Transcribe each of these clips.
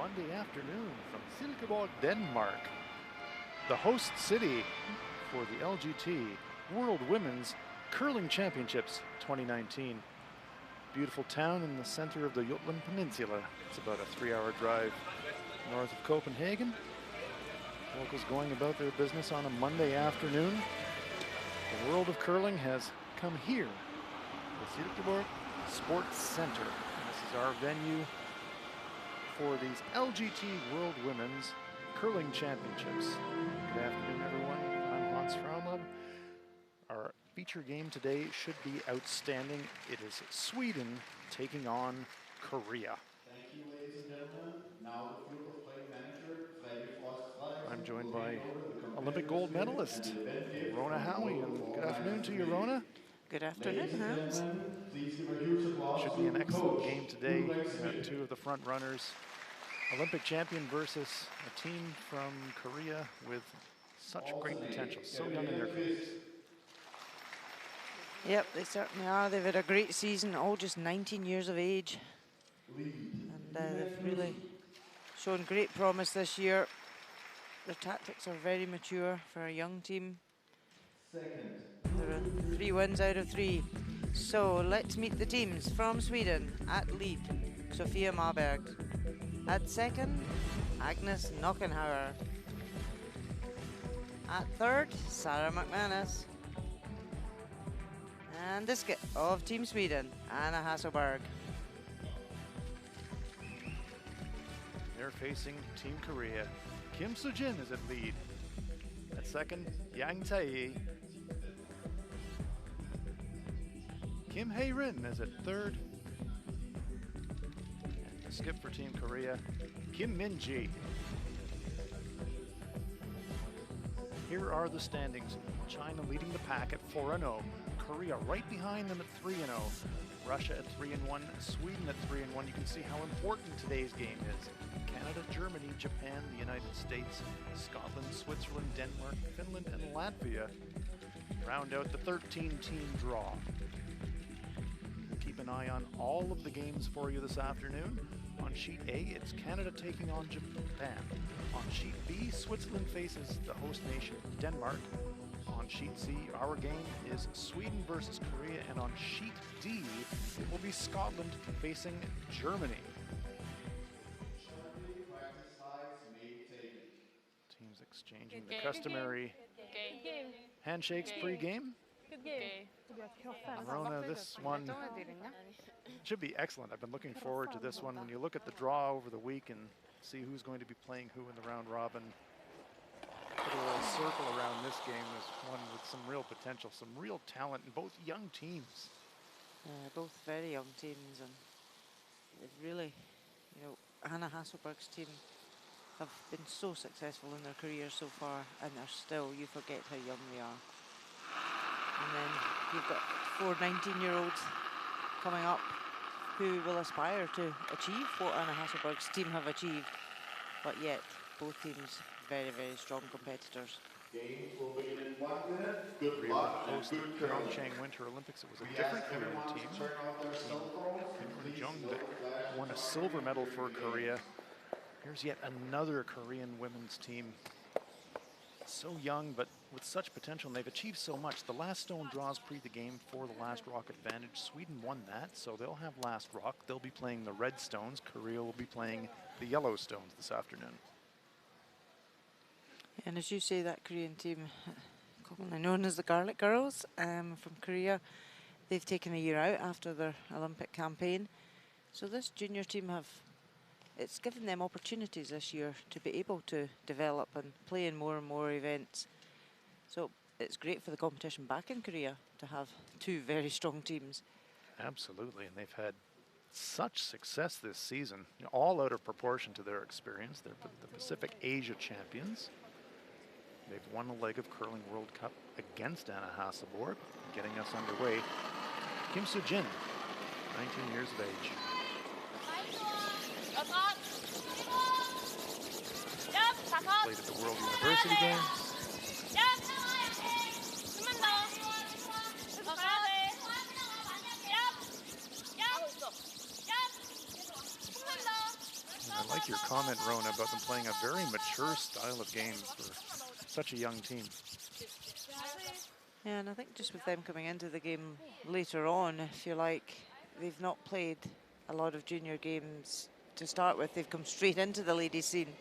Monday afternoon from Silkeborg, Denmark, the host city for the LGT World Women's Curling Championships 2019. Beautiful town in the center of the Jutland Peninsula. It's about a 3-hour drive north of Copenhagen. Locals going about their business on a Monday afternoon. The world of curling has come here, the Silkeborg Sports Center. And this is our venue for these LGT World Women's Curling Championships. Good afternoon, everyone. I'm Hans Fromlab. Our feature game today should be outstanding. It is Sweden taking on Korea. Thank you, ladies and gentlemen. Now the field of play manager, I'm joined by Olympic gold medalist Rona Howie, and good afternoon to you, Rona. Good afternoon, Hans. Please give a huge applause. Should be an excellent game today. You have two of the front runners, Olympic champion versus a team from Korea with such great potential, so young in their careers. Yep, they certainly are. They've had a great season, all just 19 years of age. And they've really shown great promise this year. Their tactics are very mature for a young team. There are 3 wins out of 3. So let's meet the teams. From Sweden, at lead, Sofia Marberg. At second, Agnes Knockenhauer. At third, Sarah McManus. And the skip of Team Sweden, Anna Hasselberg. They're facing Team Korea. Kim Soo-jin is at lead. At second, Yang Tae. Kim Hae-rin is at third. And the skip for Team Korea, Kim Min-ji. Here are the standings. China leading the pack at 4-0. Korea right behind them at 3-0. Russia at 3-1. Sweden at 3-1. You can see how important today's game is. Canada, Germany, Japan, the United States, Scotland, Switzerland, Denmark, Finland, and Latvia round out the 13-team draw. We'll keep an eye on all of the games for you this afternoon. On Sheet A, it's Canada taking on Japan. On Sheet B, Switzerland faces the host nation, Denmark. On Sheet C, our game is Sweden versus Korea. And on Sheet D, it will be Scotland facing Germany. Teams exchanging the customary handshakes pre-game. Rona, this one should be excellent. I've been looking forward to this one. When you look at the draw over the week and see who's going to be playing who in the round robin, put a little circle around this game is one with some real potential, some real talent in both young teams. Both very young teams, and they've really, Anna Hasselberg's team have been so successful in their careers so far, and they're still, you forget how young they are. And then you've got 4 19-year-olds coming up who will aspire to achieve what Anna Hasselberg's team have achieved, but yet both teams very, very strong competitors. Games will begin in 1 minute. Good luck and good The curling. Pyeongchang Winter Olympics, it was a different Korean team. Kim Jung that won a silver medal for Korea. Here's yet another Korean women's team. So young, but with such potential, and they've achieved so much. The last stone draws pre the game for the last rock advantage. Sweden won that, so they'll have last rock. They'll be playing the red stones. Korea will be playing the yellow stones this afternoon. And as you say, that Korean team, commonly known as the Garlic Girls, from Korea, they've taken a year out after their Olympic campaign. So this junior team it's given them opportunities this year to be able to develop and play in more and more events. So it's great for the competition back in Korea to have 2 very strong teams. Absolutely, and they've had such success this season, all out of proportion to their experience. They're the Pacific Asia champions. They've won a leg of Curling World Cup against Anna Hasselborg, getting us underway. Kim Soo-jin, 19 years of age. Played at the World University Games. And I like like your comment, Rona, about them playing a very mature style of games for such a young team. Yeah, and I think just with them coming into the game later on, if you like, they've not played a lot of junior games to start with. They've come straight into the ladies scene.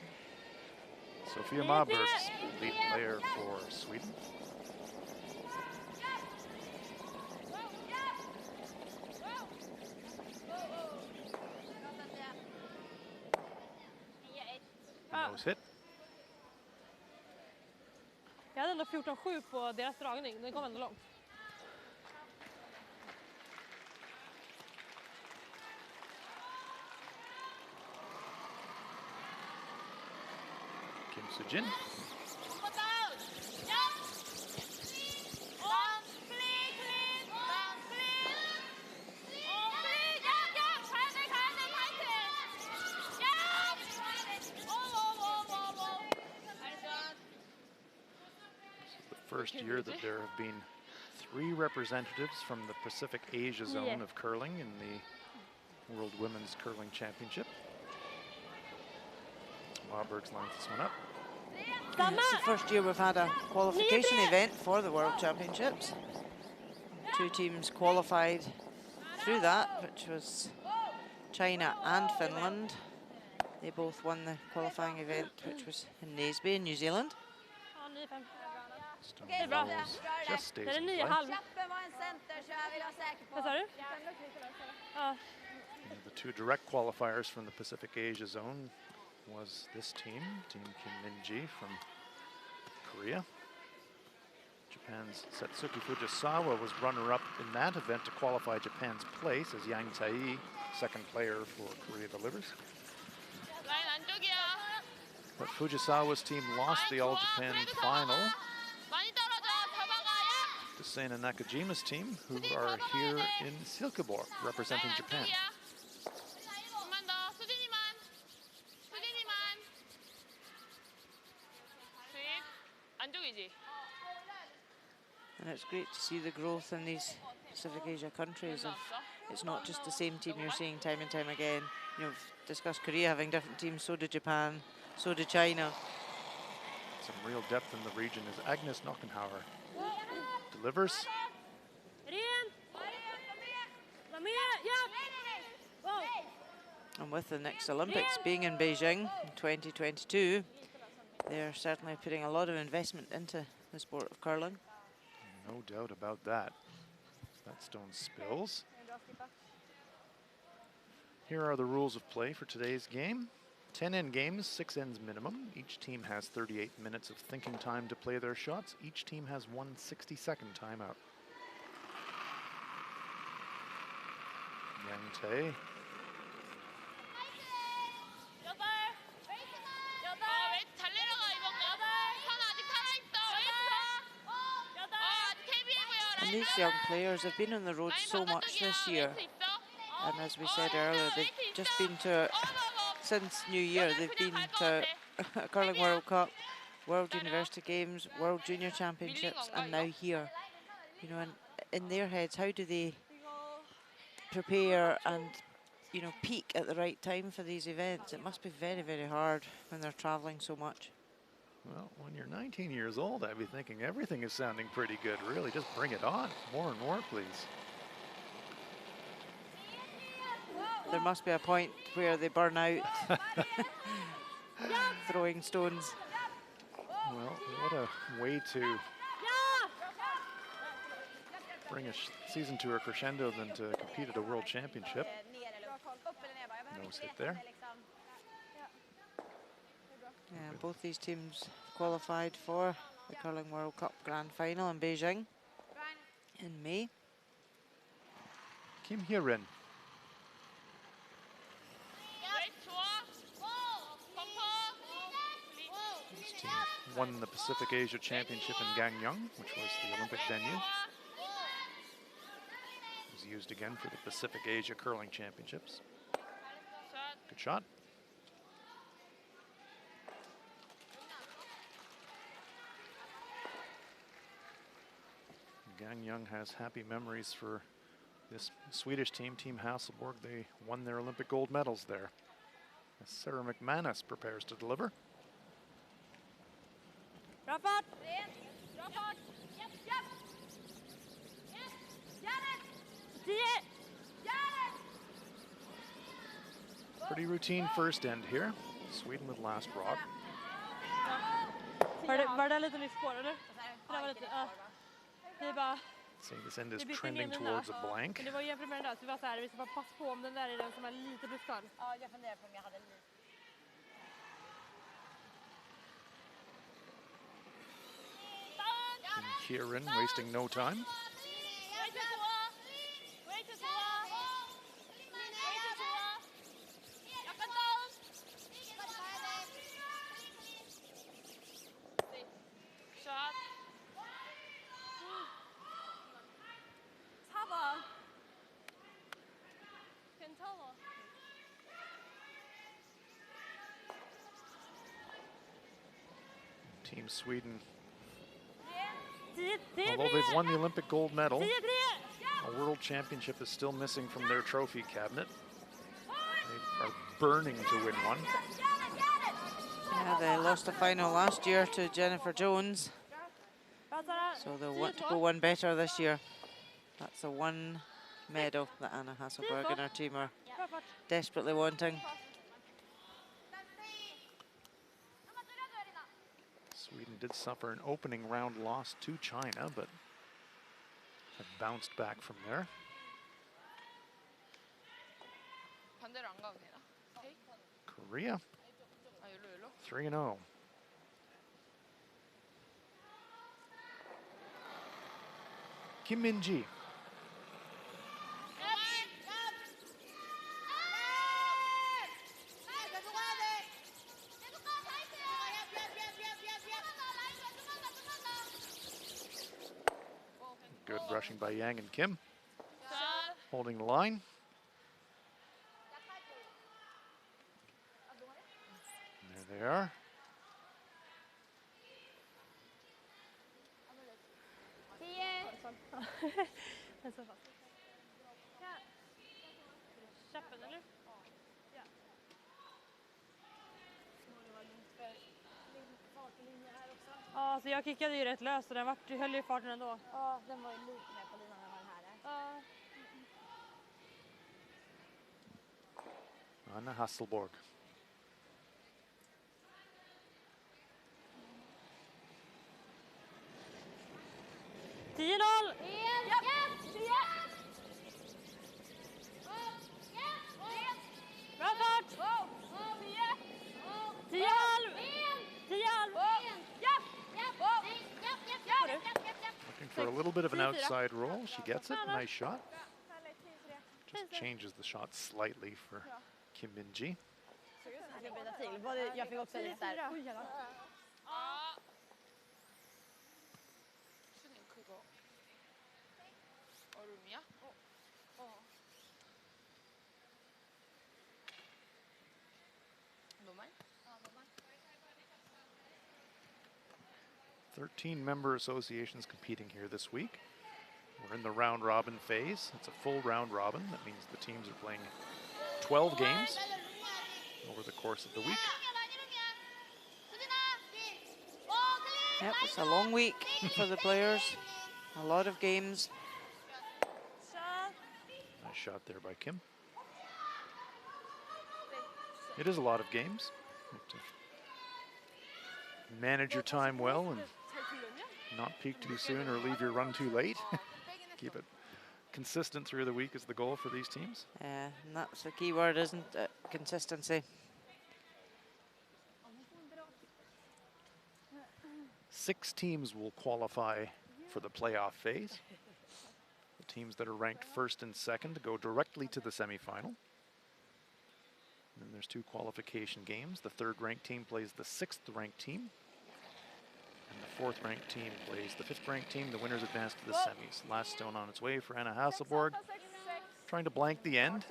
Sofia Marbergs, lead player for Sweden. Nose hit. Jag hade ändå 14-7 på deras dragning. Den kom ändå långt. Kim Soo-jin. First year that there have been 3 representatives from the Pacific Asia zone of curling in the World Women's Curling Championship. Marbergs lines this one up. Yeah, it's the first year we've had a qualification event for the World Championships. 2 teams qualified through that, which was China and Finland. They both won the qualifying event, which was in Naseby in New Zealand. Stone Walls just stays in play. The 2 direct qualifiers from the Pacific Asia zone was this team, Team Kim Min-ji from Korea. Japan's Satsuki Fujisawa was runner-up in that event to qualify Japan's place as Yang Tae, second player for Korea delivers. But Fujisawa's team lost the All-Japan final to Seina Nakajima's team, who are here in Silkeborg representing Japan. And it's great to see the growth in these Pacific Asia countries. It's not just the same team you're seeing time and time again. You know, we've discussed Korea having different teams, so did Japan, so did China. Some real depth in the region as Agnes Knockenhauer delivers. And with the next Olympics being in Beijing in 2022, they're certainly putting a lot of investment into the sport of curling. No doubt about that. That stone spills. Here are the rules of play for today's game. 10 end games, 6 ends minimum. Each team has 38 minutes of thinking time to play their shots. Each team has 1 60-second timeout. Yang Tae. And these young players have been on the road so much this year. And as we said earlier, they've just been to, since New Year, they've been to a Curling World Cup, World University Games, World Junior Championships, and now here. You know, and in their heads, how do they prepare and, you know, peak at the right time for these events? It must be very, very hard when they're traveling so much. Well, when you're 19 years old, I'd be thinking everything is sounding pretty good, really. Just bring it on. More and more, please. There must be a point where they burn out throwing stones. Well, what a way to bring a season to a crescendo than to compete at a world championship. Nose hit there. Yeah, both these teams qualified for the Curling World Cup Grand Final in Beijing in May. Kim Hye-rin. This team won the Pacific Asia Championship in Gangneung, which was the Olympic venue. It was used again for the Pacific Asia Curling Championships. Good shot. Gangneung has happy memories for this Swedish team, Team Hasselborg. They won their Olympic gold medals there. as Sarah McManus prepares to deliver. Bra fart! 10! Pretty routine first end here. Sweden with last rod. Var det lite nyss på eller? Det var lite, ja. Det är bara... Seeing this end is Vi bytte trending in den towards där. a blank. Men det var jämfört med den där, så vi var så här, vi ska bara passa på om den där är den som är lite buskad. Ja, jag funderar på om jag hade lite. Kieran wasting no time. Team Sweden, although they've won the Olympic gold medal, a world championship is still missing from their trophy cabinet. They are burning to win one. Yeah, they lost the final last year to Jennifer Jones, so they'll want to go one better this year. That's the one medal that Anna Hasselberg and her team are desperately wanting. Sweden did suffer an opening round loss to China, but have bounced back from there. Korea, 3-0. Kim Min-ji. Good brushing by Yang and Kim. Holding the line. And there they are. Den står fast. Käppen eller? Ja. Ja, så jag kickade ju rätt löst och den höll ju farten ändå. Ja, den var ju lite mer på linan än vad den här är. Ja. Anna Hasselborg. Bra fart! 10,5! 10,5! Looking for a little bit of an outside roll. She gets it. Nice shot. Just changes the shot slightly for Kim Min-ji. Jag fick också rätt där. 얼음이야? 13 member associations competing here this week. We're in the round robin phase. It's a full round robin. That means the teams are playing 12 games over the course of the week. Yep, it's a long week for the players. A lot of games. Nice shot there by Kim. It is a lot of games. You have to manage your time well and not peak too soon or leave your run too late. Keep it consistent through the week is the goal for these teams. And that's the key word, isn't it? Consistency. 6 teams will qualify for the playoff phase. The teams that are ranked first and second go directly to the semifinal. And then there's 2 qualification games. The 3rd ranked team plays the 6th ranked team. And the 4th ranked team plays the 5th ranked team. The winners advance to the semis. Last stone on its way for Anna Hasselborg. Trying to blank the end.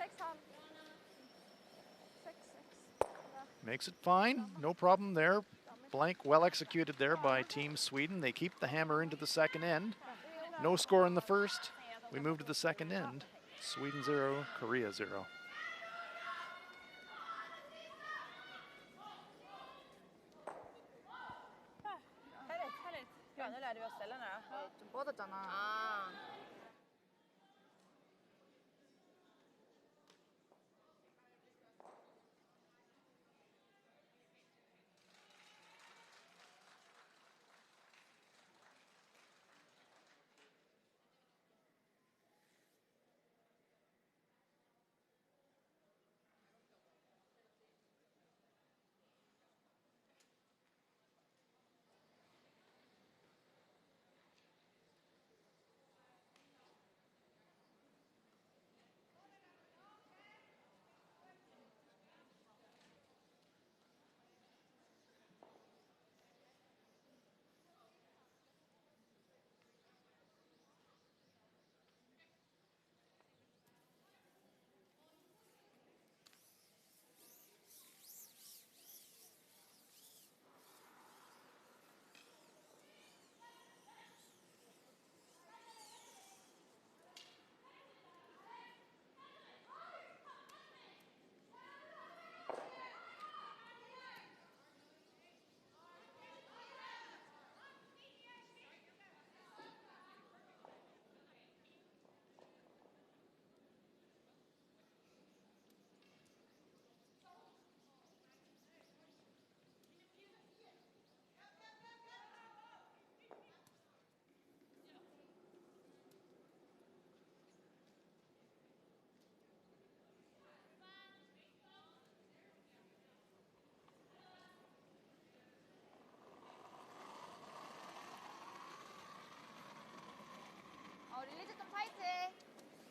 Makes it fine. No problem there. Blank well executed there by Team Sweden. They keep the hammer into the second end. No score in the first. We move to the second end. Sweden 0, Korea 0. 빠졌잖아. 아. 릴리즈 좀 타이트해.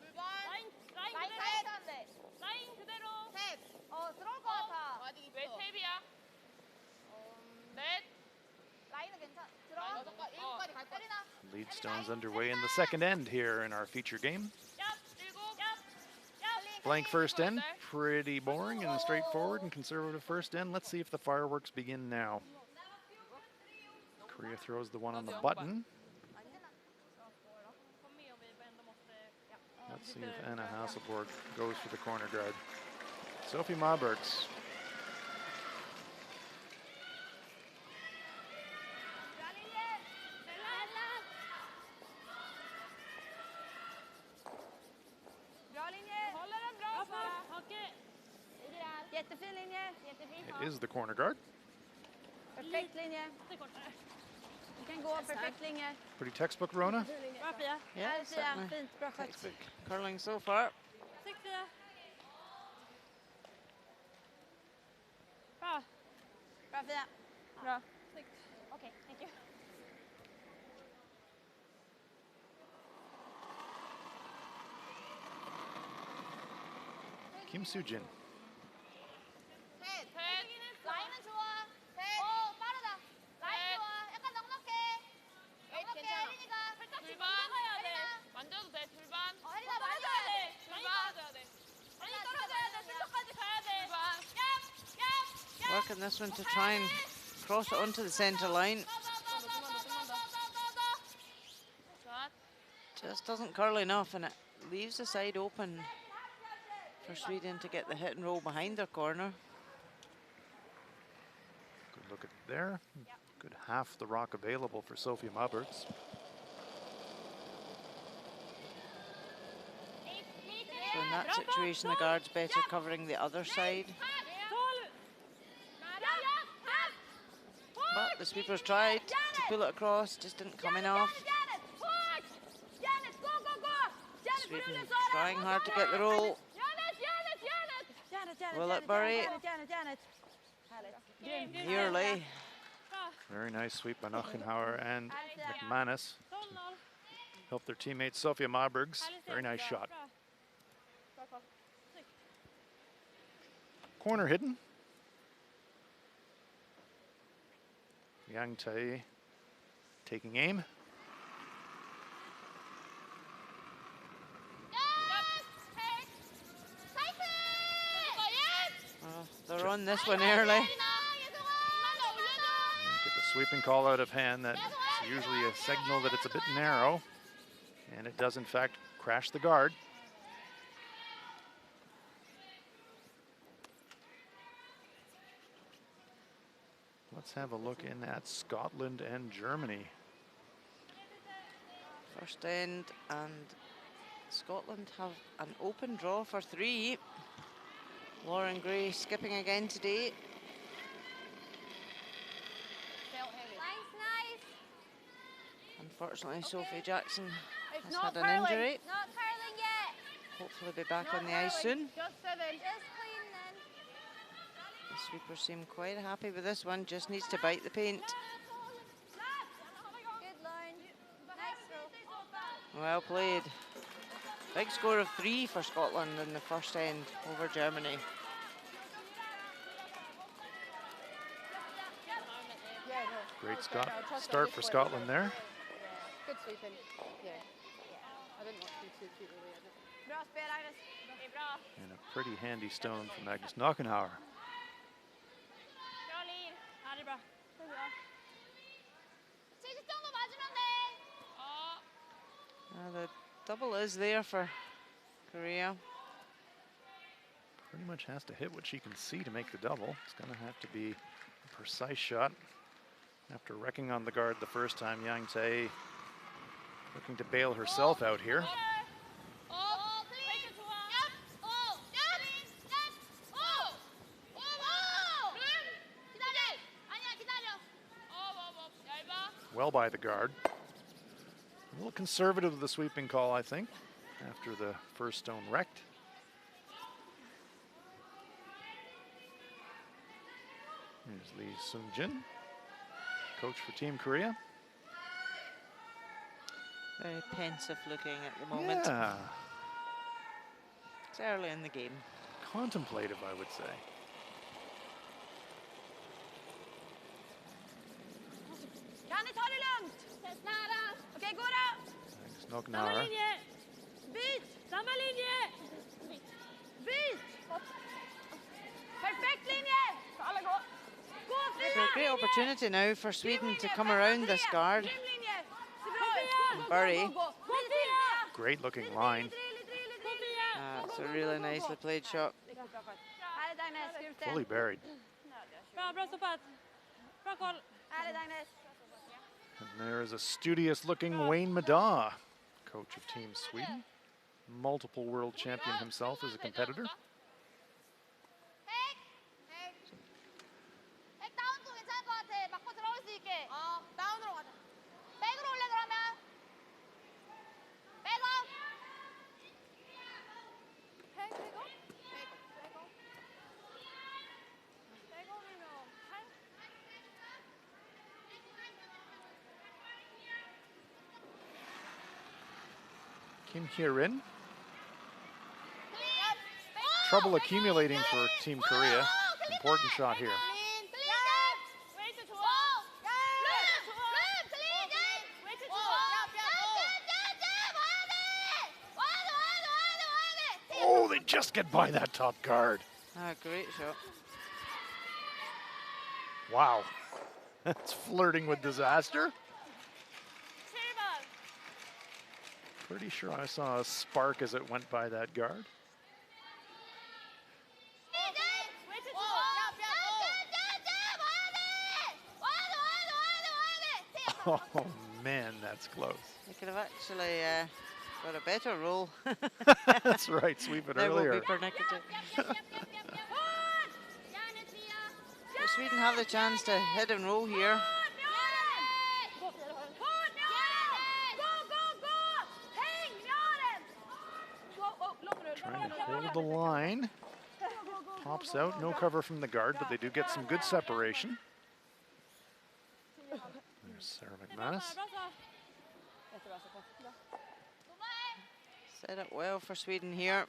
불반. 라인 라인 그대로. 타이트한데. 라인 그대로. 탭. 들어올 것 같아. 아직 있어. 왜 탭이야? 넷. 라인은 괜찮. 들어와. 일곱까지 갈 거야. 세리나. Lead stones underway in the second end here in our feature game. 얍. 일곱. 얍. Blank first end, pretty boring and straightforward and conservative first end. Let's see if the fireworks begin now. Korea throws the one on the button. Let's see if Anna Hasselborg goes for the corner guard. Sophie Mabergs. Bra linje. Håller den bra Sara. Okej. Jättefin linje. It is the corner guard. Perfekt linje. Lite kortare. Du kan gå perfekt linje. Pretty textbook, Rona. Bra Pia. Yeah, Här, Fia. certainly. Fint. Bra skött. Textbook curling so far. Snyggt Pia. Bra. Bra Fia. Bra. Snyggt. Okej, thank you. Kim Soo-jin. 셋. 라인은 좋아. 빠르다. 라인 좋아. 약간 넉넉해. 넉넉해, 괜찮아. 혜린이가. 불반. 가야 돼. 혜린아. 만져도 돼. 불반. 혜린아 많이 떨어져야 가야 돼. 돼. 많이 떨어져야 돼. 많이 떨어져야 돼. 센터까지 가야 돼. 불반. Working this one to try and cross it onto the centre line. 샷. Just doesn't curl enough, and it leaves the side open for Sweden to get the hit and roll behind their corner. Good look at there. Good half the rock available for Sophie Mabergs. So in that situation, the guard's better covering the other side. But the sweepers tried to pull it across, just didn't come enough. Sweden trying hard to get the roll. Will it bury? Nearly. Very nice sweep by Nachenhauer and McManus. Help their teammate Sophia Mabergs. Very nice shot. Corner hidden. Yang Tae taking aim. They're on this one early. Get the sweeping call out of hand. That's usually a signal that it's a bit narrow. And it does, in fact, crash the guard. Let's have a look in at Scotland and Germany. First end, and Scotland have an open draw for 3. Lauren Gray skipping again today. Nice, nice. Unfortunately, Sophie Jackson It's has not had an curling. injury. Not curling yet. Hopefully be back Not on the ice curling, soon. Just 7. Just clean then. The sweepers seem quite happy with this one, just needs to bite the paint. Good, Lauren. Nice throw. Well played. Big score of 3 for Scotland in the first end over Germany. Yeah, no. Great Okay, I'll trust start this for way. Scotland there. Good sweeping. Yeah. I didn't want to be too cute really. Bra spel, Agnes. Det är bra. And a pretty handy stone from Agnes Knockenhauer. Bra Liv. Ja, det är bra. Det är bra. 60 정도 맞으면 돼. The double is there for Korea. Pretty much has to hit what she can see to make the double. It's going to have to be a precise shot. After wrecking on the guard the first time, Yang Tae looking to bail herself out here. 어, 클린. 얍. 어, 얍. 얍. 어. 오, 오. 기다려. 아니야, 기다려. 얇아. Well by the guard. A little conservative with the sweeping call, I think, after the first stone wrecked. Here's Lee Sung-jin, coach for Team Korea. Very pensive looking at the moment. Yeah, It's early in the game. contemplative, I would say. Janne, ta det lugnt. Test nära. Okej, gå då. Agnes Samma Knockenhauer. linje! Byt. Samma linje! Byt. Perfekt linje. Alla gå. Gå, So Frida. a great opportunity now for Sweden to come around this guard. Grym linje. Ser bra ut. Gå, Bury. gå, gå. Gå, Frida. Great looking line. It's a really nicely played shot. Härligt Agnes, grymt det. Fully buried. Bra, bra stoppat. Bra koll. Härligt Agnes. And there is a studious looking Wayne Maddaw, coach of Team Sweden. Multiple world champion himself as a competitor. 핵. 핵. 핵 다운도 괜찮을 것 같아. 맞고 들어올 수 있게. 다운으로 가자. 백으로 올래 그러면. 백업. 핵, 백업? 백업. 백업이면 8? Kim Hye-rin. Trouble accumulating for Team Korea. Important shot here. 웨이트 좋아. 룸 좋아. 클린. 웨이트 좋아. 와야 돼. Oh, they just get by that top guard. Great shot. Wow. That's flirting with disaster. 7번. Pretty sure I saw a spark as it went by that guard. 웨이트 좋아. 와야 돼. Oh man, that's close. They could have actually got a better roll. That's right, sweep it Now will earlier. be pernickety. But Sweden have the chance to hit and roll here. Trying to hold the line. Pops out, no cover from the guard, but they do get some good separation. There's Sarah McManus. Bra så. Set up well for Sweden here.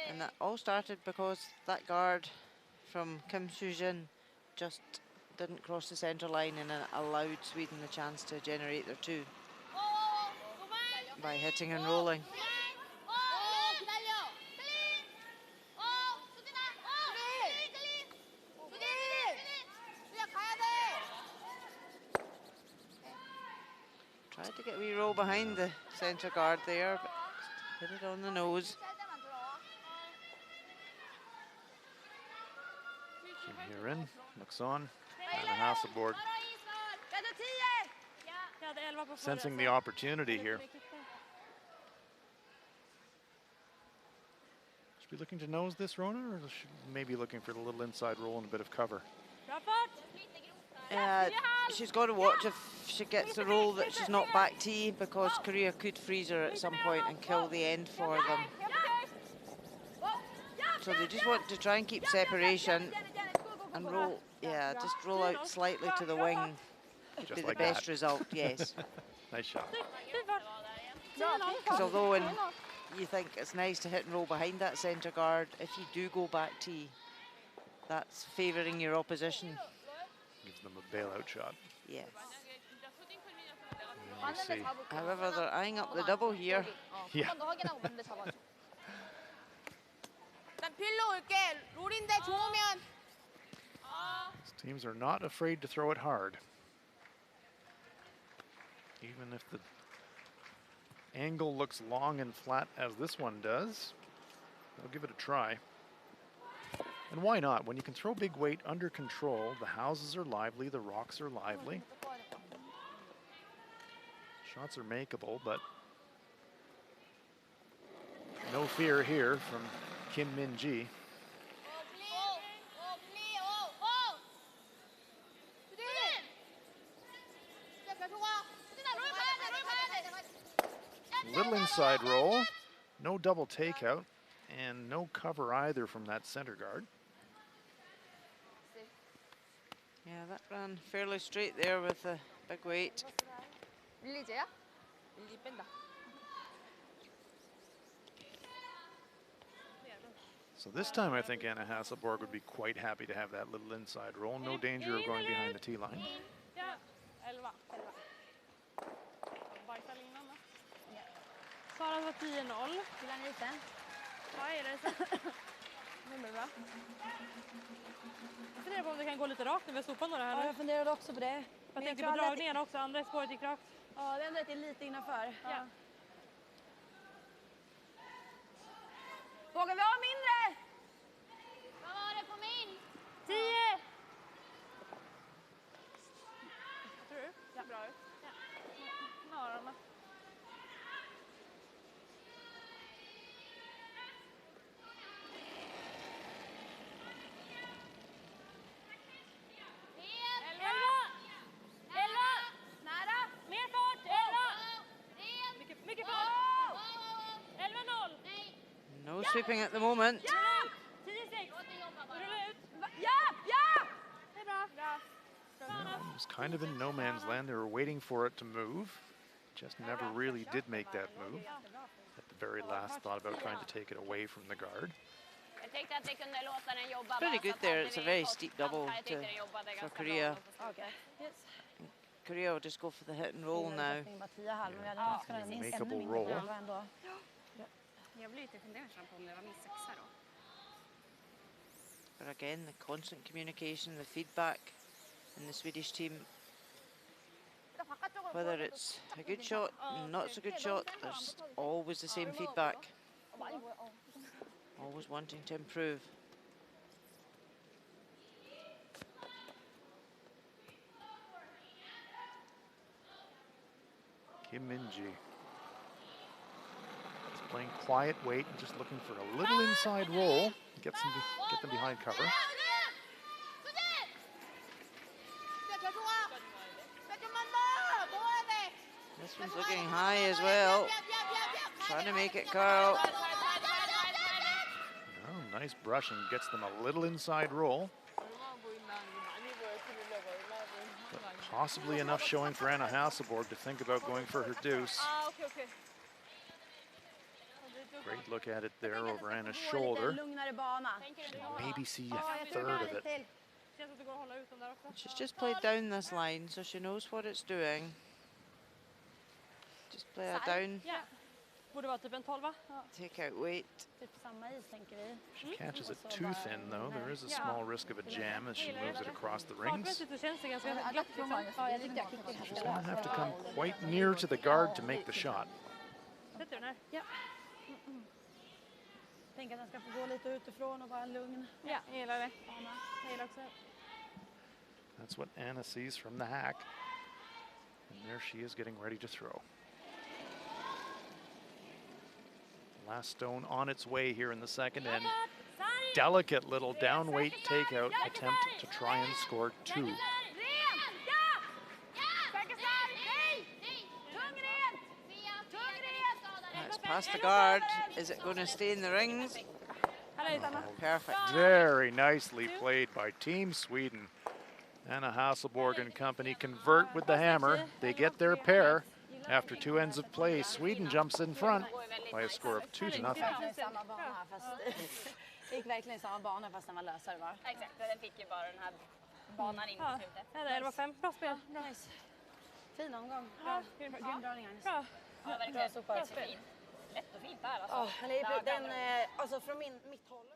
And that all started because that guard from Kim Soo-jin just didn't cross the centre line and it allowed Sweden the chance to generate their 2 by hitting and rolling. Tried to get a wee roll behind the centre guard there, but just hit it on the nose. Kim Hye-rin looks on. And a Hasselborg. Jag hade 11 på förra, sensing så the opportunity det here. blir kickar. Should be looking to nose this, Rona, or should maybe looking for the little inside roll and a bit of cover? Bra fart! She's got to watch if she gets the roll that she's not back tee, because Korea could freeze her at some point and kill the end for them. So they just want to try and keep separation and roll, yeah, just roll out slightly to the wing would be the like best that. result, yes. Nice shot. Because although you think it's nice to hit and roll behind that centre guard, if you do go back tee, that's favouring your opposition. Gives them a bailout shot. Yes. And we see. However, they're eyeing up the double here. Yeah. 빌로 올게. 롤인데 좋으면. These teams are not afraid to throw it hard. Even if the angle looks long and flat as this one does, they'll give it a try. And why not? When you can throw big weight under control, the houses are lively, the rocks are lively. Shots are makeable, but no fear here from Kim Min-ji. Little inside roll, no double takeout, and no cover either from that center guard. Yeah, that ran fairly straight there with a big weight. 릴리제야? 릴리 뺀다. So this time I think Anna Hasselborg would be quite happy to have that little inside roll. No danger of going behind the tee line. Ja, 11. Bajsar innan då. Sara var 10-0. Vill han lite? Vad är det? Det blir bra. Jag funderar på om det kan gå lite rakt när vi sopar några här Ja, nu. jag funderade också på det. Jag tänkte på dragningen också, andra spåret gick rakt. Ja, det är ändå lite innanför. Ja. Vågar vi ha mindre? Vad var det på min? 10! Tror du? Ja. Bra ut. Ja. Några med. Mer fart! 11! Mycket fart! 11-0! No sweeping at the moment. 10-6! Rulla ut! Ja! Ja! Det är bra. Bra. It was kind of in no man's land. They were waiting for it to move. Just never really did make that move. At the very last, thought about trying to take it away from the guard. Jag tänkte att vi kunde låta den jobba. Pretty bara, good så att there. hade It's a vi very fått steep tappa. double Jag tyckte den jobbade for ganska Korea. bra. Okej. Yes. Korea will just go for the hit and roll now. Bara 10,5, men vi hade önskat den minst ännu Makeable mindre roll. själva ändå. Jag blir lite fundersam på om det var min sexa då. But again, the constant communication, the feedback in the Swedish team. Whether it's a good shot, not so good shot, there's always the same feedback. Always wanting to improve. Kim Min-ji is playing quiet weight and just looking for a little inside roll. Get them behind cover. This one's looking high as well. Trying to make it curl. Oh, nice brush and gets them a little inside roll. But possibly enough showing for Anna Hasselborg to think about going for her deuce. Okej. Great look at it there over Anna's shoulder. Lugnare bana. Maybe see a third of it. Känns att det går att hålla ut dem där också. She's just played down this line, so she knows what it's doing. Just play her down, Ja. Borde vara typ en 12, va? Ja. take out weight. Typ samma is tänker vi. She catches it too thin though. There is a small risk of a jam as she moves it across the rings. Fartmässigt så känns det ganska glatt liksom. Ja, jag tyckte jag klickade She's going to have to come quite near to the guard to make the shot. Sätter du den här? Ja. Tänk att den ska få gå lite utifrån och vara en lugn Ja, jag gillar det. bana. Jag gillar också det. That's what Anna sees from the hack. And there she is getting ready to throw. Last stone on its way here in the second end. Delicate little down weight takeout attempt to try and score 2. It's past the guard. Is it going to stay in the rings? Perfect. Very nicely played by Team Sweden. Anna Hasselborg and company convert with the hammer. They get their pair. After 2 ends of play, Sweden jumps in front by a score of 2-0. Det gick verkligen samma bana fast den var lösare, va? Exakt, den fick ju bara den här banan in på slutet. Det var 5. Bra spel. Nice. Fin omgång. Bra. Grym dragning, Agnes. Bra. Ja, verkligen. Bra spel. Lätt och fint där alltså. Ja, den, alltså från mitt håll.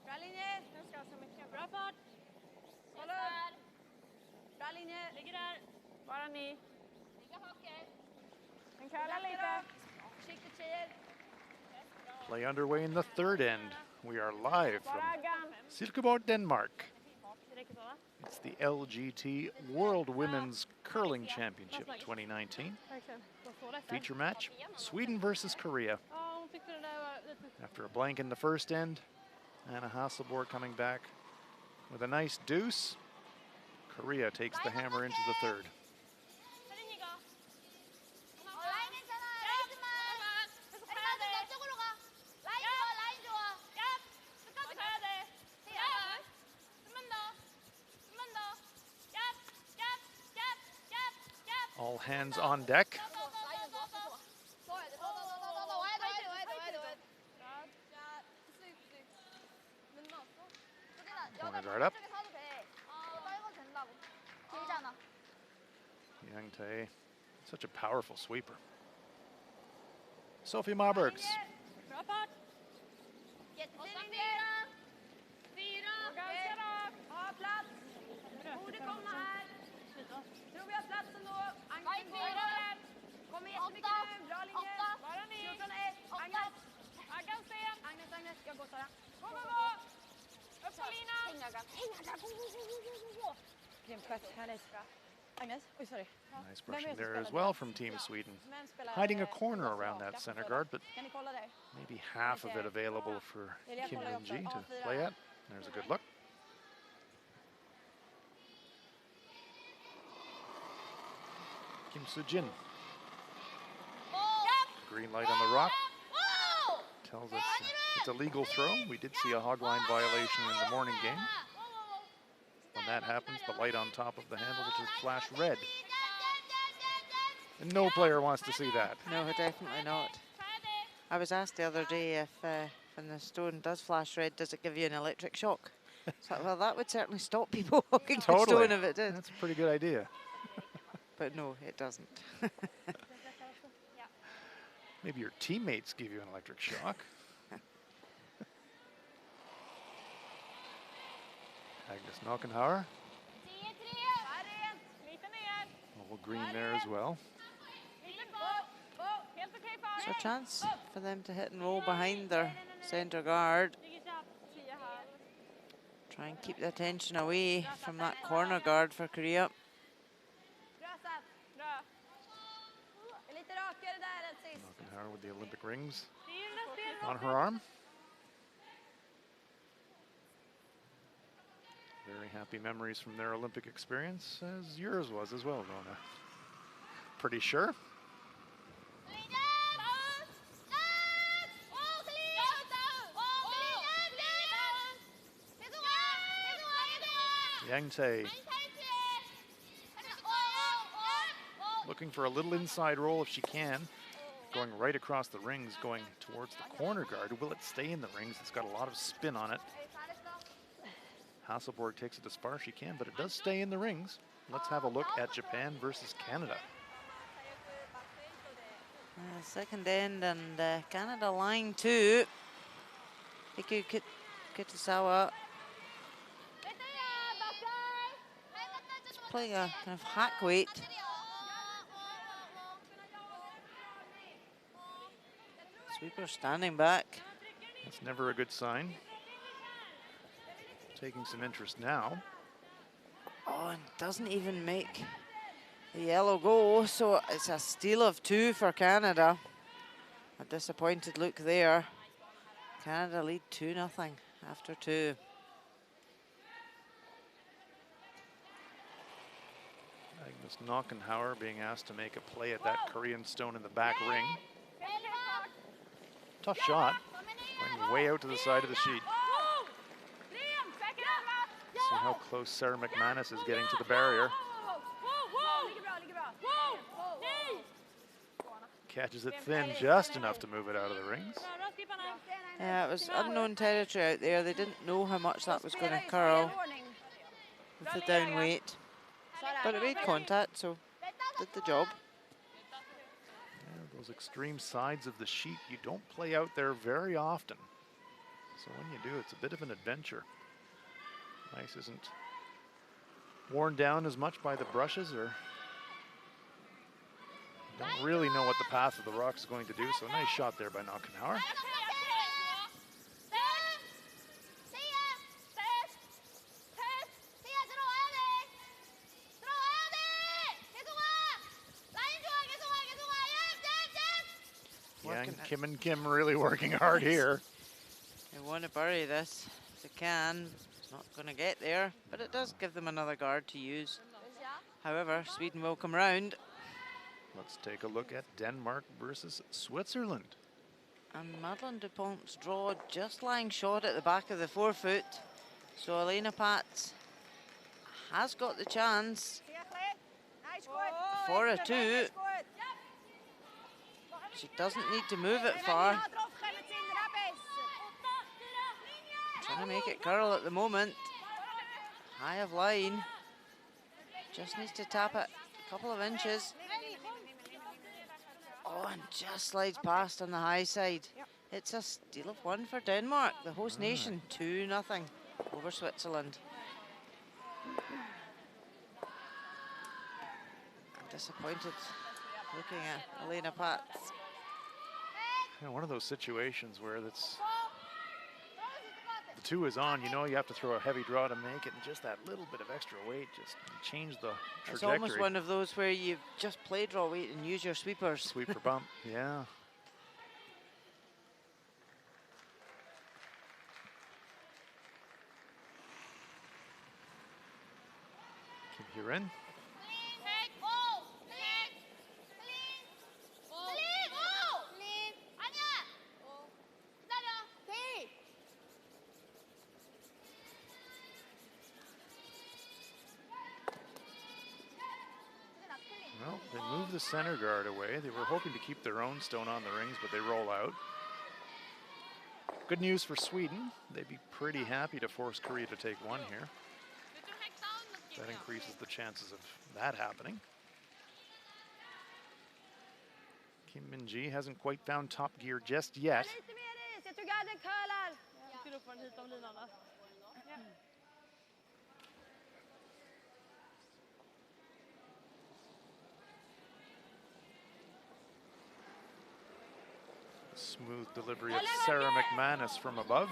Bra linje. Den ska så mycket. Bra fart. Kolla upp. Bra linje. Ligger där. Bara ni. Den Kolla curlar lite. Försiktigt, tjejer. Play underway in the third end. We are live from Bara aggan. Silkeborg, Denmark. Det räcker så, va? It's the LGT World Women's Curling Championship 2019. Verkligen. Vad står det efter? Feature match, Sweden versus Korea. Ja, hon tyckte det där var lite... After a blank in the first end, Anna Hasselborg coming back with a nice deuce. Korea takes the hammer into the third. 라인 괜찮아. 라인만. 에리카도 저쪽으로 가. 라인 좋아. 라인 좋아. 끝까지 가야 돼. 좀만 더. 좀만 더. All hands on deck. Corner guard up. Young Tae, such a powerful sweeper. Sophie Marbergs. Bra fart. Ganska rakt. Ha plats. Borde komma här. Tror vi har plats ändå. Agnes kommer jättemycket nu. Bra linje. Bara ni. 14-1. Agnes. Aggan sen. Agnes. Jag går, Sara. Gå. Upp på linan. Grymt skött. Härligt. Agnes. Oj, sorry. Nice brushing there as well from Team Sweden. Hiding a corner around that center guard, but Kan ni kolla där? maybe half of it available for Kim Min-ji to play at. There's a good look. Kim Soo-jin. Green light on the rock. Tells us it's a legal throw. We did see a hogline violation in the morning game. When that happens, the light on top of the handle will just flash red. And no player wants to see that. No, definitely not. I was asked the other day if when the stone does flash red, does it give you an electric shock? So, well, that would certainly stop people walking the stone if it did. That's a pretty good idea. But no, it doesn't. Maybe your teammates give you an electric shock. Agnes Nockenhauer, 10-3. Lite ner. all green there as well. Lite upp. Helt okej fart. So a chance for them to hit and roll behind their centre guard. Ligger kjapt. 10,5. Try and keep the attention away from that corner guard for Korea. Bra satt. Bra. Lite rakare där än sist. Nockenhauer with the Olympic rings Sten. on her arm. Very happy memories from their Olympic experience, as yours was as well, Rona. Pretty sure. Yang Tae looking for a little inside roll if she can. Going right across the rings, going towards the corner guard. Will it stay in the rings? It's got a lot of spin on it. Hasselborg takes it as far as she can, but it does stay in the rings. Let's have a look at Japan versus Canada. Second end and Canada line 2. Hiku Kitasawa just playing a kind of hack weight. Sweeper standing back. That's never a good sign. Taking some interest now. Oh, and doesn't even make the yellow go, so it's a steal of 2 for Canada. A disappointed look there. Canada lead 2-0 after 2. Agnes Nockenhauer being asked to make a play at that Korean stone in the back ring. Tough shot, going way out to the side of the sheet. See how close Sarah McManus is getting to the barrier. Catches it thin, just enough to move it out of the rings. Yeah, it was unknown territory out there. They didn't know how much that was going to curl with the down weight. But it made contact, so did the job. Yeah, those extreme sides of the sheet, you don't play out there very often. So when you do, it's a bit of an adventure. Ice isn't worn down as much by the brushes, or don't really know what the path of the rock is going to do. So nice shot there by Nockenhauer. Yang, Kim and Kim really working hard here. They want to bury this if they can. It's not going to get there, but it does give them another guard to use. However, Sweden will come round. Let's take a look at Denmark versus Switzerland. And Madeleine Dupont's draw just lying short at the back of the forefoot. So Elena Pat has got the chance for a 2. She doesn't need to move it far. Trying to make it curl at the moment. High of line. Just needs to tap it a couple of inches. Oh, and just slides past on the high side. It's a steal of 1 for Denmark, the host nation. 2-0 over Switzerland. I'm disappointed looking at Elena Pats. You know, one of those situations where that's the 2 is on, you know you have to throw a heavy draw to make it, and just that little bit of extra weight just change the trajectory. It's almost one of those where you just play draw weight and use your sweepers. Sweeper bump, yeah. Kim Hyun. Well, they move the center guard away. They were hoping to keep their own stone on the rings, but they roll out. Good news for Sweden. They'd be pretty happy to force Korea to take 1 here. That increases the chances of that happening. Kim Min-ji hasn't quite found top gear just yet. Smooth delivery of Sarah McManus from above.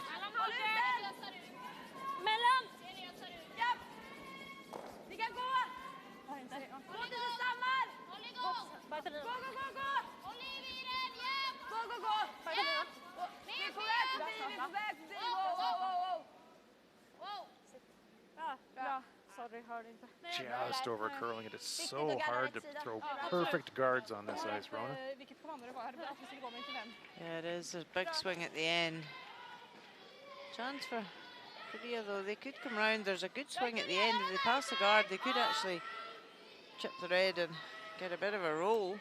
Mellan! Japp! Ni kan gå! Gå tillsammans! Gå! Vi är på väg förbi! Ja, bra. Sorry, hörde inte. Just over curling it. It's so hard to throw perfect guards on this ice, Rona. Vilket kommando det var. Jag hade velat att vi skulle gå med till den. Yeah, it is. There's a big swing at the end. Chance for Korea, though. They could come round. There's a good swing at the end. If they pass the guard, they could actually chip the red and get a bit of a roll.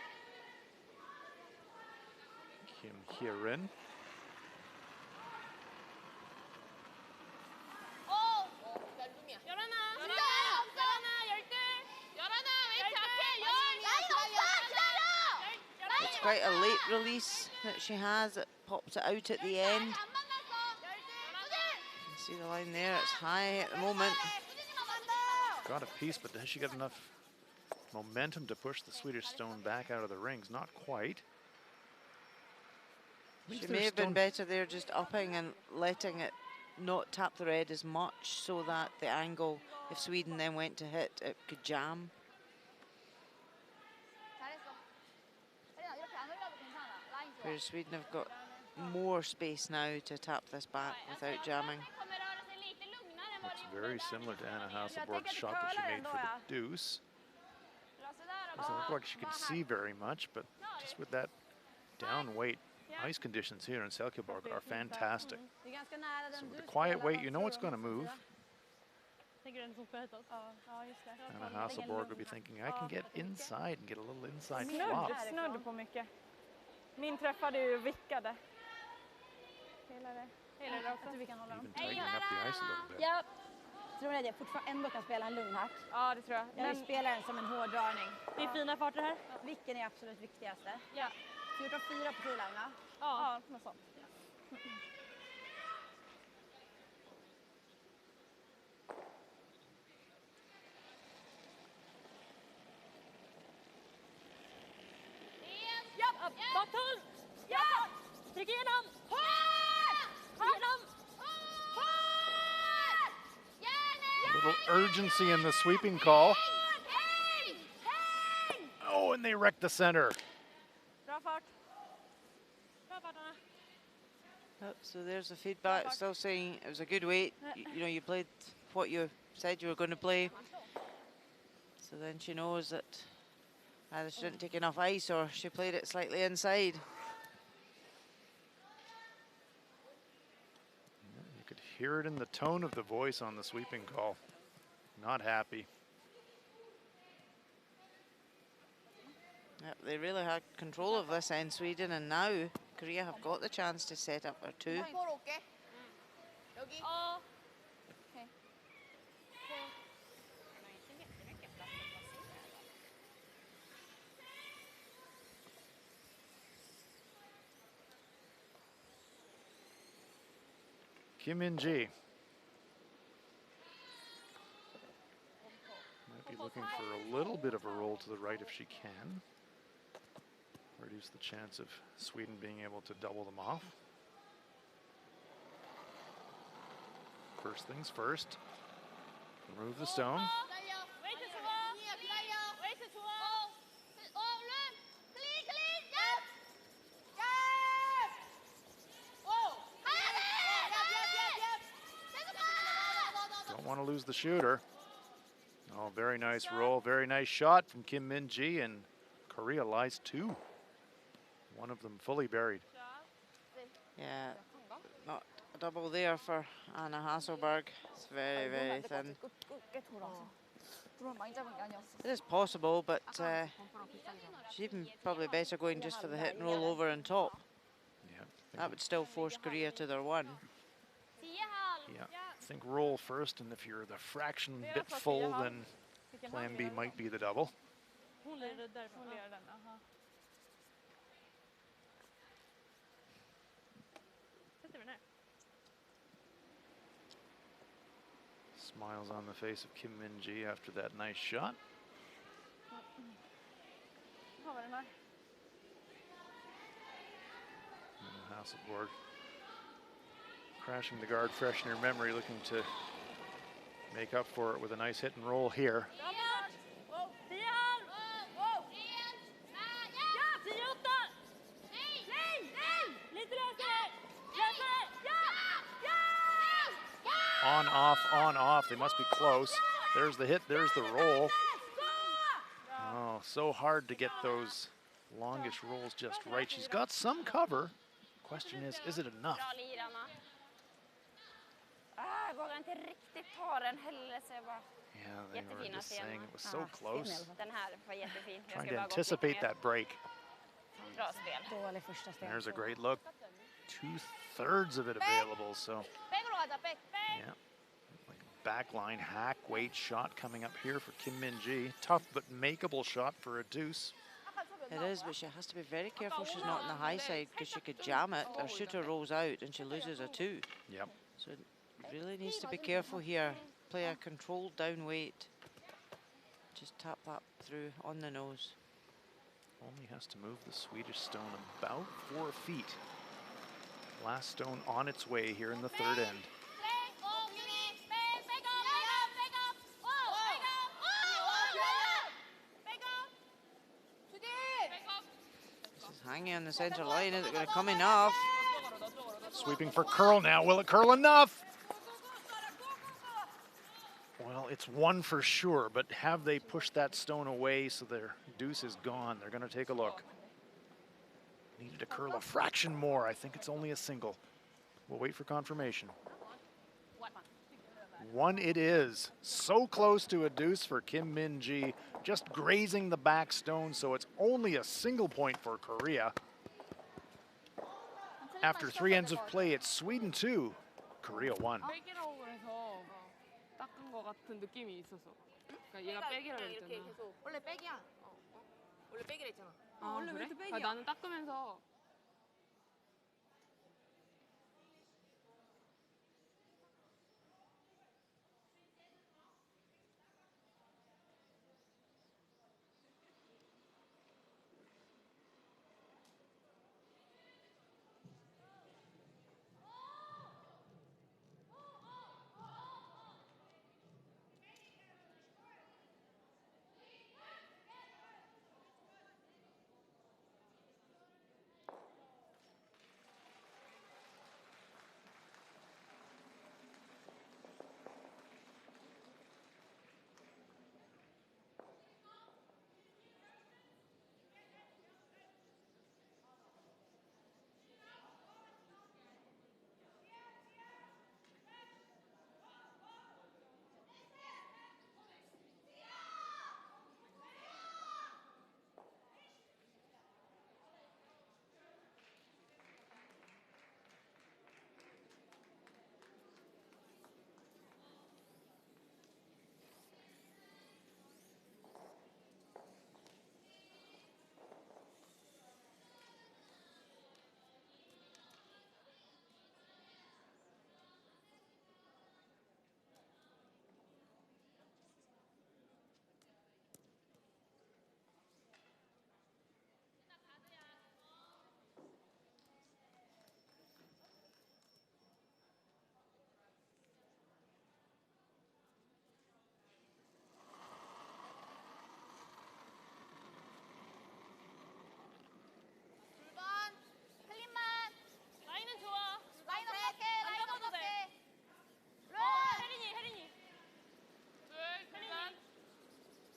Kim Hye-rin. It's quite a late release that she has. It pops it out at the end. You can see the line there. It's high at the moment. Got a piece, but has she got enough momentum to push the Swedish stone back out of the rings? Not quite. She may have been better there just upping and letting it not tap the red as much so that the angle, if Sweden then went to hit, it could jam. Whereas Sweden have got more space now to tap this back without jamming. Looks very similar to Anna Hasselborg's shot that she made for the deuce. Doesn't look like she can see very much, but just with that down weight, ice conditions here in Silkeborg are fantastic. So with the quiet weight, you know it's going to move. Anna Hasselborg will be thinking, I can get inside and get a little inside flop. Snudd på mycket. Min träffade ju vickade. Hela det också. Jag tror vi kan hålla dem. Even tightening up the ice a little bit. Ja. Tror ni att jag fortfarande ändå kan spela en lugn hack? Ja, det tror jag. Jag vill spela den som en hård dragning. Det är fina farter här. Vilken är absolut viktigaste? Ja. 14-4 på sidan, va? Ja, något sånt. Ja, bakhåll! Ja! Tryck igenom! A little urgency in the sweeping call. Oh, and they wrecked the center. Bra fart. Bra fart, Anna. Yep, so there's the feedback, still saying it was a good weight. You know, you played what you said you were going to play. So then she knows that either she didn't take enough ice or she played it slightly inside. You could hear it in the tone of the voice on the sweeping call. Not happy. Yep, they really had control of this end, Sweden, and now Korea have got the chance to set up their two. Kim In-ji. Might be looking for a little bit of a roll to the right if she can. Reduce the chance of Sweden being able to double them off. First things first. Remove the stone. Don't want to lose the shooter. Oh, very nice roll, very nice shot from Kim Min-ji, and Korea lies two. One of them fully buried. Yeah, not a double there for Anna Hasselborg. It's very, very thin. It is possible, but she's even probably better going just for the hit and roll over on top. Yeah, That would still force Korea to their one. yeah. Think roll first, and if you're the fraction bit full, then plan B might be the double. Hon lirar därför hon lirar den. Aha. Sätter vi ner. Smiles on the face of Kim Min-ji after that nice shot. Har vi den här? Hasselborg crashing the guard freshener memory, looking to make up for it with a nice hit and roll here. On, off. They must be close. There's the hit, there's the roll. Oh, so hard to get those longish rolls just right. She's got some cover. Question is it enough? Bra lir, Anna. Ah, vågar inte riktigt ta den heller, så jag bara... Yeah, they were Jättefina just saying it was so scener. close. Den här var jättefin. Jag Trying ska to bara gå anticipate lite mer. that break. Bra spel. Dålig första sten. There's a great look. 2/3 of it available, so 백으로 가자, 백. yeah. Like a backline hack weight shot coming up here for Kim Min-ji. Tough but makeable shot for a deuce. It is, but she has to be very careful she's not on the high side because she could jam it. Her shooter rolls out and she loses a 2. Yep. So really needs to be careful here. Play a controlled down weight. Just tap that through on the nose. Only has to move the Swedish stone about 4 feet. Last stone on its way here in the third end. This is hanging on the centre line. Is it going to come enough? Sweeping for curl now. Will it curl enough? Well, it's 1 for sure, but have they pushed that stone away so their deuce is gone? They're going to take a look. Needed to curl a fraction more. I think it's only a single. We'll wait for confirmation. 1 it is. So close to a deuce for Kim Min-ji, just grazing the back stone, so it's only a single point for Korea. After 3 ends of play, it's Sweden 2, Korea 1. 백이라고 해서 닦은 것 같은 느낌이 있어서. 그러니까 얘가 백이라고 했잖아. 원래 백이야. 원래 백이라 했잖아. 원래 왜 백이야? 나는 닦으면서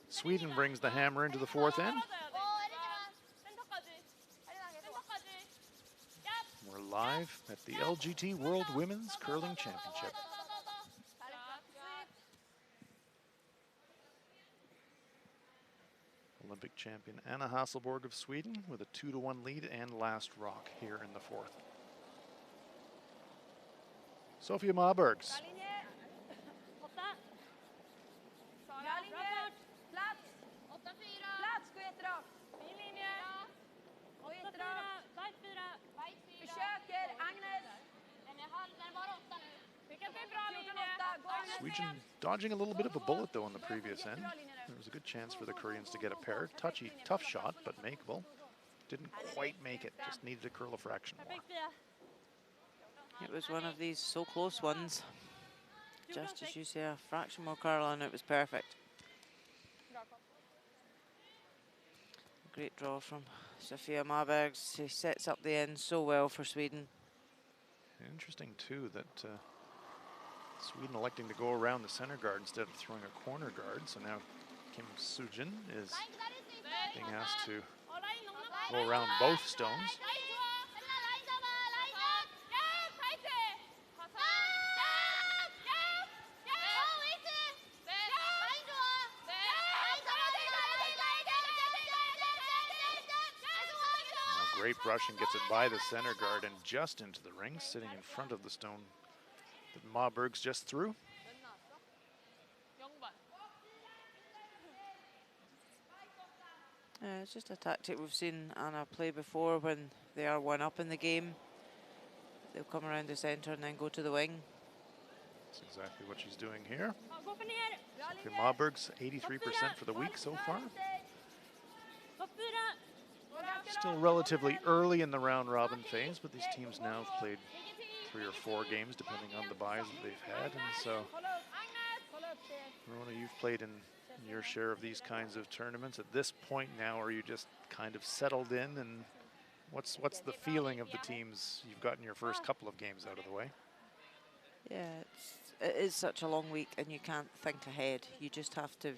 Sweden brings the hammer into the fourth end. We're live at the LGT World Women's Curling Championship. Olympic champion Anna Hasselborg of Sweden with a 2-1 lead and last rock here in the fourth. Sofia Mabergs. Sweden dodging a little bit of a bullet though on the previous end. There was a good chance for the Koreans to get a pair. Tough shot, but makeable. Didn't quite make it, just needed to curl a fraction more. It was one of these so close ones. Just as you say, a fraction more curl and it was perfect. Great draw from Sofia Marbergs. She sets up the end so well for Sweden. Interesting too that Sweden electing to go around the center guard instead of throwing a corner guard. So now Kim Soo-jin is being asked to go around both stones. Great brushing, gets it by the center guard and just into the ring, sitting in front of the stone that Marbergs just threw. It's just a tactic we've seen Anna play before when they are one up in the game. They'll come around the centre and then go to the wing. That's exactly what she's doing here. Sofia Marbergs, 83% for the week so far. Still relatively early in the round robin phase, but these teams now have played 3 or 4 games depending on the buys that they've had. And so, Rona, you've played in your share of these kinds of tournaments. At this point now, are you just kind of settled in, and what's the feeling of the teams you've gotten your first couple of games out of the way? Yeah, it is such a long week and you can't think ahead. You just have to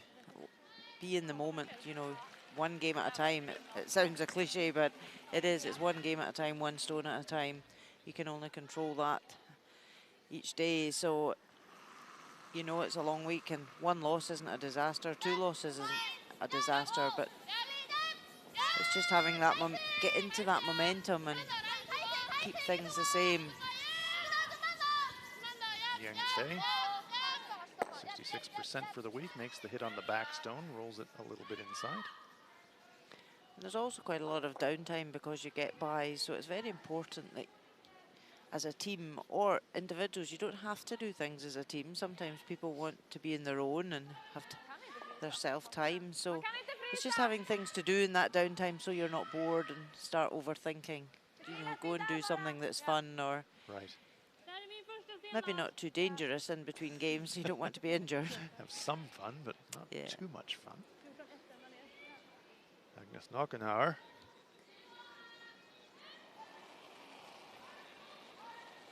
be in the moment, you know, one game at a time. It sounds a cliche, but it is. It's one game at a time, one stone at a time. You can only control that each day. So, you know, it's a long week and one loss isn't a disaster. 2 losses isn't a disaster, but it's just having that, get into that momentum and keep things the same. Yang Tae, 66% for the week, makes the hit on the back stone, rolls it a little bit inside. There's also quite a lot of downtime because you get buys, so it's very important that as a team or individuals, you don't have to do things as a team. Sometimes people want to be in their own and have their self-time, so it's just having things to do in that downtime so you're not bored and start overthinking. You know, go and do something that's fun or maybe not too dangerous in between games. You don't want to be injured. Have some fun, but not too much fun. Agnes Nockenhauer.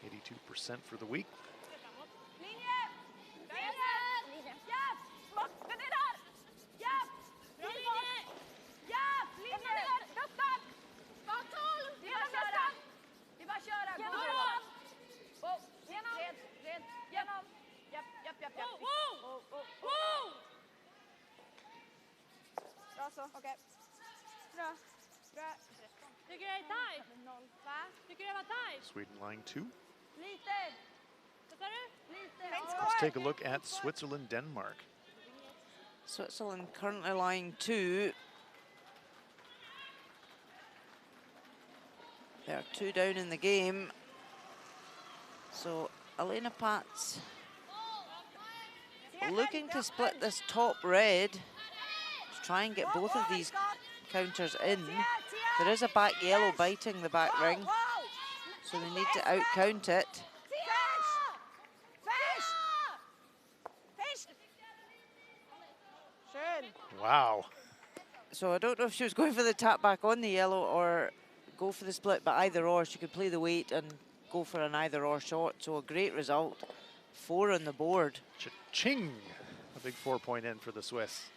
82% for the week. Okej. Bra. Bra. Tycker jag är tajt? Va? Tycker jag var tajt? Sweden line 2. Lite. Vad sa du? Lite. Let's take a look at Switzerland, Denmark. Switzerland currently lying 2. They're 2 down in the game. So Elena Pats looking to split this top red. Try and get both of these counters in. There is a back yellow biting the back ring, so they need to out-count it. Wow. So I don't know if she was going for the tap back on the yellow or go for the split, but either or, she could play the weight and go for an either or shot. So a great result. 4 on the board. Cha-ching! A big 4-point end for the Swiss.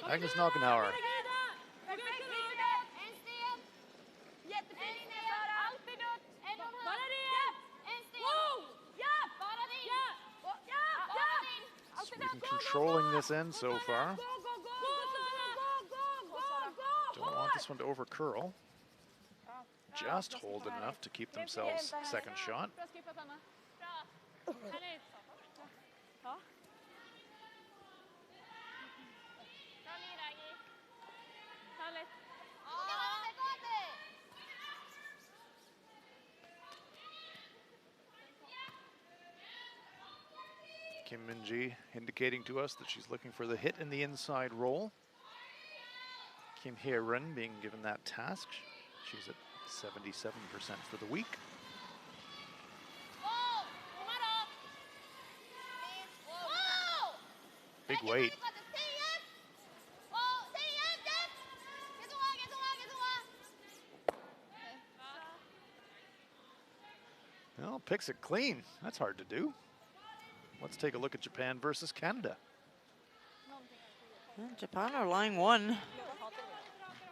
Agnes Nockenhauer. Sweden controlling this end so far. Don't want this one to over curl. Just hold enough to keep themselves second shot. Kim Min-ji indicating to us that she's looking for the hit in the inside roll. Kim Hye-rin being given that task. She's at 77% for the week. Big weight. Well, picks it clean. That's hard to do. Let's take a look at Japan versus Canada. Well, Japan are line one.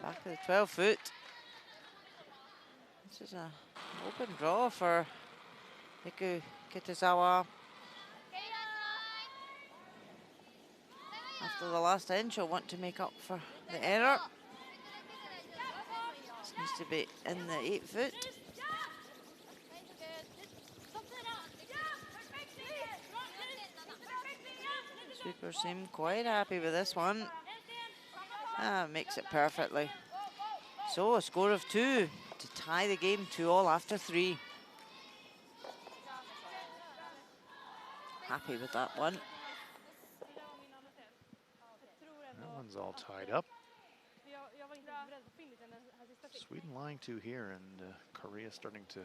Back to the 12 foot. This is an open draw for Hiku Kitazawa. After the last end, she'll want to make up for the error. This needs to be in the 8 foot. Sweeper seem quite happy with this one. Makes it perfectly. So a score of 2 to tie the game 2-all after 3. Happy with that one. That one's all tied up. Sweden lying 2 here, and Korea starting to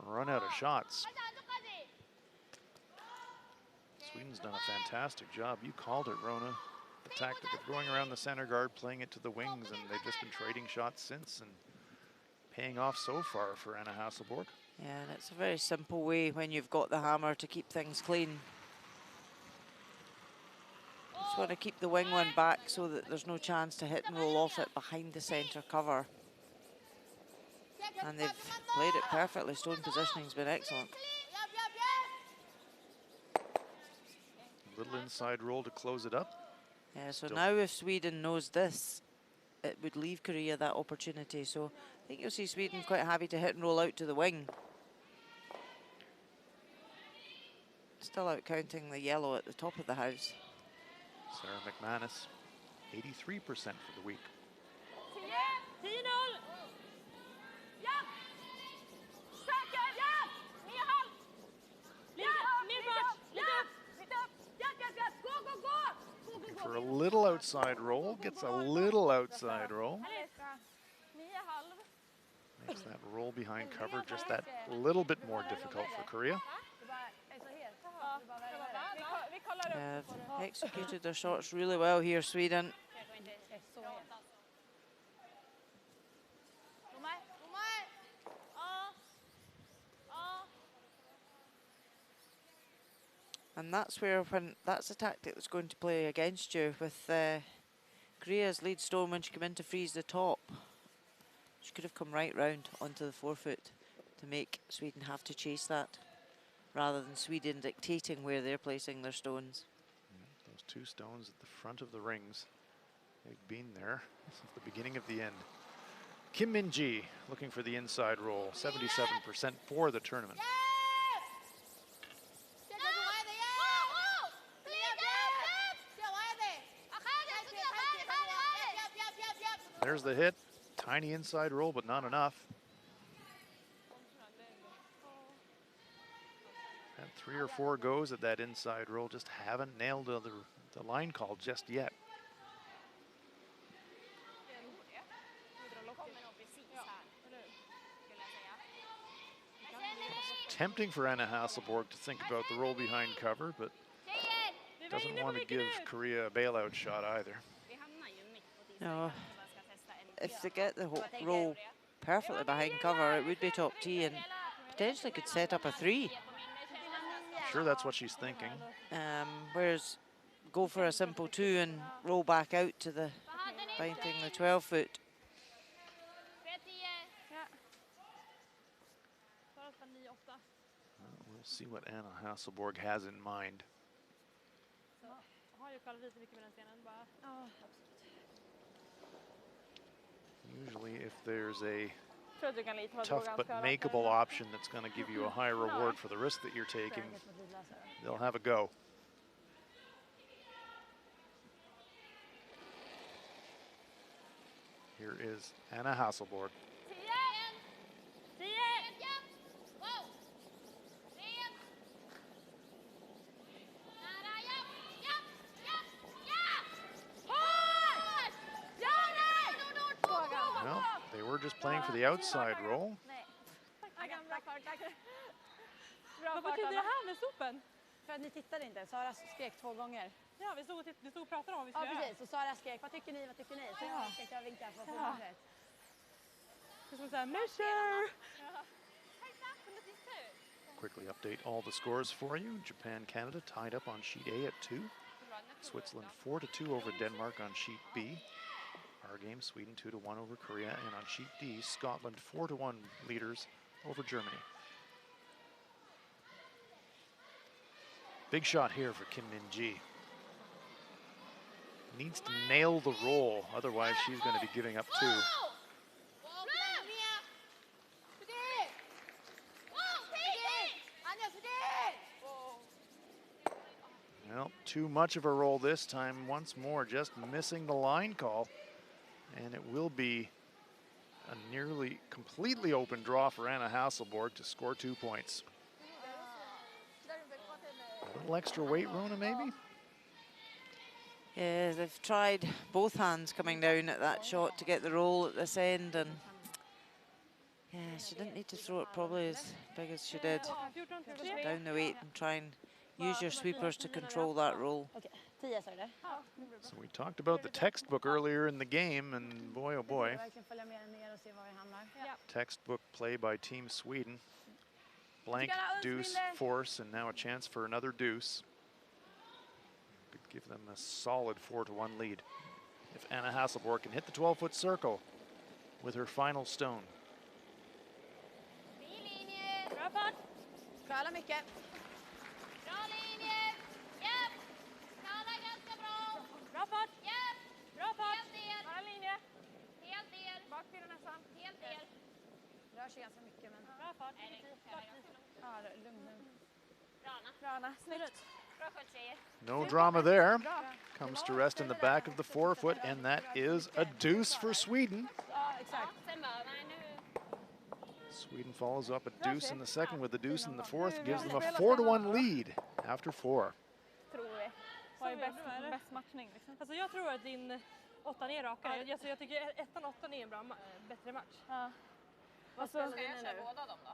run out of shots. Sweden's done a fantastic job. You called it, Rona. The tactic of going around the center guard, playing it to the wings, and they've just been trading shots since and paying off so far for Anna Hasselborg. Yeah, and it's a very simple way when you've got the hammer to keep things clean. Just want to keep the wing one back so that there's no chance to hit and roll off it behind the center cover. And they've played it perfectly. Stone positioning's been excellent. Little inside roll to close it up. Yeah, so now if Sweden knows this, it would leave Korea that opportunity. So I think you'll see Sweden quite happy to hit and roll out to the wing. Still out counting the yellow at the top of the house. Sarah McManus, 83% for the week. Looking for a little outside roll, gets a little outside roll. Makes that roll behind cover just that little bit more difficult for Korea. They've executed their shots really well here, Sweden. And that's where, when that's the tactic that's going to play against you with Korea's lead stone when she came in to freeze the top. She could have come right round onto the 4 foot to make Sweden have to chase that, rather than Sweden dictating where they're placing their stones. Those 2 stones at the front of the rings. They've been there since the beginning of the end. Kim Min-ji looking for the inside roll, 77% for the tournament. There's the hit. Tiny inside roll, but not enough. Had 3 or 4 goes at that inside roll, just haven't nailed the line call just yet. It's tempting for Anna Hasselborg to think about the roll behind cover, but doesn't want to give Korea a bailout shot either. No. If they get the roll perfectly behind cover, it would be top tee and potentially could set up a 3. Sure, that's what she's thinking. Whereas go for a simple 2 and roll back out to the biting the 12 foot. Well, we'll see what Anna Hasselborg has in mind. Usually if there's a tough but makeable option that's going to give you a high reward for the risk that you're taking, they'll have a go. Here is Anna Hasselborg. just playing for the outside role. Tack, tack. Vad betyder det här med sopen? För att ni tittade inte. Sara skrek 2 gånger. Ja, vi stod och pratade om vad vi Ja, skulle göra. precis. Och Sara skrek, vad tycker ni, vad tycker ni? Så jag skrek, jag vinkade för att få rätt. Det är som såhär, measure! Quickly update all the scores for you. Japan, Canada tied up on sheet A at 2. Switzerland 4-2 over Denmark on sheet B. Our game, Sweden 2-1 over Korea. And on sheet D, Scotland 4-1 leaders over Germany. Big shot here for Kim Min-ji. Needs to nail the roll, otherwise she's going to be giving up 2. Well, too much of a roll this time. Once more, just missing the line call. And it will be a nearly completely open draw for Anna Hasselborg to score 2 points. A little extra weight, Rona, maybe? Yeah, they've tried both hands coming down at that shot to get the roll at this end, and yeah, she didn't need to throw it probably as big as she did. Down the weight and try and use your sweepers to control that roll. So we talked about the textbook earlier in the game, and boy, oh boy. Textbook play by Team Sweden. Blank, deuce, force, and now a chance for another deuce. Could give them a solid 4-1 lead if Anna Hasselborg can hit the 12-foot circle with her final stone. Bra fart. Skala mycket. Bra linjer. Japp. Skala ganska bra. Bra fart. Japp. Bra fart. Helt del. Bara linje. Helt del. Bakfyra nästan. Helt del. Rör sig ganska mycket, men... Bra fart. Ja, lugn. Rana. Snyggt. No drama there. Comes to rest in the back of the 4-foot, and that is a deuce for Sweden. Sweden follows up a deuce in the second with a deuce in the fourth, gives them a 4-1 lead after 4. Vad är bäst matchning? Alltså jag tror att din 8 är rakare. Jag tycker 1-8 är en bra, bättre match. Ja. Vad ska jag köra båda dem då?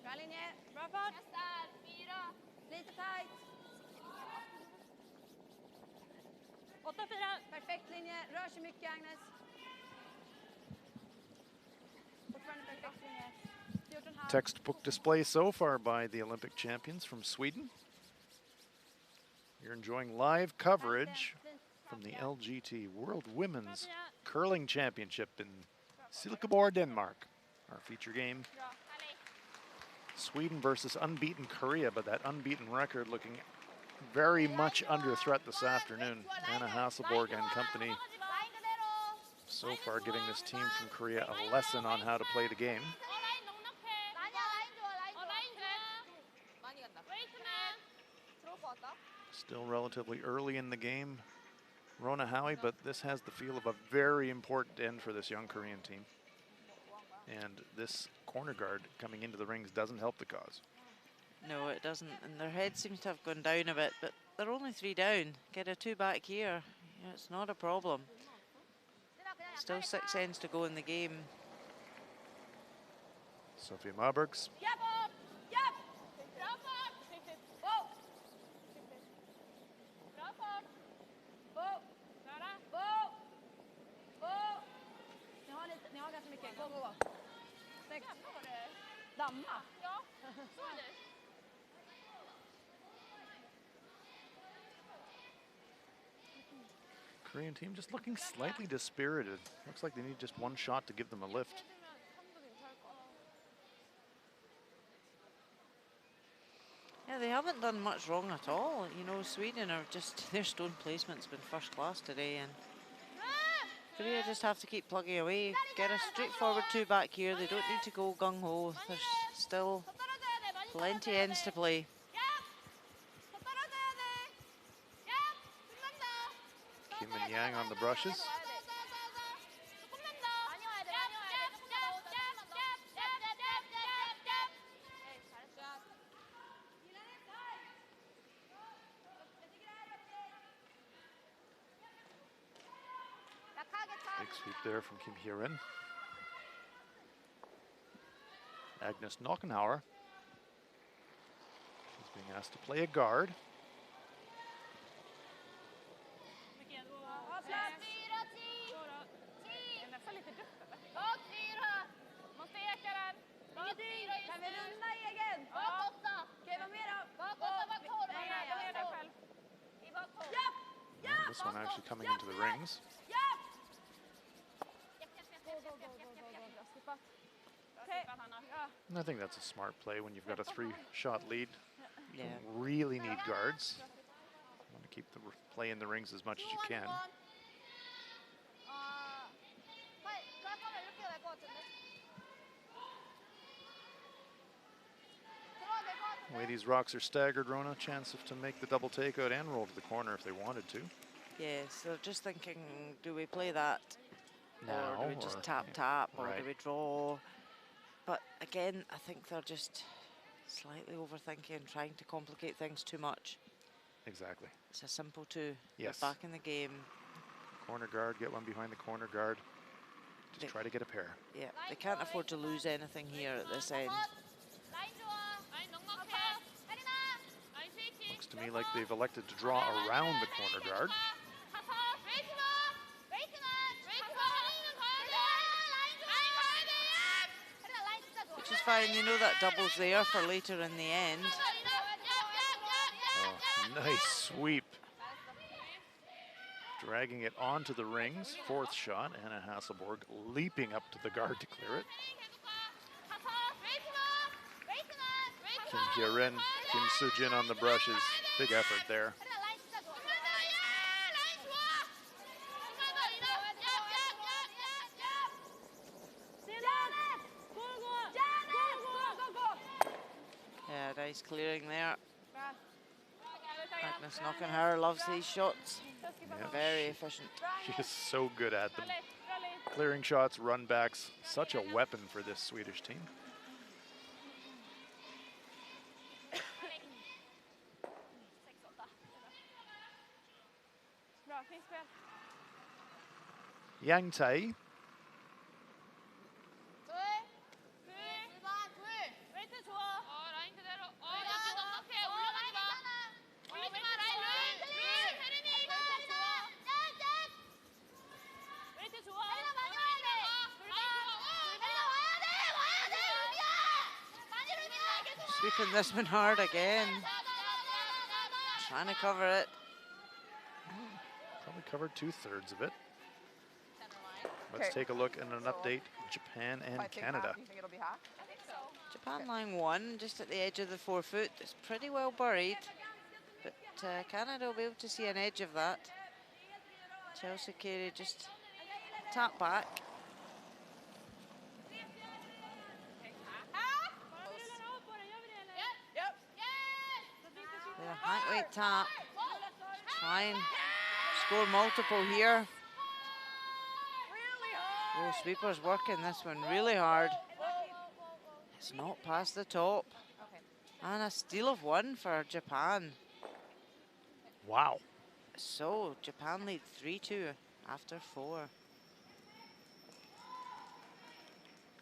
Bra linje. Bra fart. Nästan. 4. Lite tight. 8-4. Perfekt linje. Rör sig mycket, Agnes. Fortfarande perfekt linje. 14,5. Textbook display so far by the Olympic champions from Sweden. You're enjoying live coverage from the LGT World Women's Curling Championship in Silkeborg, Denmark. Our feature game, Sweden versus unbeaten Korea, but that unbeaten record looking very much under threat this afternoon. Anna Hasselborg and company so far giving this team from Korea a lesson on how to play the game. Still relatively early in the game, Rona Howie, but this has the feel of a very important end for this young Korean team. And this corner guard coming into the rings doesn't help the cause. No, it doesn't. And their head seems to have gone down a bit, but they're only 3 down. Get a 2 back here. Yeah, it's not a problem. Still 6 ends to go in the game. Sophie Marbergs. Ni har ganska mycket. Gå, gå, gå. Snyggt. Damma. Ja, så är det. Korean team just looking slightly dispirited. Looks like they need just one shot to give them a lift. Yeah, they haven't done much wrong at all. You know, Sweden are just, their stone placement's been first class today, and Korea just have to keep plugging away. Get a straightforward 2 back here. They don't need to go gung-ho. There's still plenty ends to play. Kim and Yang on the brushes. Big sweep there from Kim Hye-rin. Agnes Nockenhauer. She's being asked to play a guard. This one actually coming into the rings. And I think that's a smart play when you've got a 3-shot lead. You don't really need guards. You want to keep the play in the rings as much as you can. The way these rocks are staggered, Rona, chance to make the double takeout and roll to the corner if they wanted to. Yes, they're just thinking, do we play that? Now, or do we just tap, or do we draw? But again, I think they're just slightly overthinking, trying to complicate things too much. Exactly. It's a simple 2. Yes. They're back in the game. Corner guard, get one behind the corner guard. Just try to get a pair. Yeah, they can't afford to lose anything here at this end. Looks to me like they've elected to draw around the corner guard. Which is fine, you know that double's there for later in the end. Oh, nice sweep. Dragging it onto the rings. 4th shot. Anna Hasselborg leaping up to the guard to clear it. Kim Hye-rin, Kim Soo-jin on the brushes. Big effort there. Yeah, nice clearing there. Agnes Nockenhauer loves these shots. Yep. Very efficient. She is so good at them. Clearing shots, run backs, such a weapon for this Swedish team. Yang Tae. Sweeping this one hard again. Trying to cover it. Probably covered 2/3 of it. Let's take a look at an update. Japan and Canada. You think it'll be half? Japan line 1, just at the edge of the 4-foot. It's pretty well buried, but Canada will be able to see an edge of that. Chelsea Carey just tap back. The height weight tap. try and score multiple here. Oh, Sweeper's working this one really hard. It's not past the top. And a steal of 1 for Japan. Wow. So Japan lead 3-2 after 4.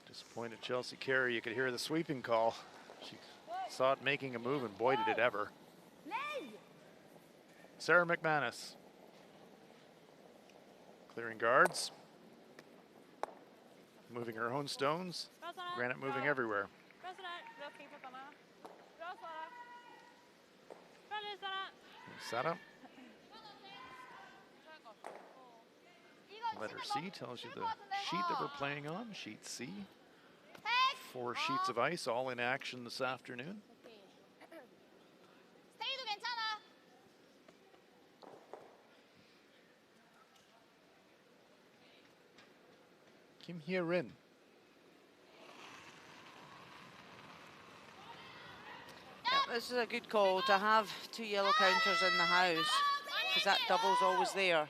Disappointed Chelsea Carey. You could hear the sweeping call. She saw it making a move, and boy, did it ever. Sarah McManus. Clearing guards. Moving her own stones. Granite moving everywhere. Sara. Letter C tells you the sheet that we're playing on, sheet C. 4 sheets of ice, all in action this afternoon. Kim Hye-rin. This is a good call to have 2 yellow counters in the house, because that double's always there.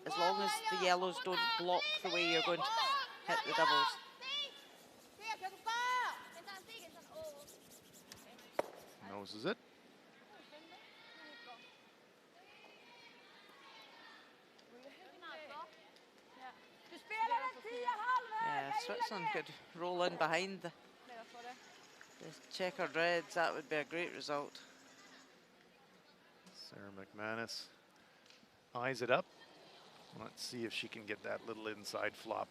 As long as the yellows don't block the way you're going to hit the doubles. Noses it. Yeah, if Switzerland could roll in behind the checkered reds, that would be a great result. Sarah McManus eyes it up. Let's see if she can get that little inside flop.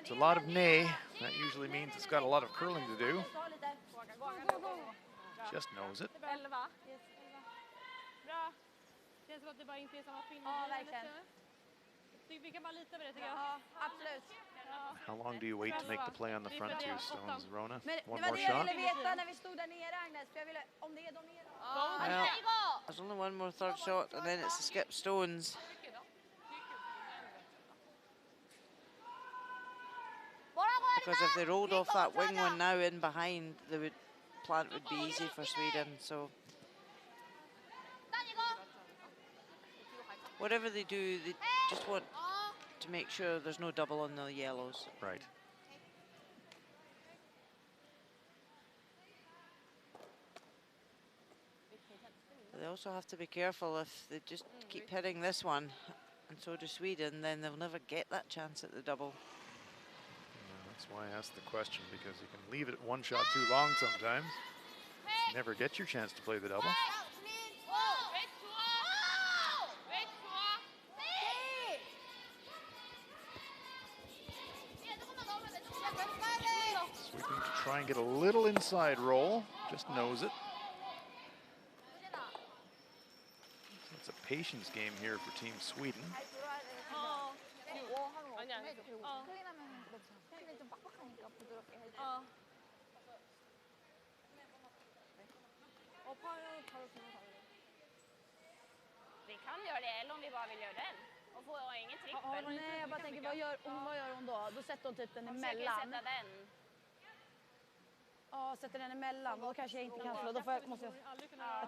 It's a lot of nay. That usually means it's got a lot of curling to do. Just knows it. How long do you wait to make the play on the front 2 stones, Rona? One more shot? Well, there's only one more third shot, and then it's a skip stones. Because if they rolled off that wing one now in behind, the plant would be easy for Sweden. So whatever they do, they just want to make sure there's no double on the yellows. Right. They also have to be careful if they just keep hitting this one, and so do Sweden, then they'll never get that chance at the double. That's why I asked the question, because you can leave it 1 shot too long sometimes. Never get your chance to play the double. Sweeping to try and get a little inside roll, just knows it. It's a patience game here for Team Sweden. Vi kan göra det, eller om vi bara vill göra den. Och få ingen trippel. Nej, jag bara tänker, vad gör hon då? Då sätter hon typ den emellan. Sätta den. Ja, sätter den emellan. Då kanske jag inte kan slå. Då får jag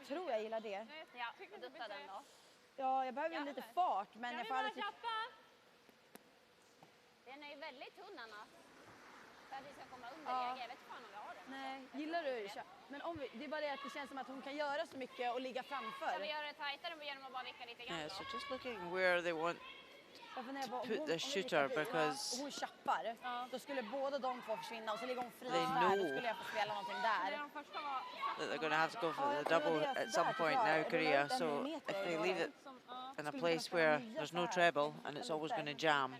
tror jag gillar det. Ja, dutta den då. Ja, jag behöver lite fart, men jag får aldrig typ... Den är ju väldigt tunn, Anna. För att vi ska komma under. Jag vet inte fan om vi har den. Nej, gillar du? Men om det är bara det att det känns som att hon kan göra så mycket och ligga framför. Ska vi göra det tajtare genom att bara vicka lite grann Yeah, då? so just looking where they want to put the shooter, because hon chappar, då skulle båda de två försvinna och så ligger hon fri They där. know. Då skulle jag få spela någonting där. that they're going to have to go for the double at some point now, Korea. So if they leave it in a place where there's no treble and it's always going to jam.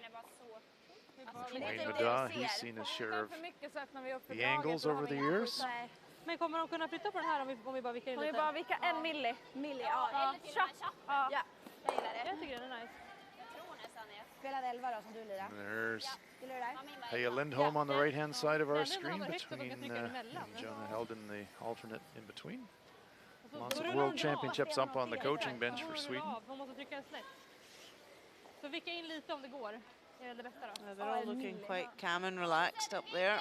Wayne Madda, he's seen his share of the angles over the years. Men kommer de kunna flytta på den här om vi bara vickar in Om vi lite? bara vickar en milli, ja. Ja, jag gillar det. Jag tycker den är nice. Jag tror nästan det. Spela 11 då som du lirar. There's Gillar du det? Haya Lindholm on the right-hand side of our Ja, screen Lindholm har högt och de kan between trycka emellan. Jonah held in the alternate in between. Lots Då of rullar world hon championships av. up on the coaching bench Då for rullar Sweden. av. Hon måste trycka en slätt. Så vicka in lite om det går. är väl det bästa då. They're all looking quite calm and relaxed up there.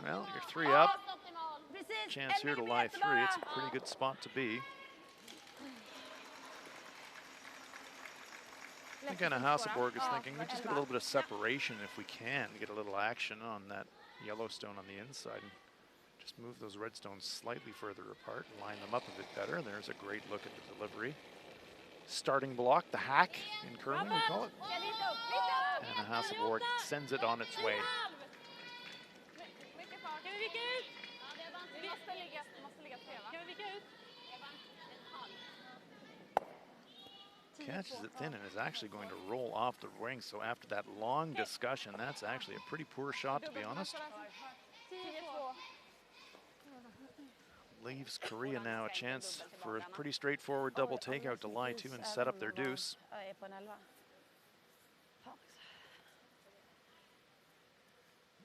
Well, you're 3 up. Precis, Chance here to lie 3. It's a pretty good spot to be. I think Anna Hasselborg is thinking we just get a little bit of separation if we can, get a little action on that yellow stone on the inside and just move those red stones slightly further apart and line them up a bit better. There's a great look at the delivery. Starting block, the hack in curling, we call it. Anna Hasselborg sends it on its way. Kan vi vika ut? Måste ligga 3, va? Kan vi vika ut? Catches it thin and is actually going to roll off the ring. So after that long discussion, that's actually a pretty poor shot, to be honest. 10-2. Leaves Korea now a chance for a pretty straightforward double takeout to lie to and set up their deuce.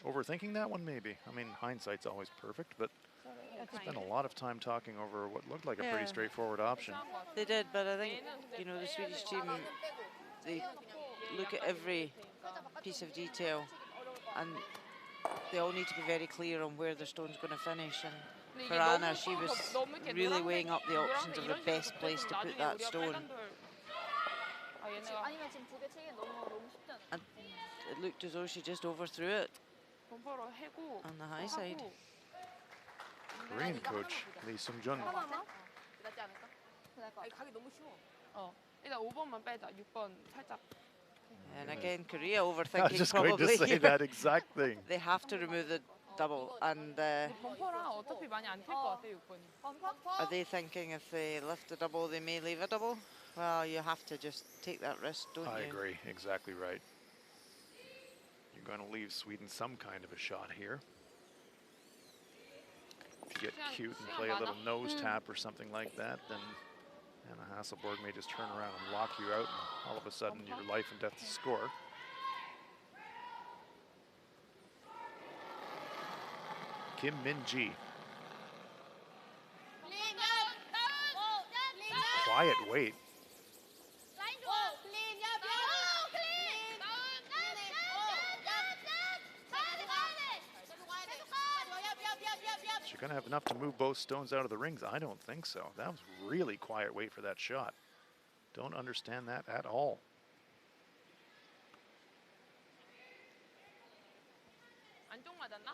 Overthinking that one, maybe. I mean, hindsight's always perfect, but spent a lot of time talking over what looked like a pretty straightforward option. They did, but I think, you know, the Swedish team, they look at every piece of detail and they all need to be very clear on where their stone's going to finish. And for Anna, she was really weighing up the options of the best place to put that stone. And it looked as though she just overthrew it on the high side. Korean coach Lee Sung-jun. 일단 5번만 빼자. 6번 살짝. And again, Korea I was overthinking just going to probably. say that exact thing. They have to remove the double. And 범퍼랑 어차피 많이 안 튈 것 같아, 6번이. are they thinking if they lift the double, they may leave a double? Well, you have to just take that risk, don't you? I agree, exactly right. You're going to leave Sweden some kind of a shot here. If you get cute and play a little nose tap or something like that, then Anna Hasselborg may just turn around and lock you out, and all of a sudden your life and death score. Kim Min-ji. Quiet wait. Is she going to have enough to move both stones out of the rings? I don't think so. That was really quiet wait for that shot. Don't understand that at all. 안쪽 맞았나?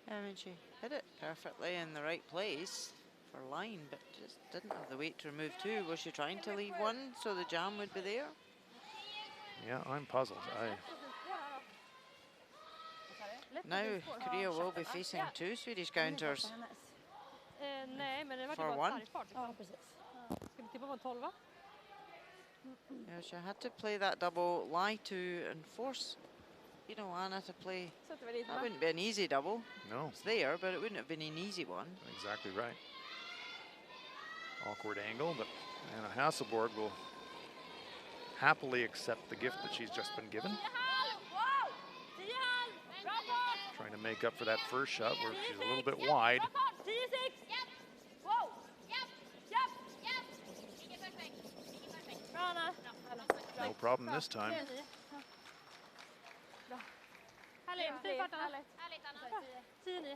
I mean, she hit it perfectly in the right place for line, but just didn't have the weight to remove 2. Was she trying to leave 1 so the jam would be there? Yeah, I'm puzzled. Now Korea will be facing 2 Swedish counters. Nej, men det var For bara one? sargfart. Liksom. Ska vi tippa på en 12? Yeah, she had to play that double lie to and force, you know, Anna to play. That wouldn't be an easy double. No. It's there, but it wouldn't have been an easy one. Exactly right. Awkward angle, but Anna Hasselborg will happily accept the gift that she's just been given. Trying to make up for that first shot where she's a little bit wide. No problem this time. Härligt, fin fart Anna. 10-9.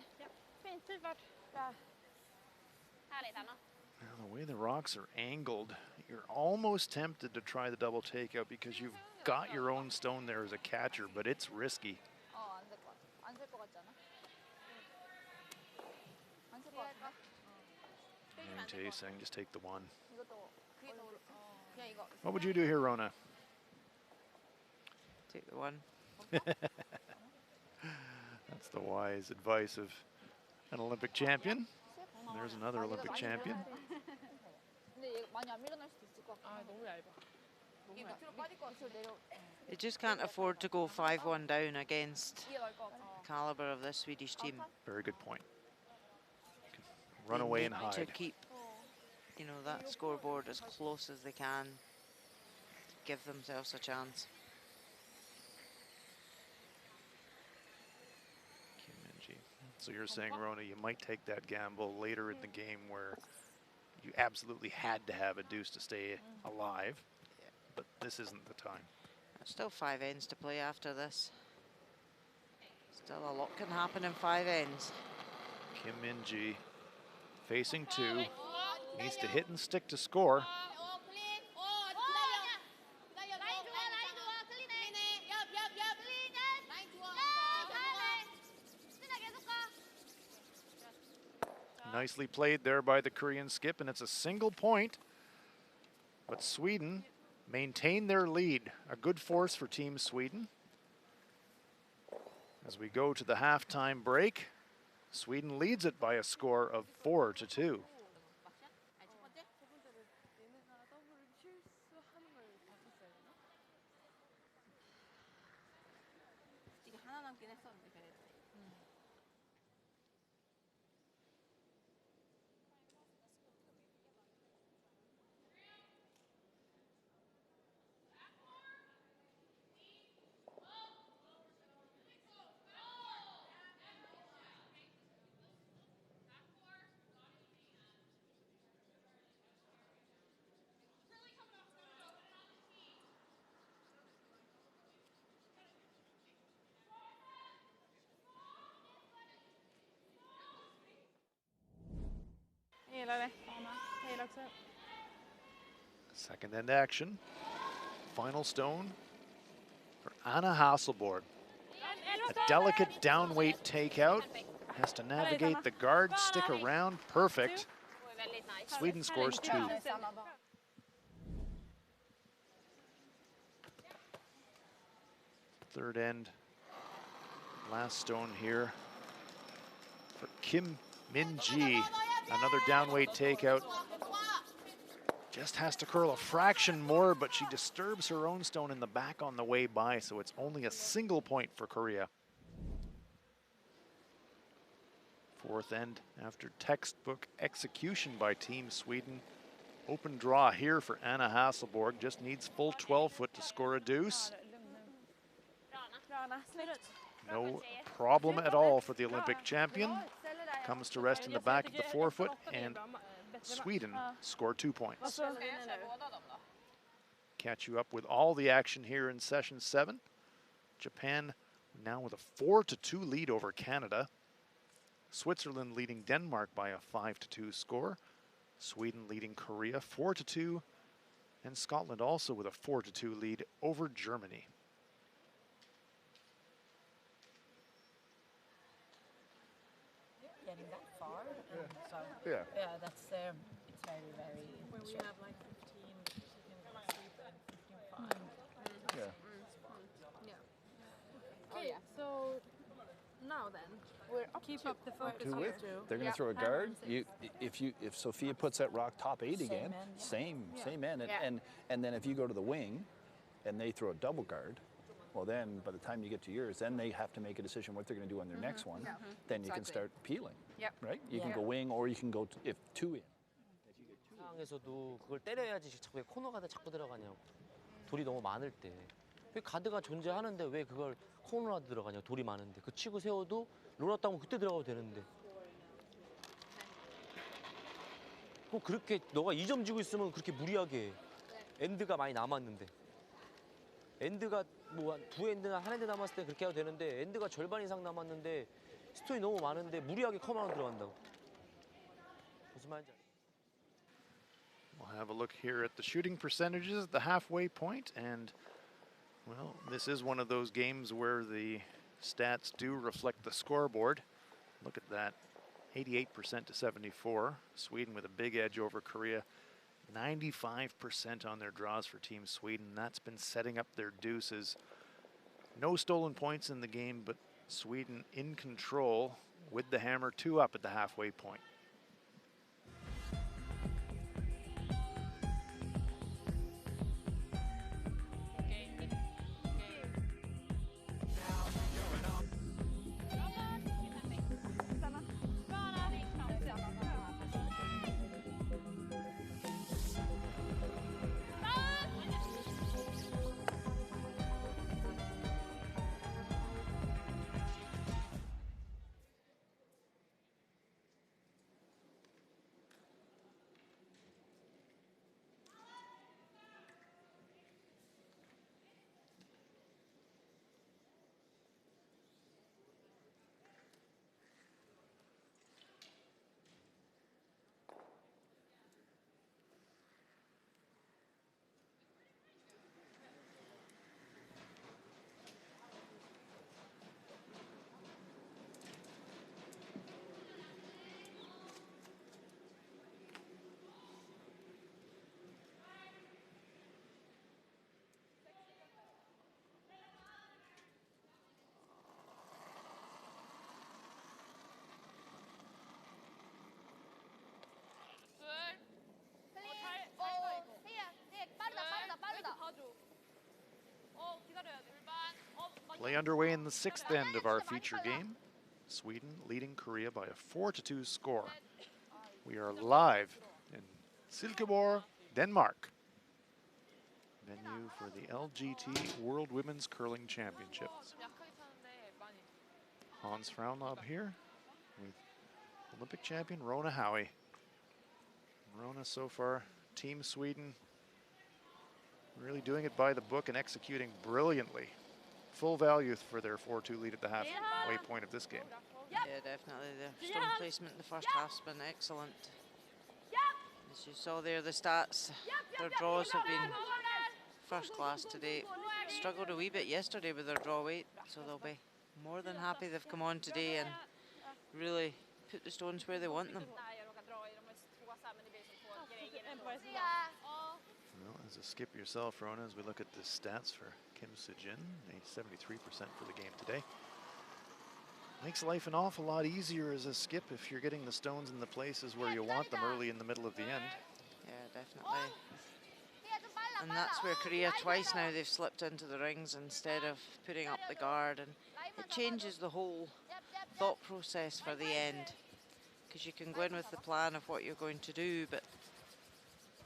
Fint, fin fart. Now, the way the rocks are angled, you're almost tempted to try the double takeout because you've got your own stone there as a catcher, but it's risky. And Tae saying just take the 1. What would you do here, Rona? Take the 1. That's the wise advice of an Olympic champion. There's another Olympic champion. 아, 너무 얇아. 너무 얇아. They just can't afford to go 5-1 down against the caliber of this Swedish team. Very good point. Run away and hide. To keep, you know, that scoreboard as close as they can, give themselves a chance. Kim Min-ji. So you're saying, Rona, you might take that gamble later in the game where you absolutely had to have a deuce to stay alive. Yeah. but this isn't the time. There's still 5 ends to play after this. Still a lot can happen in 5 ends. Kim Min-ji facing 2, needs to hit and stick to score. Nicely played there by the Korean skip, and it's a single point. But Sweden maintain their lead. A good force for Team Sweden. As we go to the halftime break, Sweden leads it by a score of 4-2. Second end action. Final stone for Anna Hasselborg. A delicate downweight takeout. Has to navigate the guard, stick around, perfect. Sweden scores 2. Third end, last stone here for Kim Min-ji. Another downweight takeout. Just has to curl a fraction more, but she disturbs her own stone in the back on the way by, so it's only a single point for Korea. Fourth end after textbook execution by Team Sweden. Open draw here for Anna Hasselborg. Just needs full 12-foot to score a deuce. No problem at all for the Olympic champion. Comes to rest in the back of the forefoot, and Sweden score 2 points. Catch you up with all the action here in session 7. Japan now with a 4-2 lead over Canada. Switzerland leading Denmark by a 5-2 score. Sweden leading Korea 4-2. And Scotland also with a 4-2 lead over Germany. Getting that far, so Yeah. that's it's very When we have like 15 chicken sleep and 15 5. Yeah. Okay, so now then, We're up keep to up the focus Two here. with. They're going to throw a guard. If Sophia puts that rock top 8 again, same end, and then if you go to the wing, and they throw a double guard, well then by the time you get to yours, then they have to make a decision what they're going to do on their next one. Then you can start peeling. Yep. Right? You can go wing, or you can go if 2 in. 상황에서도 그걸 때려야지 자꾸 코너 가드 자꾸 들어가냐고. 돌이 너무 많을 때. 왜 가드가 존재하는데 왜 그걸 코너 가드 들어가냐고. 돌이 많은데. 그 치고 세워도 롤업 따면 그때 들어가도 되는데. 꼭 그렇게 너가 2점 지고 있으면 그렇게 무리하게 해. 엔드가 많이 남았는데. 엔드가 뭐 2엔드나 1엔드 남았을 때 그렇게 해도 되는데 엔드가 절반 이상 남았는데 스토리 너무 많은데 무리하게 커마로 들어간다고. 무슨 말인지 알죠? We'll have a look here at the shooting percentages at the halfway point, and well, this is one of those games where the stats do reflect the scoreboard. Look at that, 88% to 74. Sweden with a big edge over Korea. 95% on their draws for Team Sweden. That's been setting up their deuces. No stolen points in the game, but Sweden in control with the hammer, 2 up at the halfway point. Play underway in the 6th end of our feature game. Sweden leading Korea by a 4-2 score. We are live in Silkeborg, Denmark. Venue for the LGT World Women's Curling Championships. Hans Fraunlob here with Olympic champion Rona Howie. Rona so far, Team Sweden, really doing it by the book and executing brilliantly. Full value for their 4-2 lead at the halfway point of this game. Yeah, definitely. The stone placement in the first half's been excellent. As you saw there, the stats, their draws have been first class today. Struggled a wee bit yesterday with their draw weight, so they'll be more than happy they've come on today and really put the stones where they want them. Well, as a skip yourself, Rona, as we look at the stats for Kim Sejin, a 73% for the game today. Makes life an awful lot easier as a skip if you're getting the stones in the places where you want them early in the middle of the end. Yeah, definitely. And that's where Korea, twice now, they've slipped into the rings instead of putting up the guard. And it changes the whole thought process for the end. Because you can go in with the plan of what you're going to do, but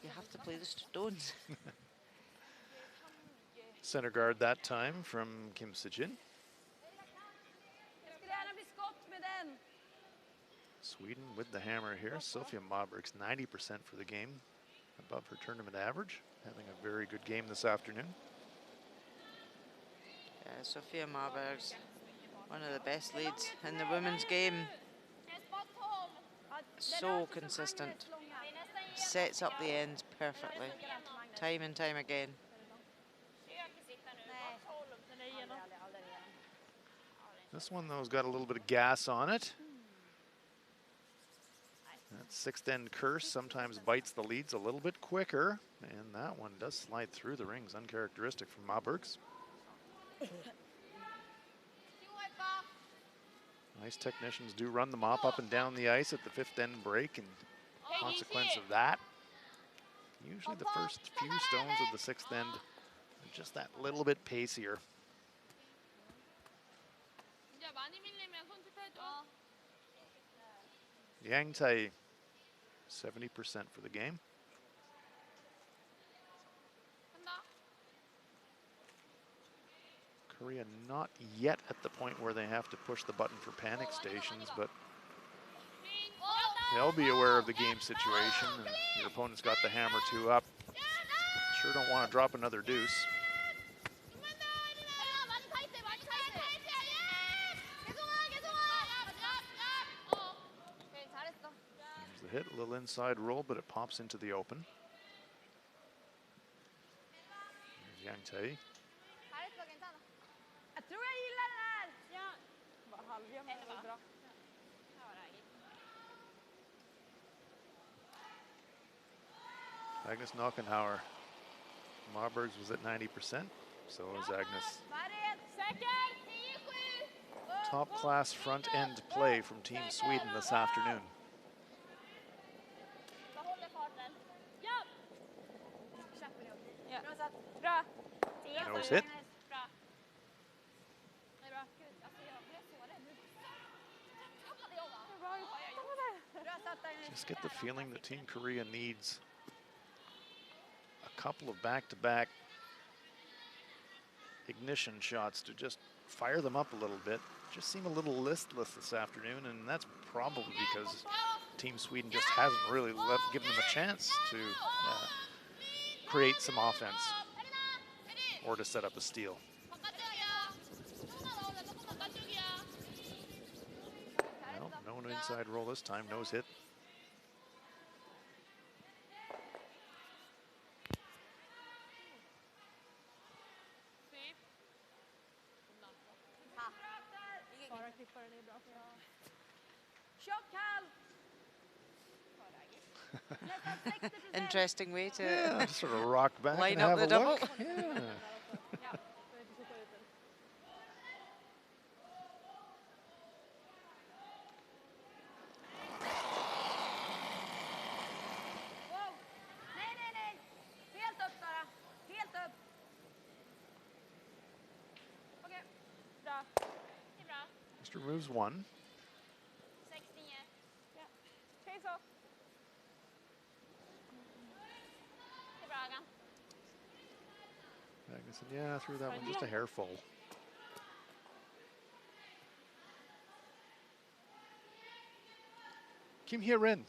you have to play the stones. Center guard that time from Kim Sejin. Sweden with the hammer here. Sofia Maberg's 90% for the game, above her tournament average, having a very good game this afternoon. Yeah, Sofia Maberg's one of the best leads in the women's game. So consistent. Sets up the ends perfectly, time and time again. This one, though, has got a little bit of gas on it. That 6th end curse sometimes bites the leads a little bit quicker, and that one does slide through the rings, uncharacteristic from Mabergs. Ice technicians do run the mop up and down the ice at the 5th end break, and consequence of that, usually the first few stones of the 6th end are just that little bit pacier. Yang Tae, 70% for the game. Korea not yet at the point where they have to push the button for panic stations, but they'll be aware of the game situation. And your opponent's got the hammer 2 up. Sure don't want to drop another deuce. There's the hit, a little inside roll, but it pops into the open. There's Yang Tae. Agnes Nockenhauer. Mabergs was at 90%, so is Agnes. Top class front end play from Team Sweden this afternoon. Nose hit. Just get the feeling that Team Korea needs a couple of back-to-back ignition shots to just fire them up a little bit. Just seem a little listless this afternoon, and that's probably because Team Sweden just hasn't really given them a chance to create some offense or to set up a steal. Well, no inside roll this time, nose hit. Interesting way to sort of rock back line and up have the a double. look. Yeah. Just removes one. 16 igen. Ja. Face off. Det är bra Hagan. Magnuson, yeah, threw that one just a hair full. Kim Hye-rin.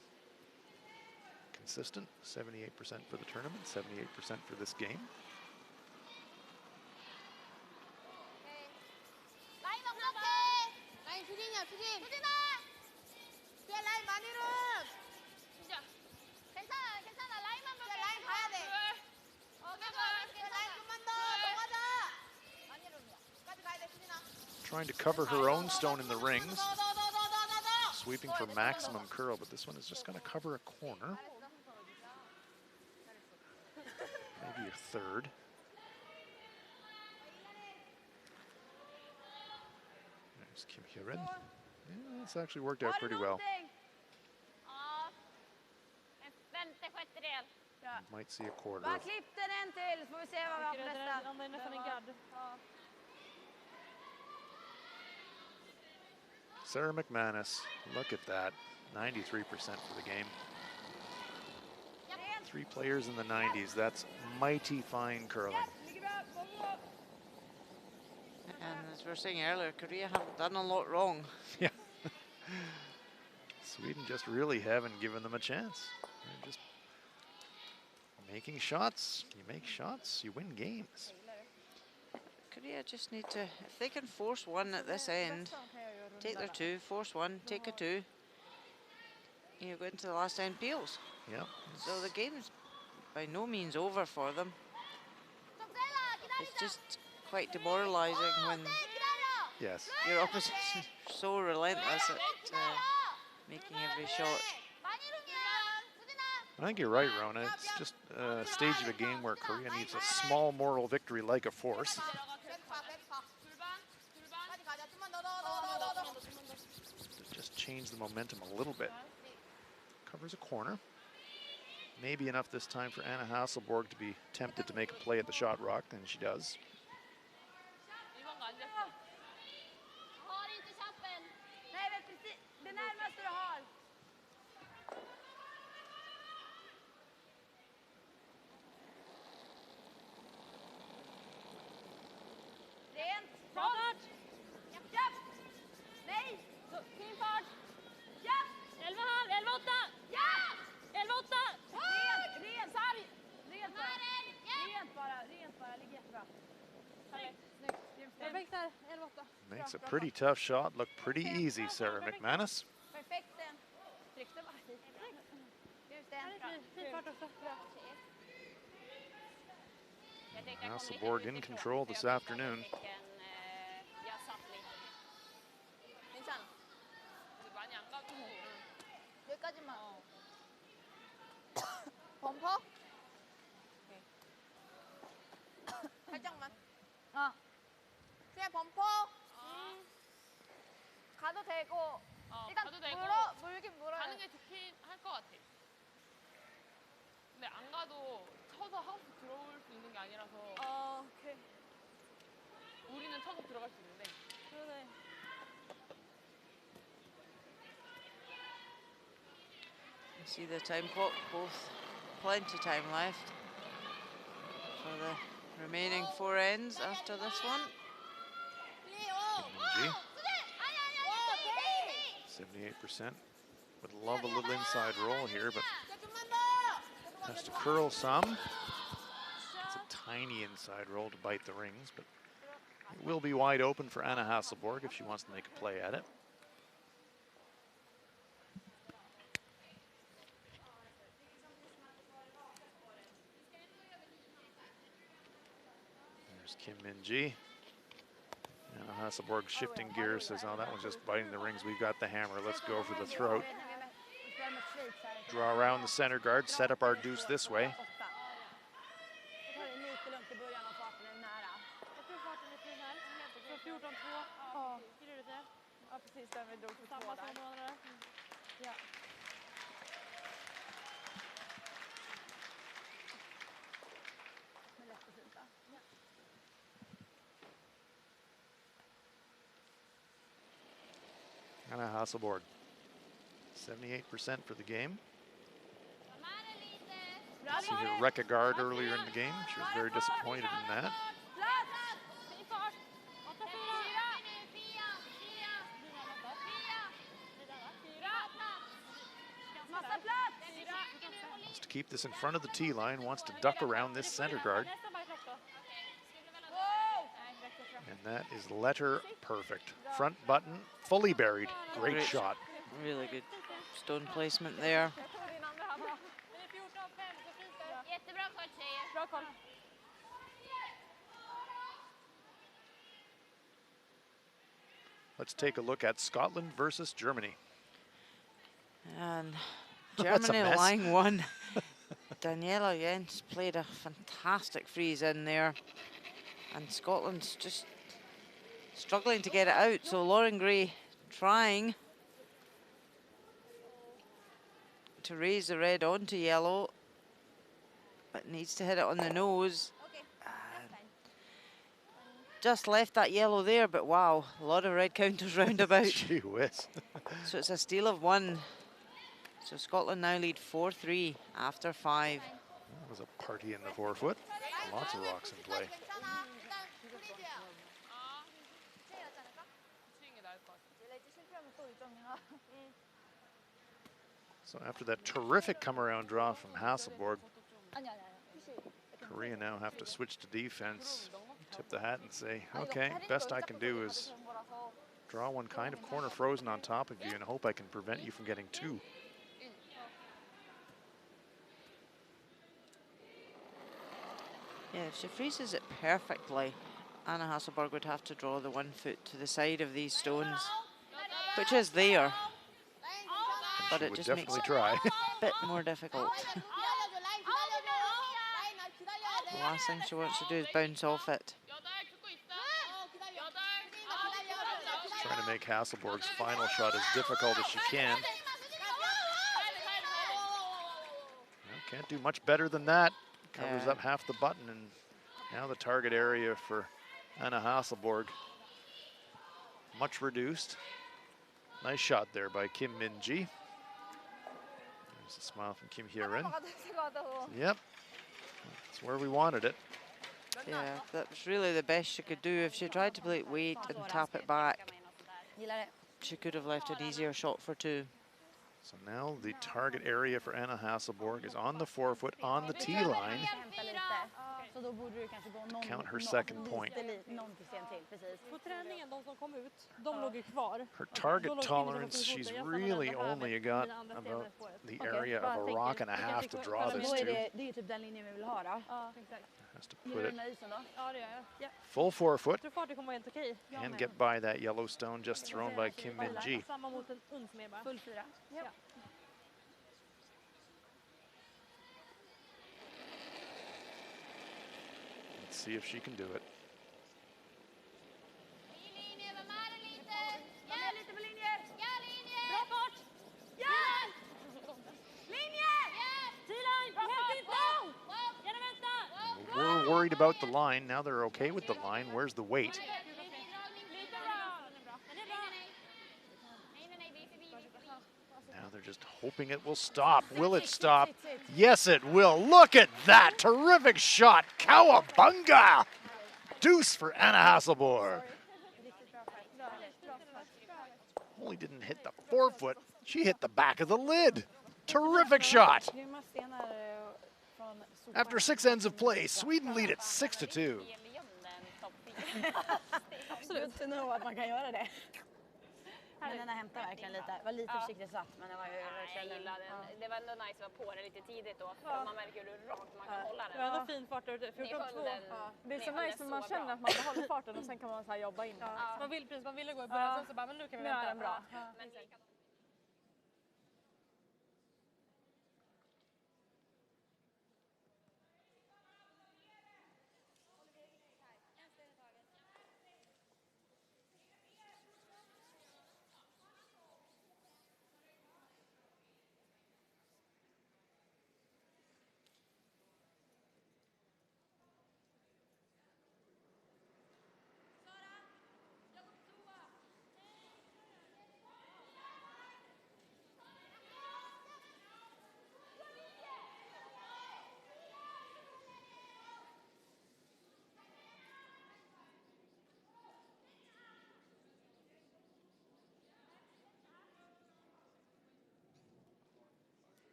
Consistent, 78% for the tournament, 78% for this game. 라인 어떻게? 라인 주진이야, 주진. 주진아! 뒤에 라인 많이 룸! 진짜. 괜찮아, 괜찮아. 라인만 볼게. 라인 가야 돼. 뒤에 라인 좀만 더 가자. 많이 룸이야. 끝까지 가야 돼, 주진아. Trying to cover her own stone in the rings. Sweeping for maximum curl, but this one is just going to cover a corner. Maybe your third. There's Kim Hye-rin. Yeah, it's actually worked out pretty well. Ja. En femte sjättedel. Might see a quarter. Bara klipp den en till så får vi se vad vi har på nästa. Han är nästan en gadd. Sarah McManus, look at that, 93% for the game. 3 players in the 90s, that's mighty fine curling. And as we were saying earlier, Korea haven't done a lot wrong. Yeah. Sweden just really haven't given them a chance. They're just making shots. You make shots, you win games. Korea just need to, if they can force one at this end, take their two, force one, take a two, you go into the last 10 peels. Yeah. So the game's by no means over for them. It's just quite demoralizing when Yes. your opposition is so relentless at making every shot. I think you're right, Rona. It's just a stage of a game where Korea needs a small moral victory like a force. To just change the momentum a little bit. Covers a corner. Maybe enough this time for Anna Hasselborg to be tempted to make a play at the shot rock, and she does. Har inte chappen. Nej, men precis. Det närmaste du har. Rent. Fart! Japp. Nej. Fin fart! Japp. 11,5, 11,8! Japp. 11,8! Rent. Rent. Sarg. Rent bara. Rent bara. Rent bara. Ligger jättebra. Perfekt där, 11,8. Makes a pretty tough shot look pretty easy, Sarah McManus. Perfekt den. Tryckte bara hit. Just den. Fin fart också. Hasselborg in control this afternoon. Jag satt lite. 괜찮아. 많이 안 가도 여기까지만. 범퍼? 살짝만. 그냥 범퍼. 가도 되고. 일단 가도 되고. 물긴 물어요. 가는 게 좋긴 할 것 같아. 근데 안 가도 쳐서 하우스 들어올 수 있는 게 아니라서 오케이. 우리는 쳐서 들어갈 수 있는데. 그러네. You see the time clock, both plenty time left for the remaining 4 ends after this one. G. 78%. Would love a little inside roll here, but has to curl some. It's a tiny inside roll to bite the rings, but it will be wide open for Anna Hasselborg if she wants to make a play at it. There's Kim Min-ji. Anna Hasselborg shifting gears, says, oh, that one's just biting the rings. We've got the hammer. Let's go for the throat. Draw around the center guard, set up our deuce this way. Från 14,2. Ja. Gillar du det? Ja, precis. Där vi drog på 2 där. Ja. Anna Hasselborg. 78% for the game. See her wreck a guard earlier in the game. She was very disappointed in that. Wants to keep this in front of the tee line, wants to duck around this center guard. And that is letter perfect. Front button, fully buried. Great shot. Really good stone placement there. Let's take a look at Scotland versus Germany. And That's a Germany mess. line one. Daniela Jens played a fantastic freeze in there. And Scotland's just struggling to get it out. So Lauren Gray trying to raise the red onto yellow, but needs to hit it on the nose. Just left that yellow there, but wow, a lot of red counters round about. Gee whiz. So it's a steal of 1. So Scotland now lead 4-3 after 5. That was a party in the forefoot. Lots of rocks in play. So after that terrific come-around draw from Hasselborg, Korea now have to switch to defense, tip the hat and say, okay, best I can do is draw one kind of corner frozen on top of you and hope I can prevent you from getting 2. Yeah, if she freezes it perfectly, Anna Hasselborg would have to draw the 1 foot to the side of these stones, which is there, but it just makes it try. a bit more difficult. The last thing she wants to do is bounce off it. Trying to make Hasselborg's final shot as difficult as she can. Well, can't do much better than that. Covers up half the button, and now the target area for Anna Hasselborg much reduced. Nice shot there by Kim Min-ji. There's a smile from Kim Hye-rin. Yep, that's where we wanted it. Yeah, that was really the best she could do. If she tried to play it wait and tap it back, she could have left an easier shot for 2. So now the target area for Anna Hasselborg is on the forefoot, on the tee line. Count her second point. Her target tolerance, she's really only got about the area of a rock and a half to draw this to. Has to put it full forefoot and get by that yellow stone just thrown by Kim Min-ji. Let's see if she can do it. We're worried about the line. Now they're okay with the line. Where's the weight? Now they're just hoping it will stop. Will it stop? Yes, it will. Look at that. Terrific shot. Cowabunga! Deuce for Anna Hasselborg. Only didn't hit the forefoot. She hit the back of the lid. Terrific shot. After 6 ends of play, Sweden lead at 6-2. Absolut. To know att man kan göra det. Men den hämtar verkligen lite. Det var lite försiktigt satt, men det var ju verkligen... Jag gillade den. Det var ändå nice att vara på det lite tidigt då. För man märker hur rakt man kan hålla den. Det var ändå fin fart där ute. 14-2. Det är så nice för man känner att man behåller farten och sen kan man så här jobba in. Man ville gå i början, sen så bara, men nu kan vi vänta. Bra.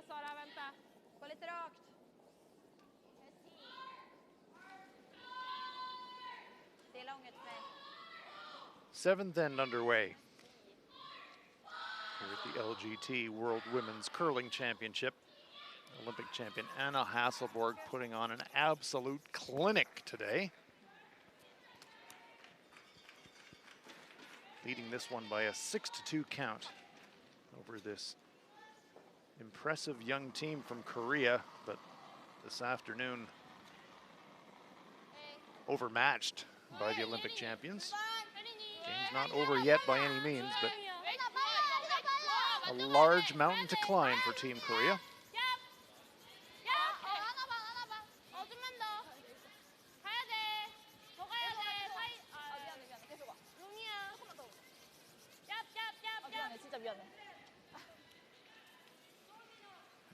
Sara, vänta. Gå lite rakt. Se långt för mig. 7th end underway here at the LGT World Women's Curling Championship. Olympic champion Anna Hasselborg putting on an absolute clinic today. Leading this one by a 6-2 count over this impressive young team from Korea, but this afternoon overmatched by the Olympic champions. Game's not over yet by any means, but a large mountain to climb for Team Korea.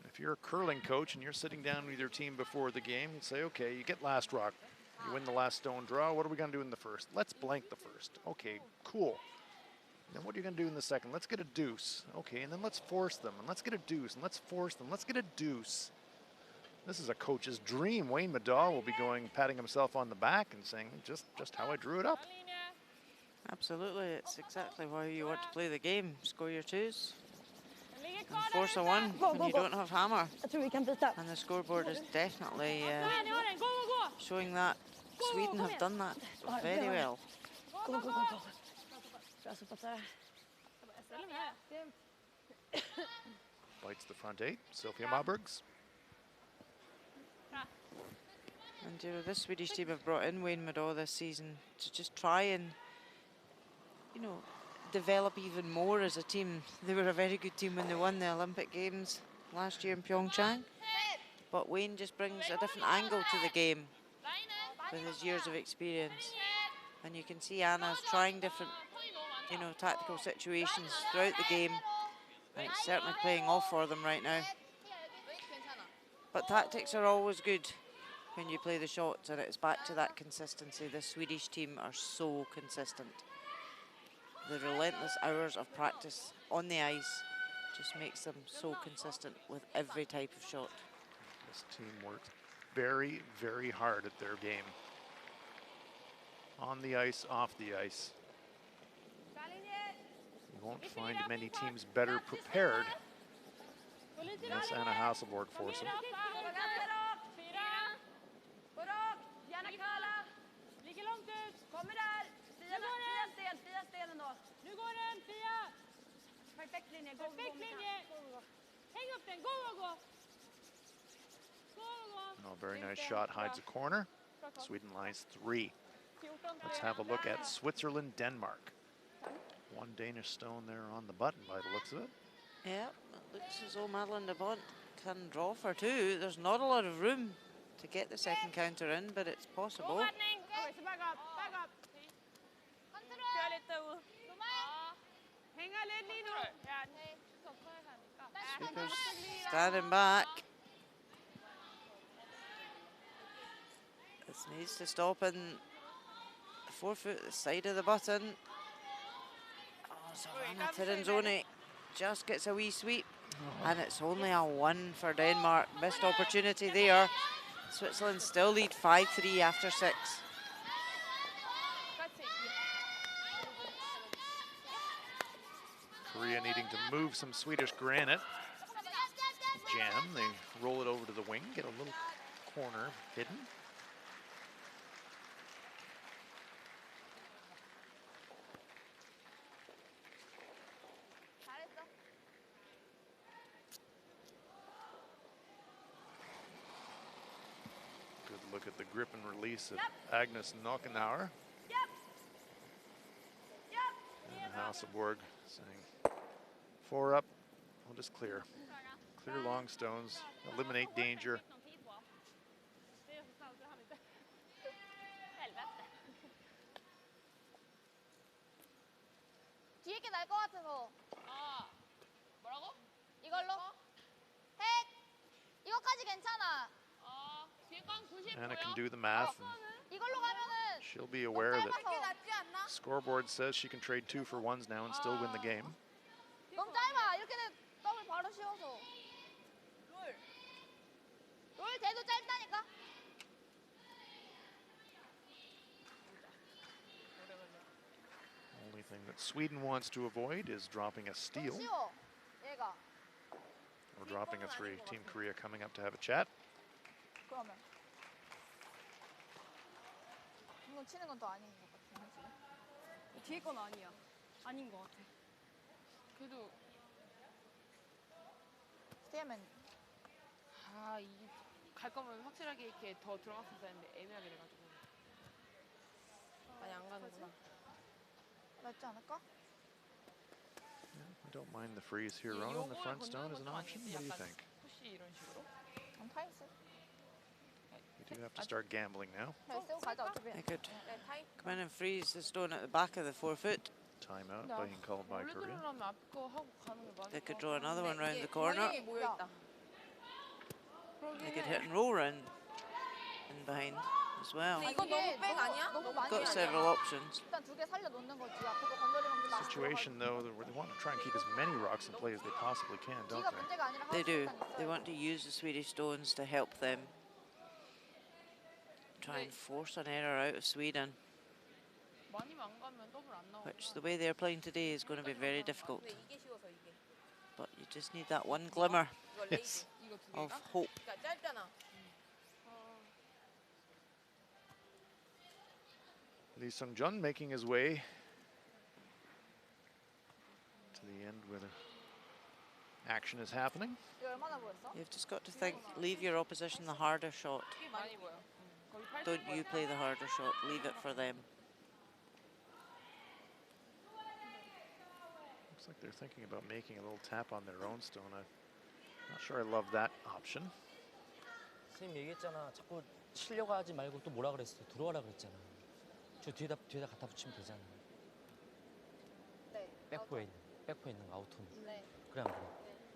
If you're a curling coach and you're sitting down with your team before the game, you say, okay, you get last rock, you win the last stone draw, what are we gonna do in the first? Let's blank the first. Okay, cool. Then what are you gonna do in the second? Let's get a deuce. Okay, and then let's force them, and let's get a deuce, and let's force them, let's get a deuce. This is a coach's dream. Wayne Middaugh will be going, patting himself on the back and saying, just how I drew it up. Absolutely, it's exactly why you want to play the game. Score your twos. And force a one when you don't have hammer. And the scoreboard is definitely showing that Sweden have done that very well. Bites the front eight, Sophia Mabergs. And you know, this Swedish team have brought in Wayne Middaugh this season to just try and, you know, develop even more as a team. They were a very good team when they won the Olympic Games last year in Pyeongchang. But Wayne just brings a different angle to the game with his years of experience. And you can see Anna's trying different, you know, tactical situations throughout the game. And it's certainly paying off for them right now. But tactics are always good when you play the shots, and it's back to that consistency. The Swedish team are so consistent. The relentless hours of practice on the ice just makes them so consistent with every type of shot. This team works very, very hard at their game. On the ice, off the ice. You won't find many teams better prepared than this Anna Hasselborg foursome. Perfekt linje, gå, häng upp den, gå. Oh, very nice shot, hides a corner. Sweden lines 3. Let's have a look at Switzerland, Denmark. One Danish stone there on the button by the looks of it. Yeah, it looks as though Madeline de Bont can draw for 2. There's not a lot of room to get the second counter in, but it's possible. Sweepers standing back. This needs to stop in 4 foot the side of the button. Oh, Savannah Tirinzoni just gets a wee sweep. And it's only a 1 for Denmark. Missed opportunity there. Switzerland still lead 5-3 after 6. Korea needing to move some Swedish granite. Jam, they roll it over to the wing, get a little corner hidden. Good look at the grip and release of Agnes Nockenauer. And Hasselborg saying, 4 up, we'll just clear. Clear long stones, eliminate danger. 뒤에 게 나을 것 같아서. 뭐라고? 이걸로? 헷! 이거까지 괜찮아. 뒤에 건 90. Anna can do the math. 이걸로 가면은 She'll be aware that scoreboard says she can trade 2 for 1s now and still win the game. 너무 짧아. 이렇게 더블 바로 씌워서. 롤 대도 짧다니까. Only thing that Sweden wants to avoid is dropping a steal 쉬워. 얘가. or dropping a 3. Team Korea coming up to have a chat. 그러면. 이건 치는 건 또 아닌 것 같아. 지금. 뒤에 건 아니야. 아닌 것 같아. 그래도 스테이면 갈 거면 확실하게 이렇게 더 들어갔었어야 했는데 애매하게 돼가지고 많이 안 가는구나. 낫지 않을까? I don't mind the freeze here on the front stone as an option. What do you think? 푸시 이런 식으로. 타임스. We do have to start gambling now. 세우고 가자 어차피. They could come in and freeze the stone at the back of the 4-foot. Timeout being called by Korea. 원래대로라면 앞 거 하고 가는 게 맞을 They could 것 draw 같아. another one round the corner. 모여 있다. They could hit and roll round and behind as well. 이거 너무 백 아니야? 너무 많이 Got several options. 일단 2개 살려 놓는 거지. 앞으로 건드리면 그 다시 Situation though, where they want to try and keep as many rocks in play as they possibly can, don't 뒤가 they? 문제가 아니라 They 할수 do. 일단 They 있어요. want to use the Swedish stones to help them try and force an error out of Sweden, 많이만 안 가면 더블 안 나오고. which the way they're playing today is going to be very difficult. 근데 이게 쉬워서 이게. But you just need that one glimmer 이거 Yes. 레이지. 이거 두 of 개가? hope. 그러니까 짧잖아. Lee Sung-jun making his way to the end where the action is happening. 이거 얼마나 보였어? You've just got to think, leave your opposition the harder shot. 꽤 많이 보여. 거의 80 Don't you play the harder shot, leave it for them. Looks like they're thinking about making a little tap on their own stone. I'm not sure I love that option. 선생님 얘기했잖아. 자꾸 치려고 하지 말고 또 뭐라 그랬어? 들어와라 그랬잖아. 저 뒤에다 갖다 붙이면 되잖아. 네. 백포에 있는 거 아우토는. 네. 그래 안 그래?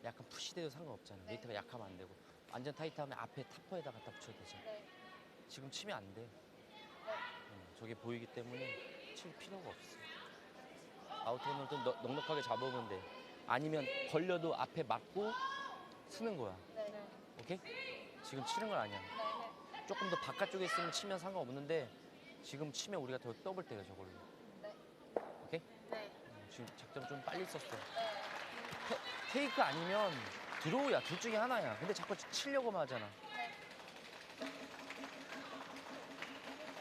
약간 푸시돼도 상관없잖아. 웨이트가 약하면 안 되고. 완전 타이트하면 앞에 타퍼에다 갖다 붙여야 되잖아. 네. 지금 치면 안 돼. 저게 보이기 때문에 칠 필요가 없어. 아우토는 좀 넉넉하게 잡으면 돼. 아니면 걸려도 앞에 맞고 쓰는 거야. 네. 오케이? 지금 치는 건 아니야. 네. 조금 더 바깥쪽에 있으면 치면 상관없는데 지금 치면 우리가 더 더블 때려 저걸로. 네. 오케이? 네. 지금 작전 좀 빨리 썼어. 테이크 아니면 드로우야. 둘 중에 하나야. 근데 자꾸 치려고만 하잖아.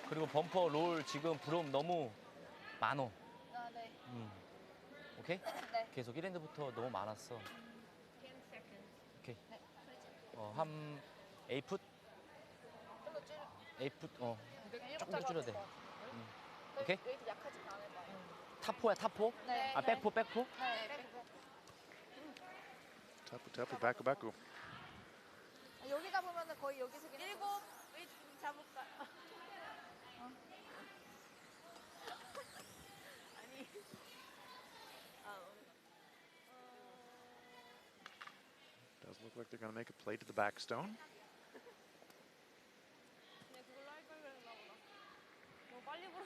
그리고 범퍼, 롤, 지금 브롬 너무 많어. 아, 네. 오케이? 네. 계속 1엔드부터 너무 많았어. 오케이. 한 A풋? 좀더 줄여. A풋, 조금 더 줄여야 돼. 오케이? 웨이트 약하진 않을 봐. 타포야, 타포? 네. 아, 백포, 백포? 네. 백. Tapu, baku, baku. 여기 잡으면은 거의 여기서 그냥. 7 웨이트 좀 잡을까? 아니. Does look like they're going to make a play to the back stone. 그냥 그걸로 할 걸 그랬나 보다. 너무 빨리 불어.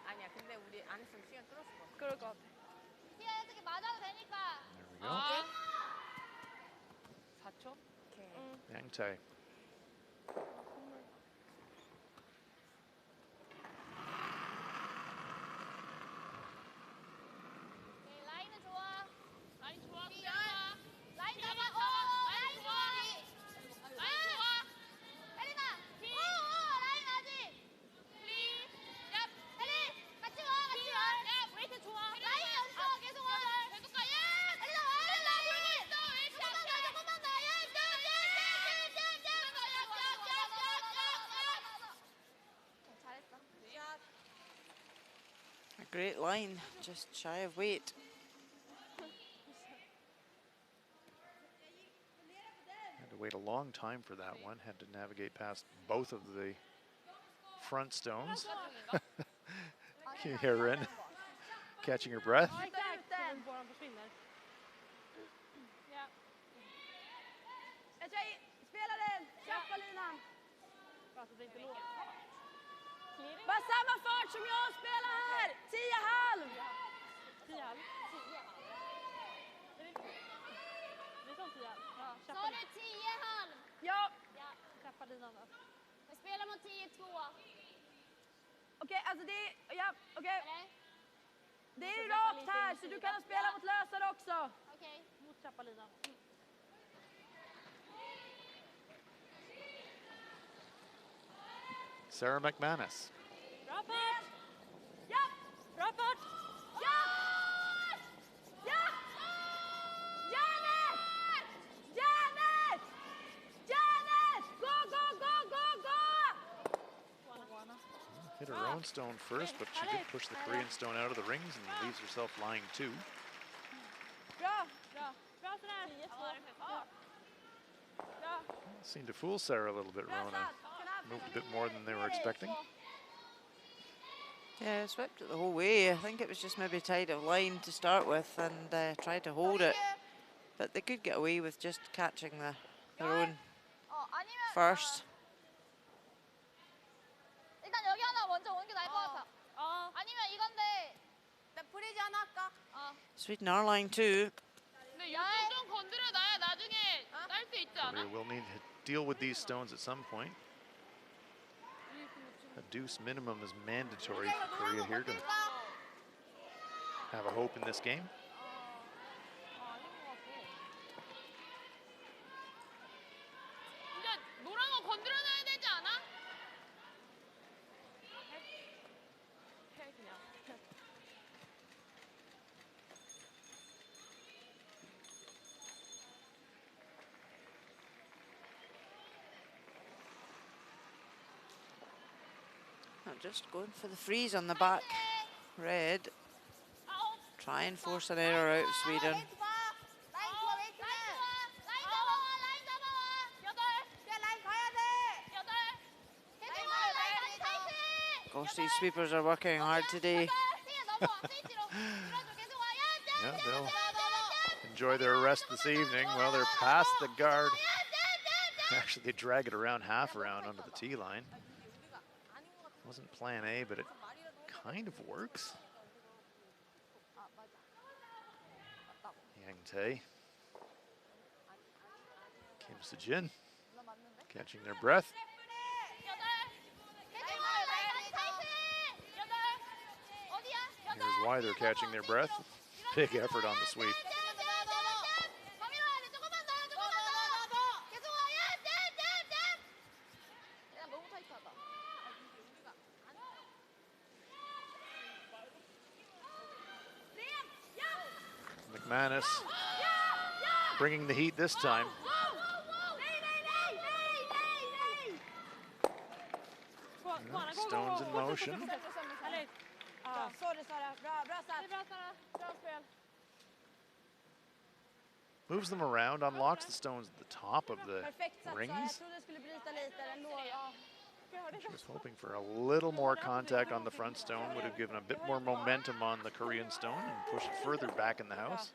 아니야. 근데 우리 안 했으면 시간 끌었을 것 같아. 그럴 것 같아. 티아 어떻게 맞아도 되니까. There we go. 4초? 오케이. Yang Tae. 라인은 좋아. 라인 좋아. 뒤 좋아. 라인 잡아. 라인 좋아. 라인 좋아. 혜린아. 라인 아직. 혜린. 같이 와. 웨이트 좋아. 라인 연습 계속 와. 계속 가. 혜린아 돌고 있어. 웨이트 조금만 더. 잘했어. A great line, just shy of weight. Had to wait a long time for that one. Had to navigate past both of the front stones. Can you hear Rin catching her breath? Exakt, våran försvinner. Ja. Tjej, spela den! Släppa linan! För att det inte låter. Bara samma fart som jag spelar här! 10,5! 10,5. Vi sa 10,5. Ja, Sa du 10,5? Ja! Tapp. linan då. Vi spelar mot 10-2. Okej, alltså det... Ja, okej. Det är ju rakt här, så du kan spela mot lösare också. Okej. Mot trappalinan. Sarah McManus. Bra fart! Ja! Bra fart! Ja! Ja! Janet! Janet! Janet! Go, go, go, go, go! Hit her own stone first, but she did push the Korean stone out of the rings and leaves herself lying 2. Bra! Bra! Bra sådär! 10-2. Bra! Seemed to fool Sarah a little bit, Rona. Moved a bit more than they were expecting. Yeah, swept it the whole way. I think it was just maybe tied of line to start with and tried to hold it. But they could get away with just catching their own first. 일단 여기 하나 먼저 오는 게 나을 것 같아. 아니면 이건데. 나 뿌리지 않아 아까? Sweden are lying 2. 근데 요즘 좀 건드려놔야 나중에 딸 수 있지 않아? Korea will need to deal with these stones at some point. A deuce minimum is mandatory for Korea here to have a hope in this game. 진짜 노란 거 건드려놔야 되지 않아? 해 그냥. Just going for the freeze on the back. Red. Try and force an error out of Sweden. Gosh, these sweepers are working hard today. Yeah, they'll enjoy their rest this evening. Well, they're past the guard. Actually, they drag it around half around onto the tee line. Wasn't plan A, but it kind of works. Yang Tae, Kim Sejin, catching their breath. Here's why they're catching their breath. Big effort on the sweep. McManus bringing the heat this time. Stones in motion. Moves them around, unlocks the stones at the top of the rings. She was hoping for a little more contact on the front stone, would have given a bit more momentum on the Korean stone and pushed it further back in the house.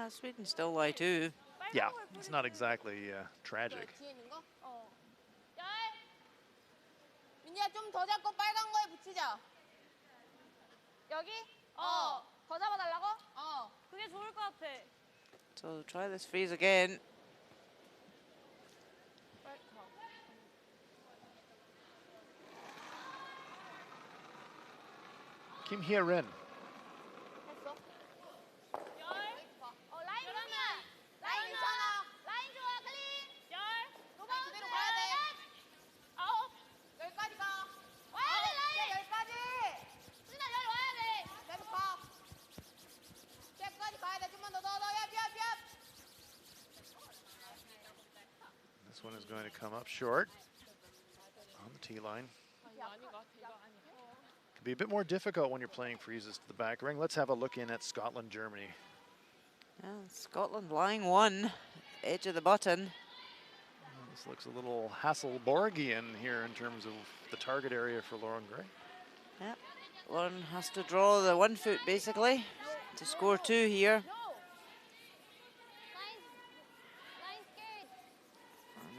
Sweden still lie 2. Yeah, it's not exactly tragic. 민지야 좀 더 잡고 빨간 거에 붙이자. 여기? 더 잡아달라고? 그게 좋을 것 같아. So try this freeze again. Kim Hye-rin. This one is going to come up short on the tee line. Can be a bit more difficult when you're playing freezes to the back ring. Let's have a look in at Scotland, Germany. Yeah, Scotland lying 1, edge of the button. This looks a little Hasselborgian here in terms of the target area for Lauren Gray. Yeah, Lauren has to draw the 1 foot basically to score 2 here.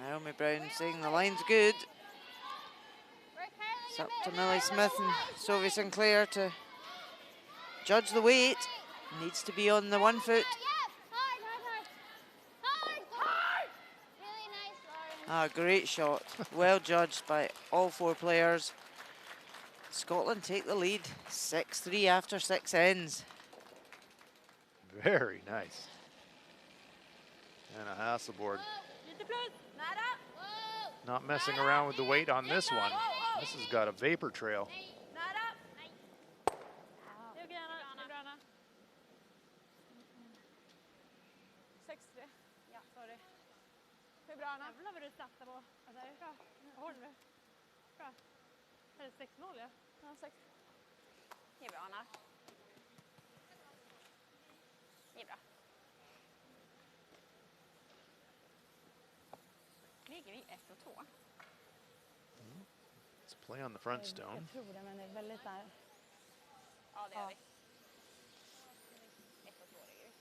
Naomi Brown saying the line's good. It's up to Millie Smith and Sophie Sinclair to judge the weight. Needs to be on the 1 foot. Ah, great shot. Well judged by all 4 players. Scotland take the lead, 6-3 after 6 ends. Very nice. Anna Hasselborg not messing around with the weight on this one. This has got a vapor trail. Hur bra Anna? Jävlar vad du satsar på. Alltså det är bra. Håll nu. Bra. Är det 6-0 ja? Ja, 6. Det är bra Anna. Det är bra. Ligger vi 1 och 2? Let's play on the front stone. Jag tror det, men det är väldigt där. Ja, det gör vi. 1 och 2 ligger vi.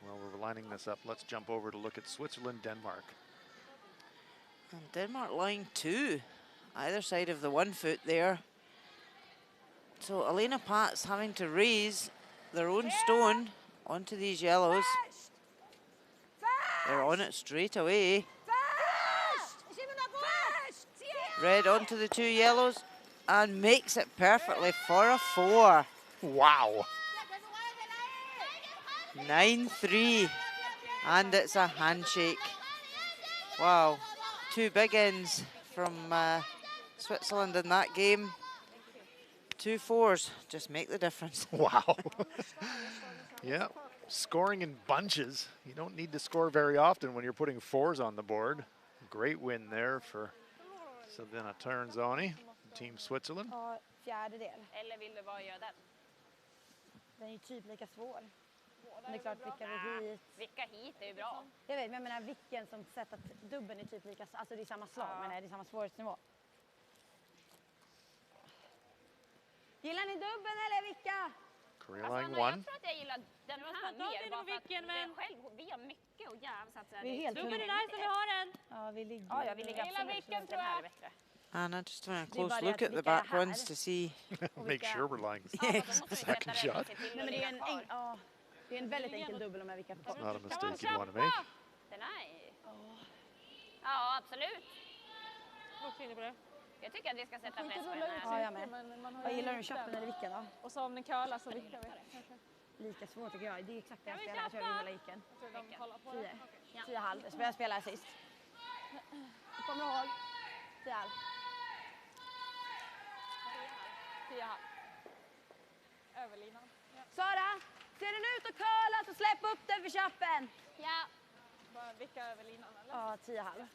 While we're lining this up, let's jump over to look at Switzerland, Denmark. And Denmark line 2, either side of the 1 foot there. So Elena Pat's having to raise their own stone onto these yellows. They're on it straight away. Red onto the 2 yellows and makes it perfectly for a 4. Wow. 9-3, and it's a handshake. Wow, 2 big ends from Switzerland in that game. 2 4s just make the difference. Wow. Yeah, scoring in bunches. You don't need to score very often when you're putting 4s on the board. Great win there for Silvina Ternzoni, Team Switzerland. Ja, fjärdedel. Eller vill du bara göra den? Den är ju typ lika svår. Men det är klart, vicka hit är ju bra. Jag vet, men jag menar vilken som sätt att dubben är typ lika, alltså det är samma slag, men det är samma svårighetsnivå. Gillar ni dubben eller vicka? Korea line 1. Jag tror att jag gillar den här mer, bara för att det själv, vi har mycket och jävla så att säga. Dubben är där som vi har den. Ja, vi ligger. Ja, vi ligger absolut. Den här är bättre. Anna, just want a close look at the back ones to see. Make sure we're lying second shot. Nej, men det är en väldigt enkel dubbel om jag vickar på. It's not a mistake you'd want to make. Den är... Ja, absolut. Jag tycker att vi ska sätta press på den här. Ja, jag med. Vad gillar du, köppen eller vicken då? Och så om den curlar så vickar vi. Lika svårt tycker jag. Det är exakt det jag spelar. Jag kör hela vicken. 10. 10,5. Jag spelar sist. Du kommer ihåg? 10,5. 10,5. Överlinan. Sara, ser den ut att curla så släpp upp den för köppen. Ja. Bara vicka överlinan eller? Ja, 10,5.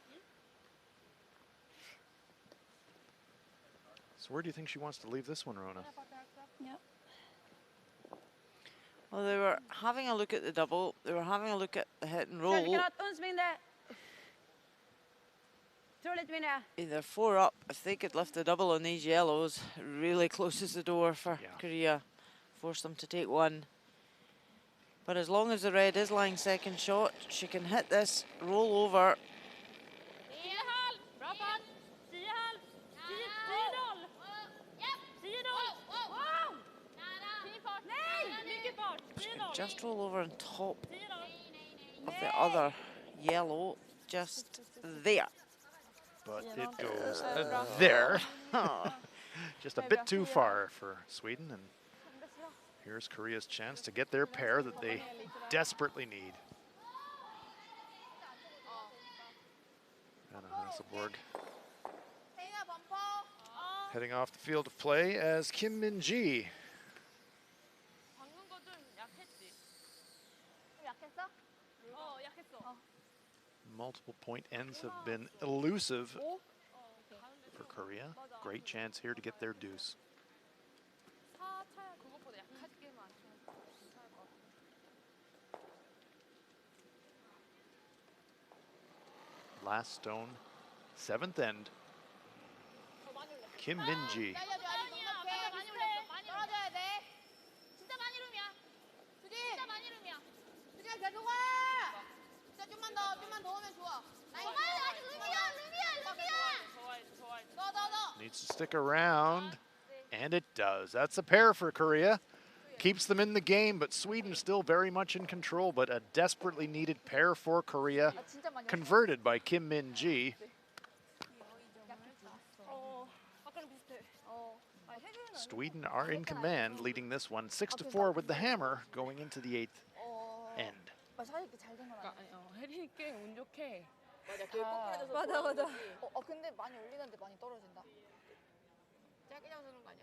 So where do you think she wants to leave this one, Rona? Yeah. Well, they were having a look at the double. They were having a look at the hit and roll. Either 4 up, if they could lift the double on these yellows, it really closes the door for Korea. Force them to take 1. But as long as the red is lying second shot, she can hit this, roll over. Just roll over on top of the other yellow, just there. But it goes there. Just a bit too far for Sweden. And here's Korea's chance to get their pair that they desperately need. Anna Hasselborg heading off the field of play as Kim Min-ji. Multiple point ends have been elusive for Korea. Great chance here to get their deuce. Last stone, 7th end. Kim Min-ji. Needs to stick around, and it does. That's a pair for Korea. keeps them in the game, but Sweden still very much in control, but a desperately needed pair for Korea, converted by Kim Min-ji. Sweden are in command, leading this one 6-4 with the hammer going into the 8th end. 혜린이 꽤 운 좋게. 맞아, 걔 거꾸로져서 맞아. 근데 많이 올리는데 많이 떨어진다. 짧게 잡는 거 아니야?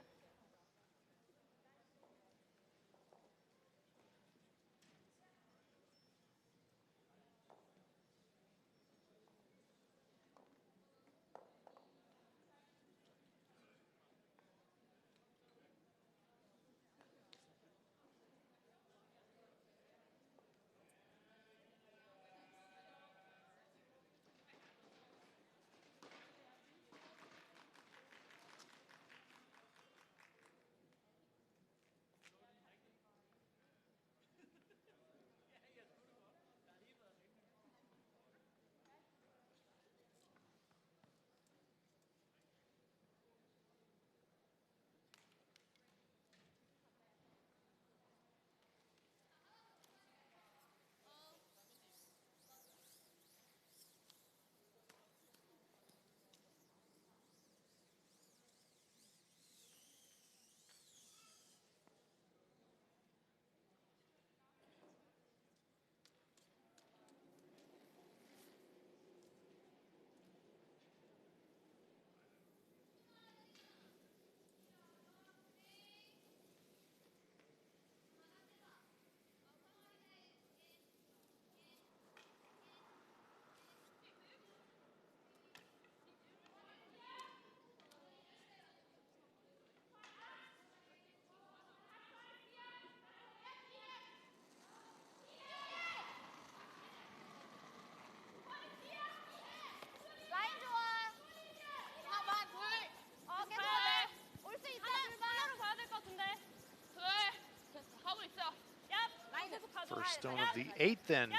First stone of the 8th end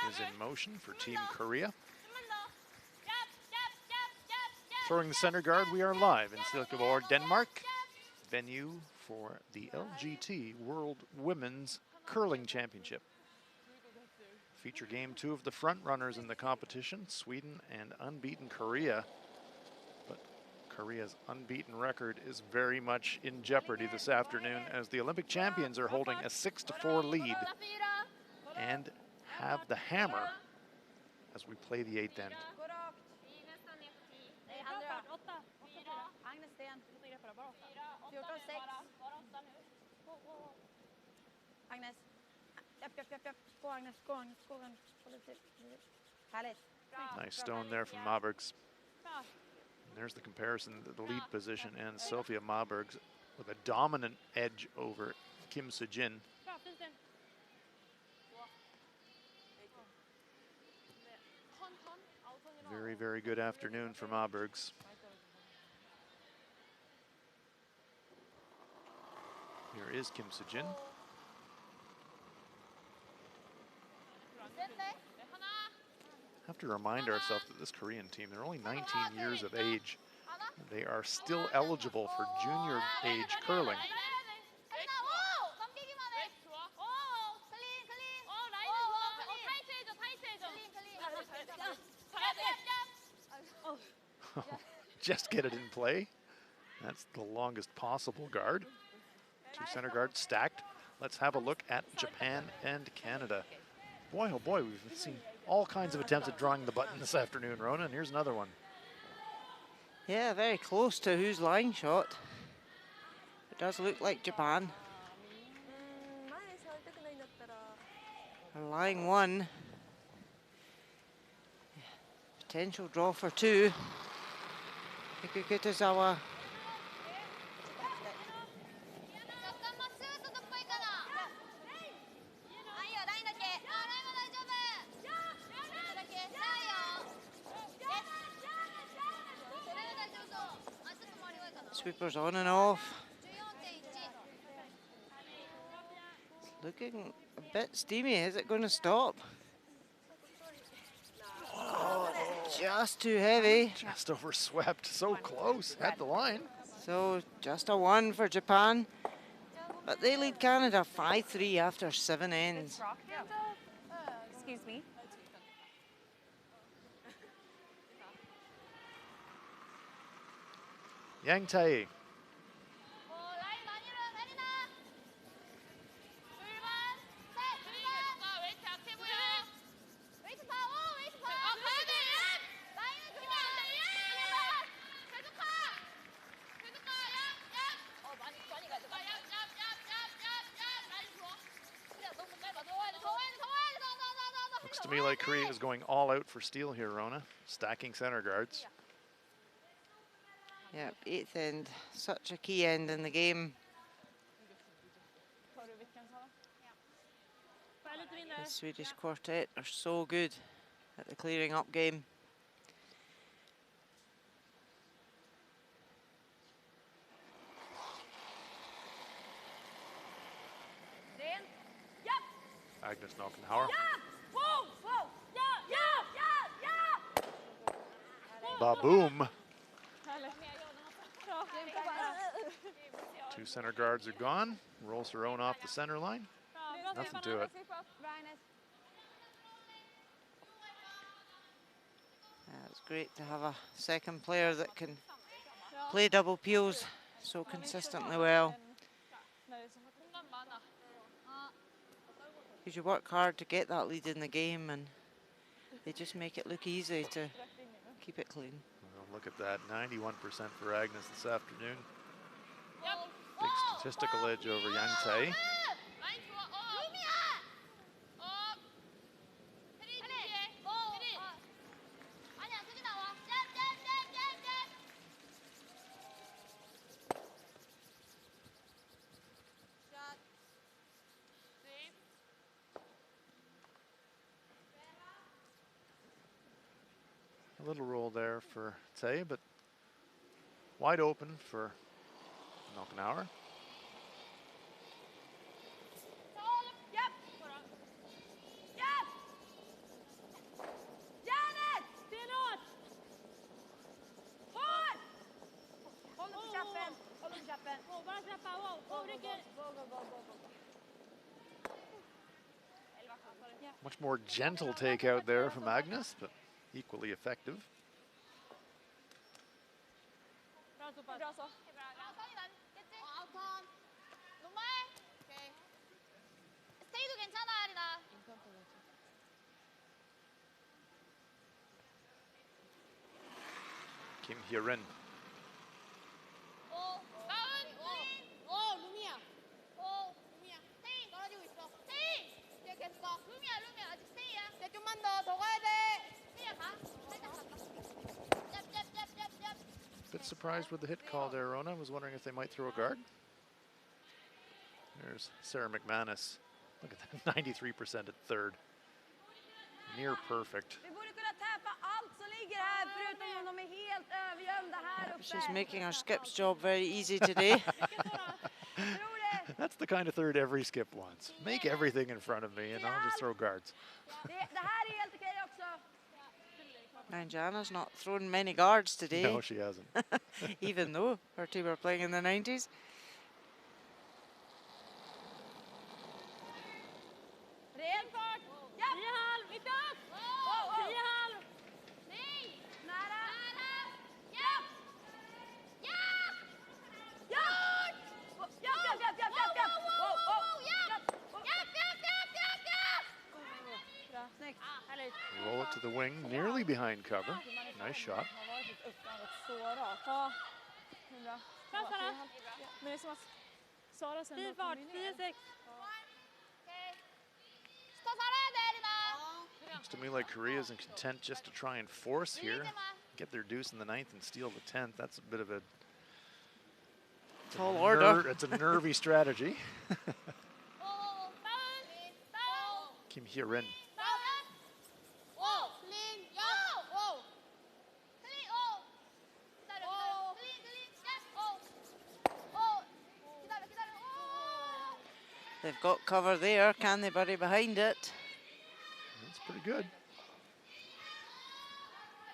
is in motion for Team Korea. Throwing the center guard, we are live in Silkeborg, Denmark, venue for the LGT World Women's Curling Championship. Feature game 2 of the front runners in the competition, Sweden and unbeaten Korea. But Korea's unbeaten record is very much in jeopardy this afternoon as the Olympic champions are holding a 6-4 lead and have the hammer as we play the 8th end. Agnes. Go Agnes, go Agnes, go Agnes. Härligt. Nice stone there from Mabergs. And there's the comparison, the lead position, and Sofia Mabergs with a dominant edge over Kim Sejin. Very, very good afternoon for Mabergs. Here is Kim Sejin. Have to remind ourselves that this Korean team, they're only 19 years of age. They are still eligible for junior age curling. Just get it in play. That's the longest possible guard. 2 center guards stacked. Let's have a look at Japan and Canada. Boy, oh boy, we've seen all kinds of attempts at drawing the button this afternoon, Rona, and here's another one. Yeah, very close to whose line shot. It does look like Japan. Line 1. Potential draw for 2. Hikukutazawa. Sweepers on and off. It's looking a bit steamy. Is it going to stop? Oh, just too heavy. Just overswept. So close. At the line. So just a 1 for Japan. But they lead Canada 5-3 after 7 ends. Excuse me. Yang Tae. Looks to me like Korea is going all out for steal here, Rona. Stacking center guards. Yep, 8th end, such a key end in the game. The Swedish quartet are so good at the clearing up game. Agnes Nockenhauer. Ba-boom. Two center guards are gone. Rolls her own off the center line. Nothing to it. It's great to have a second player that can play double peels so consistently well. Because you work hard to get that lead in the game and they just make it look easy to keep it clean. Well, look at that, 91% for Agnes this afternoon. Big statistical edge over Yang Tae. A little roll there for Tae, but wide open for Nockenhauer. Much more gentle takeout there from Agnes, but equally effective. Kim Hye-rin. Bit surprised with the hit call there, Rona. I was wondering if they might throw a guard. There's Sarah McManus. Look at that, 93% at third. Near perfect. She's making our skip's job very easy today. That's the kind of third every skip wants. Make everything in front of me and I'll just throw guards. And Jana's not thrown many guards today. No, she hasn't. Even though her team were playing in the 90s. Roll it to the wing, nearly behind cover. Nice shot. Looks to me like Korea's content just to try and force here, get their deuce in the 9th and steal the 10th. That's a bit of a tall order. It's a nervy strategy. Kim Hye-rin. They've got cover there. Can they bury behind it? That's pretty good.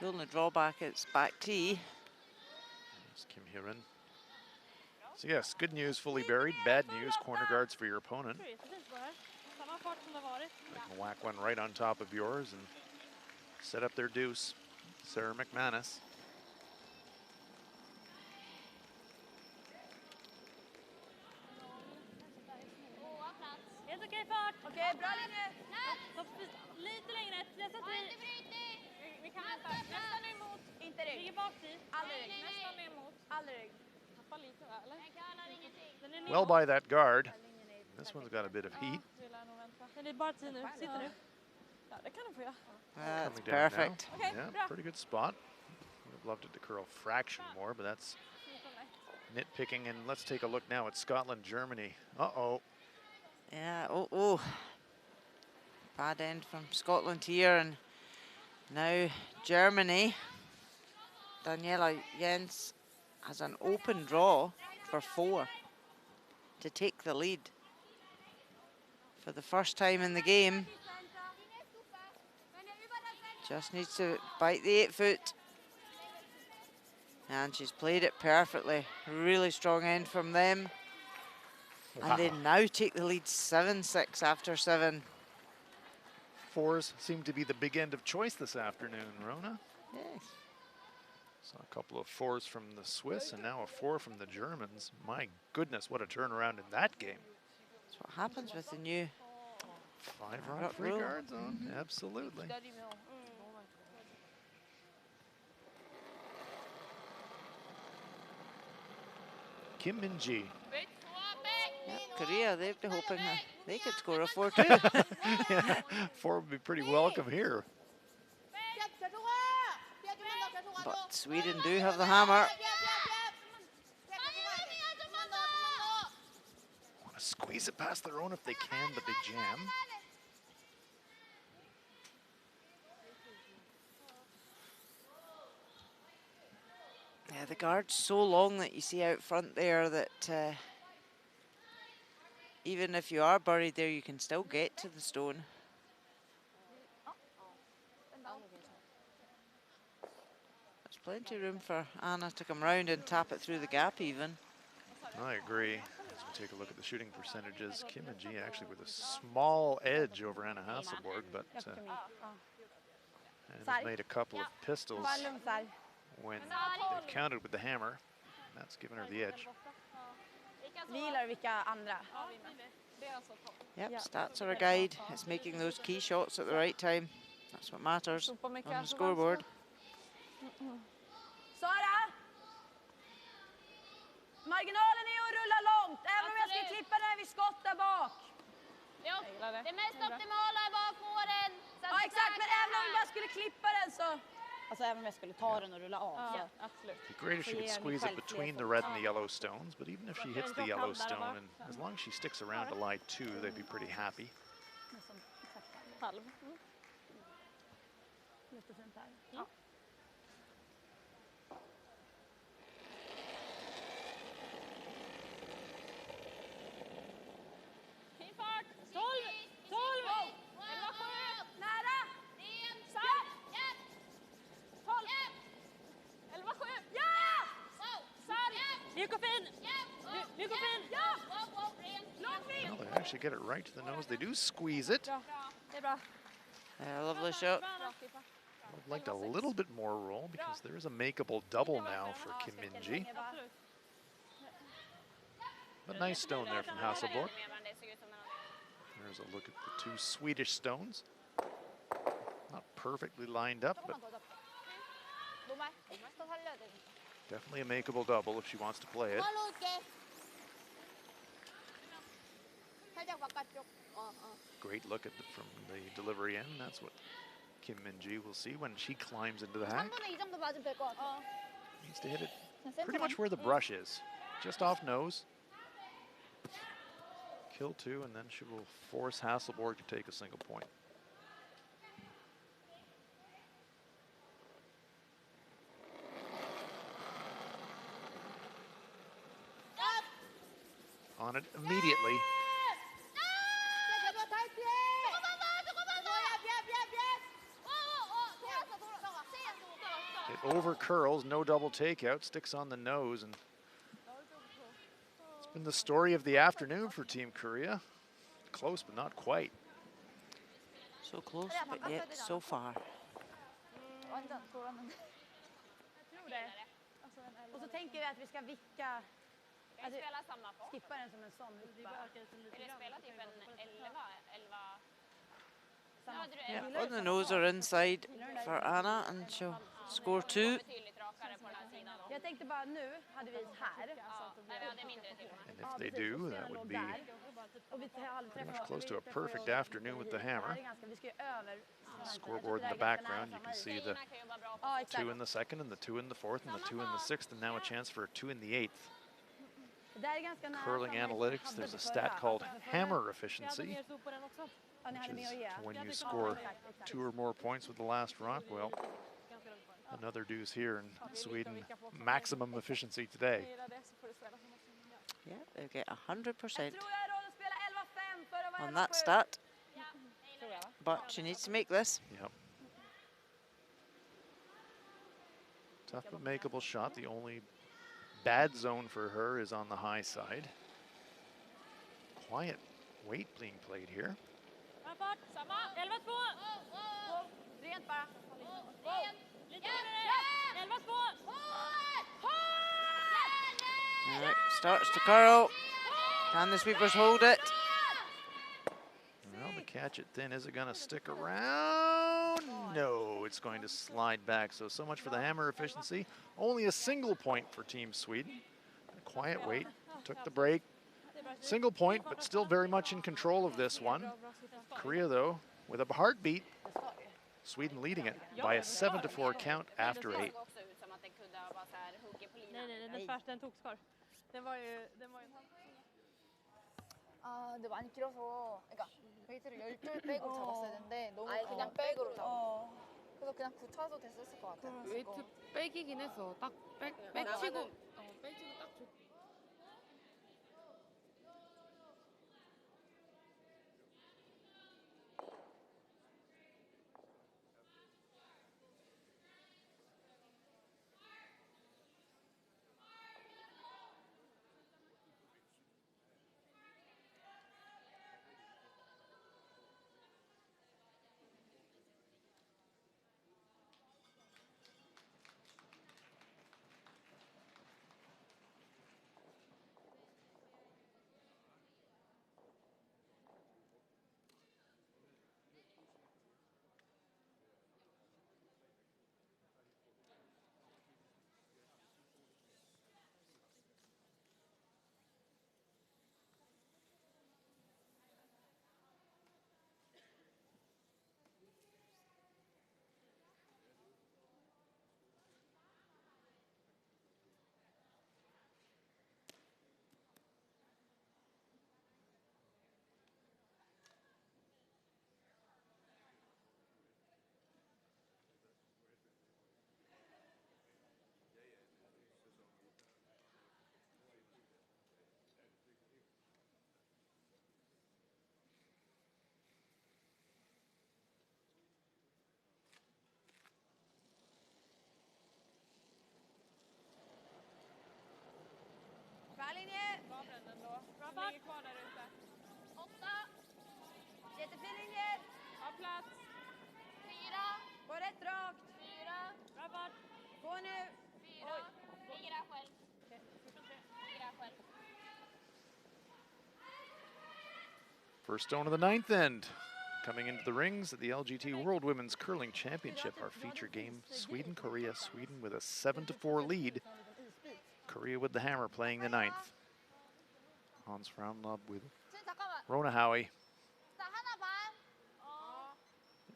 The only drawback is back tee. It's Kim Hye-rin. So yes, good news, fully buried. Bad news, corner guards for your opponent. Tror det är precis på det här. Samma fart som det varit. They can whack one right on top of yours and set up their deuce. Sarah McManus. Helt okej fart. Okej, bra linje. Lite längre. Jag sätter i. Vi kan vänta. Nästan emot. Inte rygg. Ligger baktill. Aldrig rygg. Nästan emot. Aldrig rygg. Tappa lite va, eller? Den kallar ingenting. Well by that guard. This one's got a bit of heat. Vi lär nog vänta. Men det är bara 10 nu. Sitter du? Ja, det kan du få göra. That's Coming down now. perfect. Okay, Yeah, bra. pretty good spot. Would have loved it to curl a fraction more, but that's nitpicking. And let's take a look now at Scotland, Germany. Uh-oh. Yeah, oh. Bad end from Scotland here, and now Germany. Daniela Jens has an open draw for 4 to take the lead. For the first time in the game. Just needs to bite the 8-foot. And she's played it perfectly. Really strong end from them. Wow. And they now take the lead 7-6 after 7. 4s seem to be the big end of choice this afternoon, Rona. Yes. Saw a couple of 4s from the Swiss and now a 4 from the Germans. My goodness, what a turnaround in that game. That's what happens with the new 5 round free rule. guards on, absolutely. Kim Min-ji. Yeah, Korea, they'd be hoping that they could score a 4 too. Yeah, 4 would be pretty welcome here. But Sweden do have the hammer. Want to squeeze it past their own if they can, but they jam. Yeah, the guard's so long that you see out front there that even if you are buried there, you can still get to the stone. There's plenty of room for Anna to come round and tap it through the gap even. I agree. As we take a look at the shooting percentages, Kim Min-ji actually with a small edge over Anna Hasselborg, but Anna's made a couple of pistols when they've counted with the hammer. That's given her the edge. Yep, stats are a guide. It's making those key shots at the right time. That's what matters on the scoreboard. Sara! Marginalen är att rulla långt, även om jag ska klippa den vid skott där bak. Jo, det mest optimala är bara att få den. Ja, exakt, men även om jag skulle klippa den så... Alltså även om jag skulle ta den och rulla av. Ja, absolut. It'd be great if she could squeeze it between the red and the yellow stones, but even if she hits the yellow stone, and as long as she sticks around to lie 2, they'd be pretty happy. Halv. Jättefint här. Fin fart. 12. 12. 11, 7. Nära! Sarg. 12. 11, 7. Ja! Sarg. Mjuk och fin. Mjuk och fin. Ja! Långt vid! Well, they actually get it right to the nose. They do squeeze it. Bra. Det är bra. Yeah, lovely shot. I'd liked a little bit more roll because there is a makeable double now for Kim Min-ji. Absolut. But nice stone there from Hasselborg. There's a look at the 2 Swedish stones. Not perfectly lined up, but definitely a makeable double if she wants to play it. Great look at from the delivery end. That's what Kim Min-ji will see when she climbs into the hack. Needs to hit it pretty much where the brush is, just off nose. Kill 2, and then she will force Hasselborg to take a single point. On it immediately. It over curls, no double takeout, sticks on the nose, and Been the story of the afternoon for Team Korea. Close, but not quite. So close, but yet so far. 완전 돌았는데. Och så tänker vi att vi ska vicka. Alltså, skippa den som en sån vippa. Yeah, on the nose or inside for Anna, and she'll score 2. Jag tänkte bara nu hade vi här. And if they do, that would be pretty much close to a perfect afternoon with the hammer. Scoreboard in the background, you can see the 2 in the second and the 2 in the fourth and the 2 in the sixth, and now a chance for a 2 in the eighth. Curling analytics, there's a stat called hammer efficiency, which is when you score 2 or more points with the last rock. Well, another deuce here in Sweden, maximum efficiency today. Yeah, they get 100% on that stat, but she needs to make this. Yep. Tough but makeable shot. The only bad zone for her is on the high side. Quiet weight being played here. All right, starts to curl. Can the sweepers hold it? Well, the catch it thin. Is it going to stick around? No, it's going to slide back. So much for the hammer efficiency. Only a single point for Team Sweden. A quiet weight, took the break. Single point, but still very much in control of this one. Korea, though, with a heartbeat. Sweden leading it by a 7-4 count after 8. 아, 근데 많이 길어서, 그러니까 웨이트를 12 빼고 잡았어야 되는데 너무 그냥 백으로 잡았어. 그래서 그냥 굳혀도 됐었을 것 같아요. 웨이트 백이긴 했어. 딱 백치고 백치고 딱 좋. Ligger kvar där ute. 8. Jättefin linje. Av plats. 4. Gå rätt rakt. 4. Bra fart. Gå nu. 4. Ligger där själv. Ligger där själv. First stone of the ninth end. Coming into the rings at the LGT World Women's Curling Championship, our feature game, Sweden-Korea. Sweden with a 7-4 lead. Korea with the hammer playing the ninth. Hans Fraunlab with Rona Howie.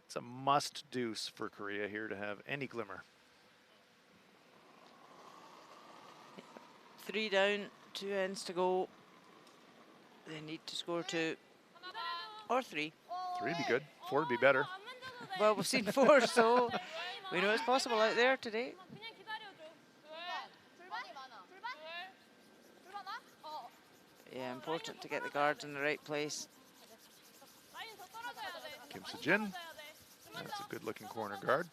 It's a must deuce for Korea here to have any glimmer. 3 down, 2 ends to go. They need to score 2 or 3. 3 would be good. 4 would be better. Well, we've seen 4, so we know it's possible out there today. Yeah, important to get the guards in the right place. Kim Se-jin. That's a good-looking corner guard.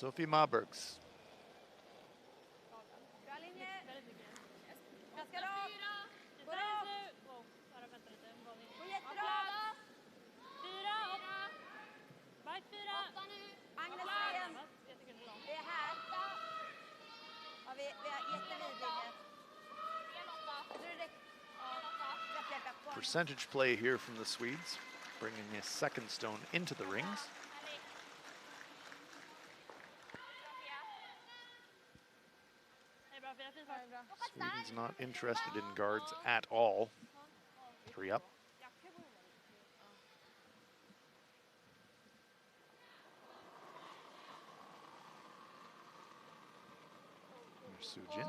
Sophie Mabergs. Bra linje. Ganska rakt. Gå rakt. Gå jätterakt. 4, bike 4. 8 nu. Agnes igen. Vi är här. Ja, vi har jättevid linje. Percentage play here from the Swedes, bringing a second stone into the rings. Sweden's not interested in guards at all. 3 up. There's Sujin.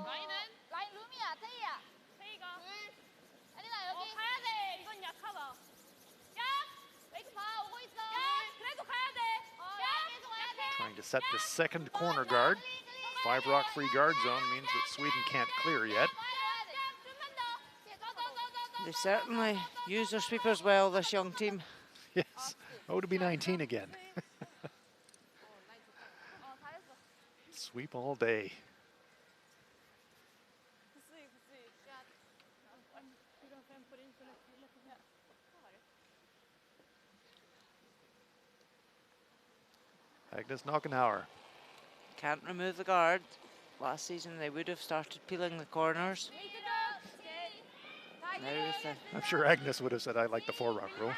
라인 룸이야, 태희야. 태희가. 아니다, 여기. 가야 돼. 이건 약하다. 야! 웨이트 봐, 오고 있어. 야! 그래도 가야 돼. 야! 계속 가야 돼. Trying to set the second corner guard. 5 rock free guard zone means that Sweden can't clear yet. They certainly use their sweepers well, this young team. Yes. Oh, to be 19 again. Sweep all day. Agnes Knockenhauer. Can't remove the guard. Last season they would have started peeling the corners. Now with the I'm sure Agnes would have said, I like the 4 rock rule.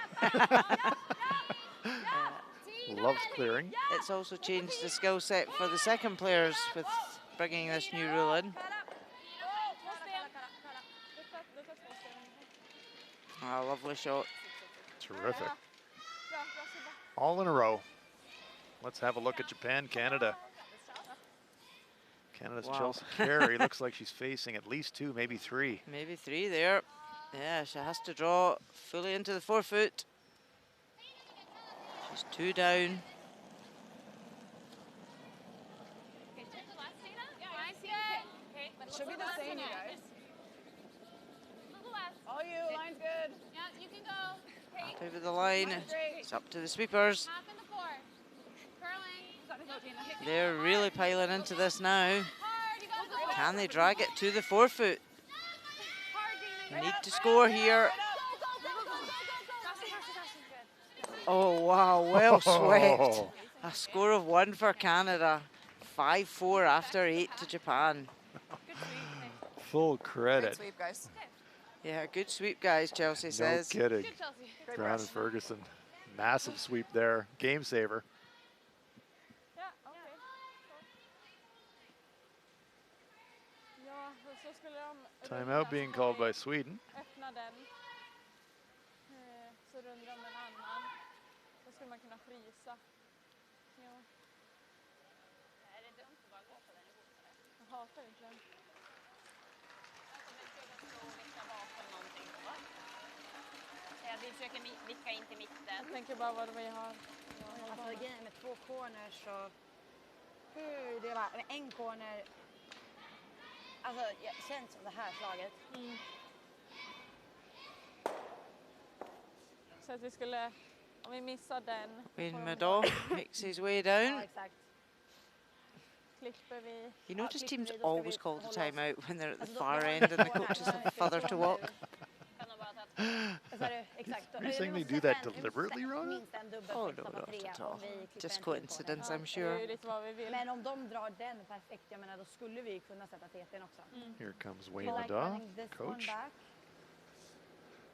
Loves clearing. It's also changed the skill set for the second players with bringing this new rule in. Oh, lovely shot. Terrific. All in a row. Let's have a look at Japan, Canada. Canada's Wow. Chelsea Carey looks like she's facing at least 2, maybe 3. Maybe 3 there. Yeah, she has to draw fully into the forefoot. She's 2 down. It should be the same, you guys. All you, line's good. Yeah, you can go. Over the line. It's up to the sweepers. Half in the 4. Curling. They're really piling into this now. Can they drag it to the forefoot? Need to score here. Oh, wow, well swept. A score of 1 for Canada. 5-4 after 8 to Japan. Full credit. Great sweep, guys. Yeah, good sweep, guys, Chelsea says. No kidding. Good, Chelsea. Great Brown brush. and Ferguson. Massive sweep there. Game saver. Timeout being called by Sweden. Öppna den. Så rundar de en annan. Då skulle man kunna frysa. Ja. Är det dumt att bara gå på den i botten? Jag hatar inte den. Vi försöker vicka in till mitten. Jag tänker bara vad vi har. Alltså grejen med 2 corners så hur det var, med en corner, alltså det känns som det här slaget. Så att vi skulle, om vi missar den. Wayne Maddow makes his way down. Ja, exakt. Klipper vi. You notice Ja, teams klipper vi, då ska always vi call the hålla oss. timeout when they're at the Alltså, far då- end and the coaches have further to walk. Exakt. Are you saying they do that deliberately, Rona? Minst en dubbel Oh, för no, samma not trea at om all. vi klipper Just en till coincidence, corner. I'm Det är ju sure. lite vad vi vill. Men om de drar den perfekt, jag menar då skulle vi kunna sätta TT'n också. Here comes We Wayne like Maddaw, running this one coach. back.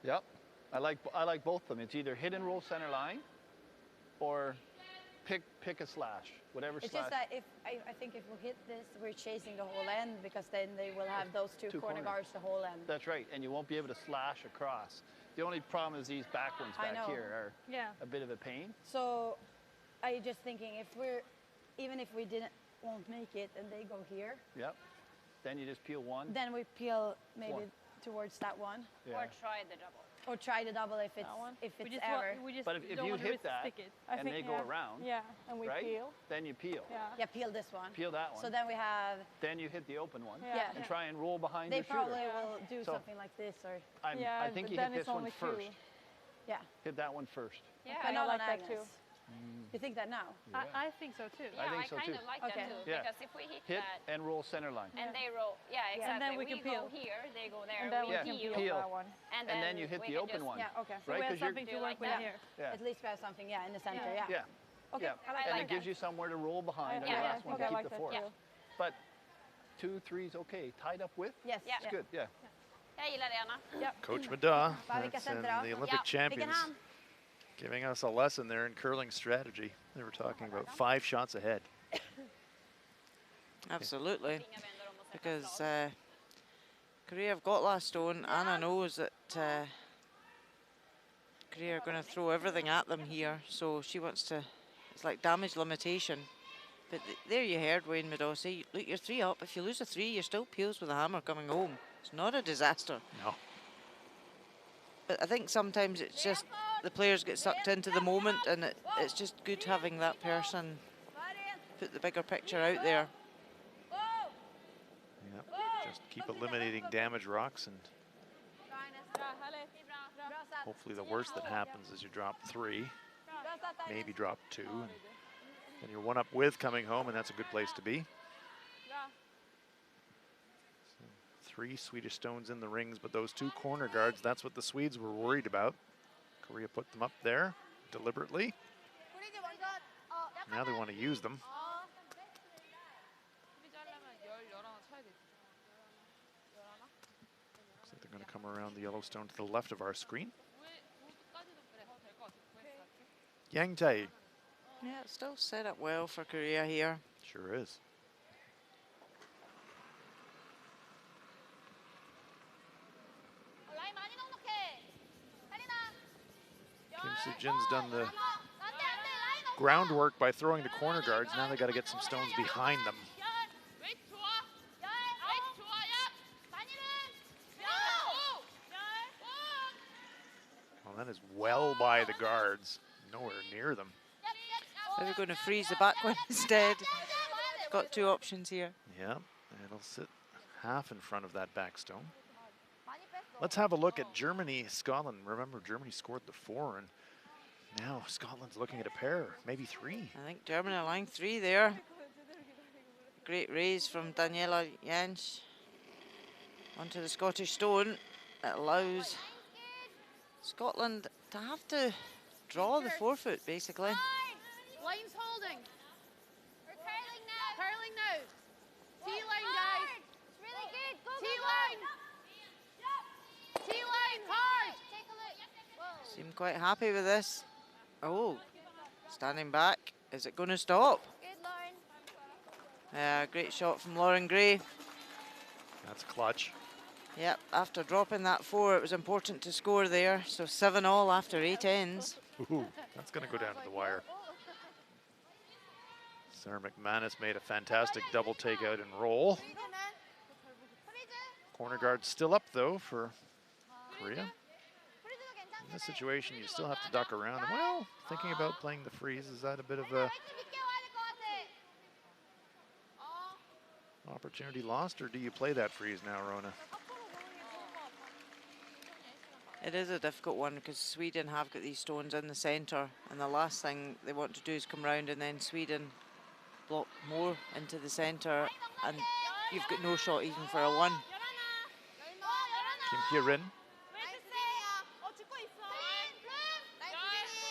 Yep. I like both of them. It's either hit and roll center line or pick a slash, whatever It's slash. just that if I think if we hit this, we're chasing the whole end because then they will have those two Two corner corners. guards the whole end. That's right, and you won't be able to slash across. The only problem is these back ones I back know. here are Yeah. a bit of a pain. So I just thinking even if we won't make it and they go here, Yep. Then you just peel one. then we peel maybe One. towards that one. Yeah. Or try the double. Or try the double if That one. it's We just ever. we just But if don't you want to hit that stick it. and they go around, Yeah, and we right? peel. Then you peel. Yeah. Yeah, peel this one. Peel that one. So then we have. Then you hit the open one Yeah. and try and roll behind They your shooter. probably will do So- something like this or. I Yeah, think but you then hit it's this one only first. two. Yeah. Hit that one first. Yeah, I know like on that Agnes. too. You think that now? Yeah. I think so too. Yeah, I think so kind too. of like that too. Yeah. Because if we hit that and roll center line. and they roll, yeah, exactly. And then we can go peel. here, they go there, And then we we can peel, that one. and then you hit we the can open just- one. Yeah, okay. So Right? we have 'Cause you're- something to Do work like with that. here. Yeah. At least we have something, in the center, Yeah. yeah. Yeah. Okay, Yeah. I like And that. it gives you somewhere to roll behind on Yeah. the last one Okay, I to like keep the that fourth. too. But 2, 3's okay. Tied up with? Yes. Yeah. It's good, yeah. Jag gillar det, Anna. Yep. Coach Mada, Vilka that's center and då? the Olympic Ja, champions, hand. giving us a lesson there in curling strategy. They were talking about 5 shots ahead. Absolutely. Because Korea have got last stone. Anna knows that Korea are going to throw everything at them here. So she wants to, it's like damage limitation. But there you heard Wayne Meadow say, look, you're 3 up. If you lose a 3, you're still peels with a hammer coming home. It's not a disaster. No. But I think sometimes it's just the players get sucked into the moment, and it's just good having that person put the bigger picture out there. Yep. Just keep eliminating damage rocks, and hopefully the worst that happens is you drop 3, maybe drop 2, and then you're 1 up with coming home, and that's a good place to be. So 3 Swedish stones in the rings, but those 2 corner guards, that's what the Swedes were worried about. Korea put them up there deliberately. Now they want to use them. Looks like they're going to come around the yellow stone to the left of our screen. Yang Tae. Yeah, it's still set up well for Korea here. Sure is. Kim Soo-jin's done the groundwork by throwing the corner guards. Now they got to get some stones behind them. Well, that is well by the guards, nowhere near them. They're going to freeze the back one instead. Got 2 options here. Yeah, it'll sit half in front of that back stone. Let's have a look at Germany, Scotland. Remember, Germany scored the 4, and now Scotland's looking at a pair, maybe 3. I think Germany are line 3 there. Great raise from Daniela Jansch onto the Scottish stone. It allows Scotland to have to draw the 4-foot, basically. Line's holding. We're curling now. Curling now. T-line, guys. It's really good. Go, T-line. T-line, hard. Take a look. Seem quite happy with this. Oh, standing back. Is it going to stop? Good, Lauren. Yeah, great shot from Lauren Gray. That's clutch. Yep, after dropping that 4, it was important to score there. So 7-all after 8 ends. Ooh, that's going to go down to the wire. Sarah McManus made a fantastic double takeout and roll. Corner guard still up, though, for Korea. In this situation, you still have to duck around. Well, thinking about playing the freeze, is that a bit of a opportunity lost, or do you play that freeze now, Rona? It is a difficult one because Sweden have got these stones in the centre, and the last thing they want to do is come round and then Sweden block more into the centre, and you've got no shot even for a 1. Kim Hye-rin.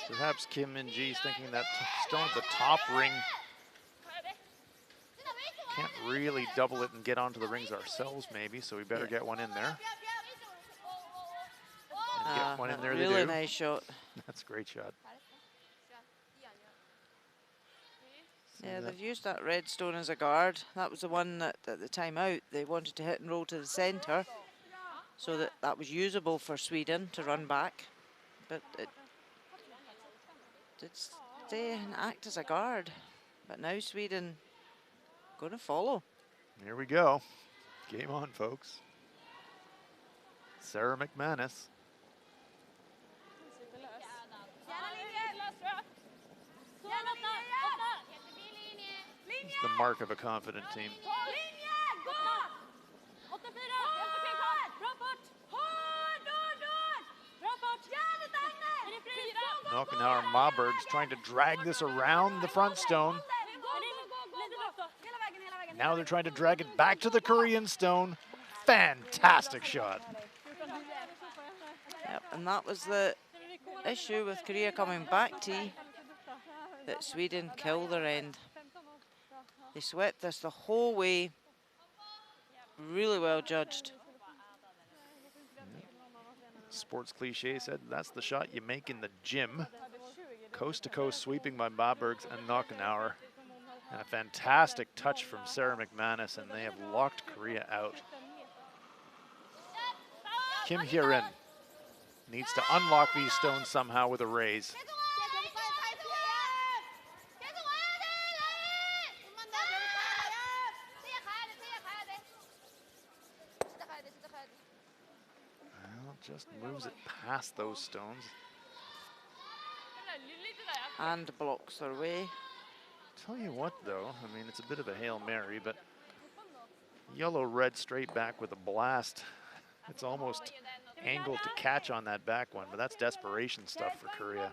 Perhaps Kim and G's thinking that stone at the top ring. Can't really double it and get onto the rings ourselves, maybe, so we better get one in there. And get one in there, really they do. nice shot. That's a great shot. Yeah, they've used that red stone as a guard. That was the one that at the time out they wanted to hit and roll to the centre, so that was usable for Sweden to run back, but it did stay and act as a guard. But now Sweden going to follow. Here we go. Game on, folks. Sarah McManus. It's the mark of a confident team. Nockenauer and Maberg's trying to drag this around the front stone. Now they're trying to drag it back to the Korean stone. Fantastic shot. Yep, and that was the issue with Korea coming back tee, that Sweden killed their end. They swept this the whole way. Really well judged. Sports cliche said that's the shot you make in the gym. Coast to coast sweeping by Mabergs and Nockenauer. And a fantastic touch from Sarah McManus, and they have locked Korea out. Kim Hye-rin needs to unlock these stones somehow with a raise. Well, just moves it past those stones. And blocks their way. Tell you what, though, I mean, it's a bit of a Hail Mary, but yellow-red straight back with a blast. It's almost angled to catch on that back one, but that's desperation stuff for Korea.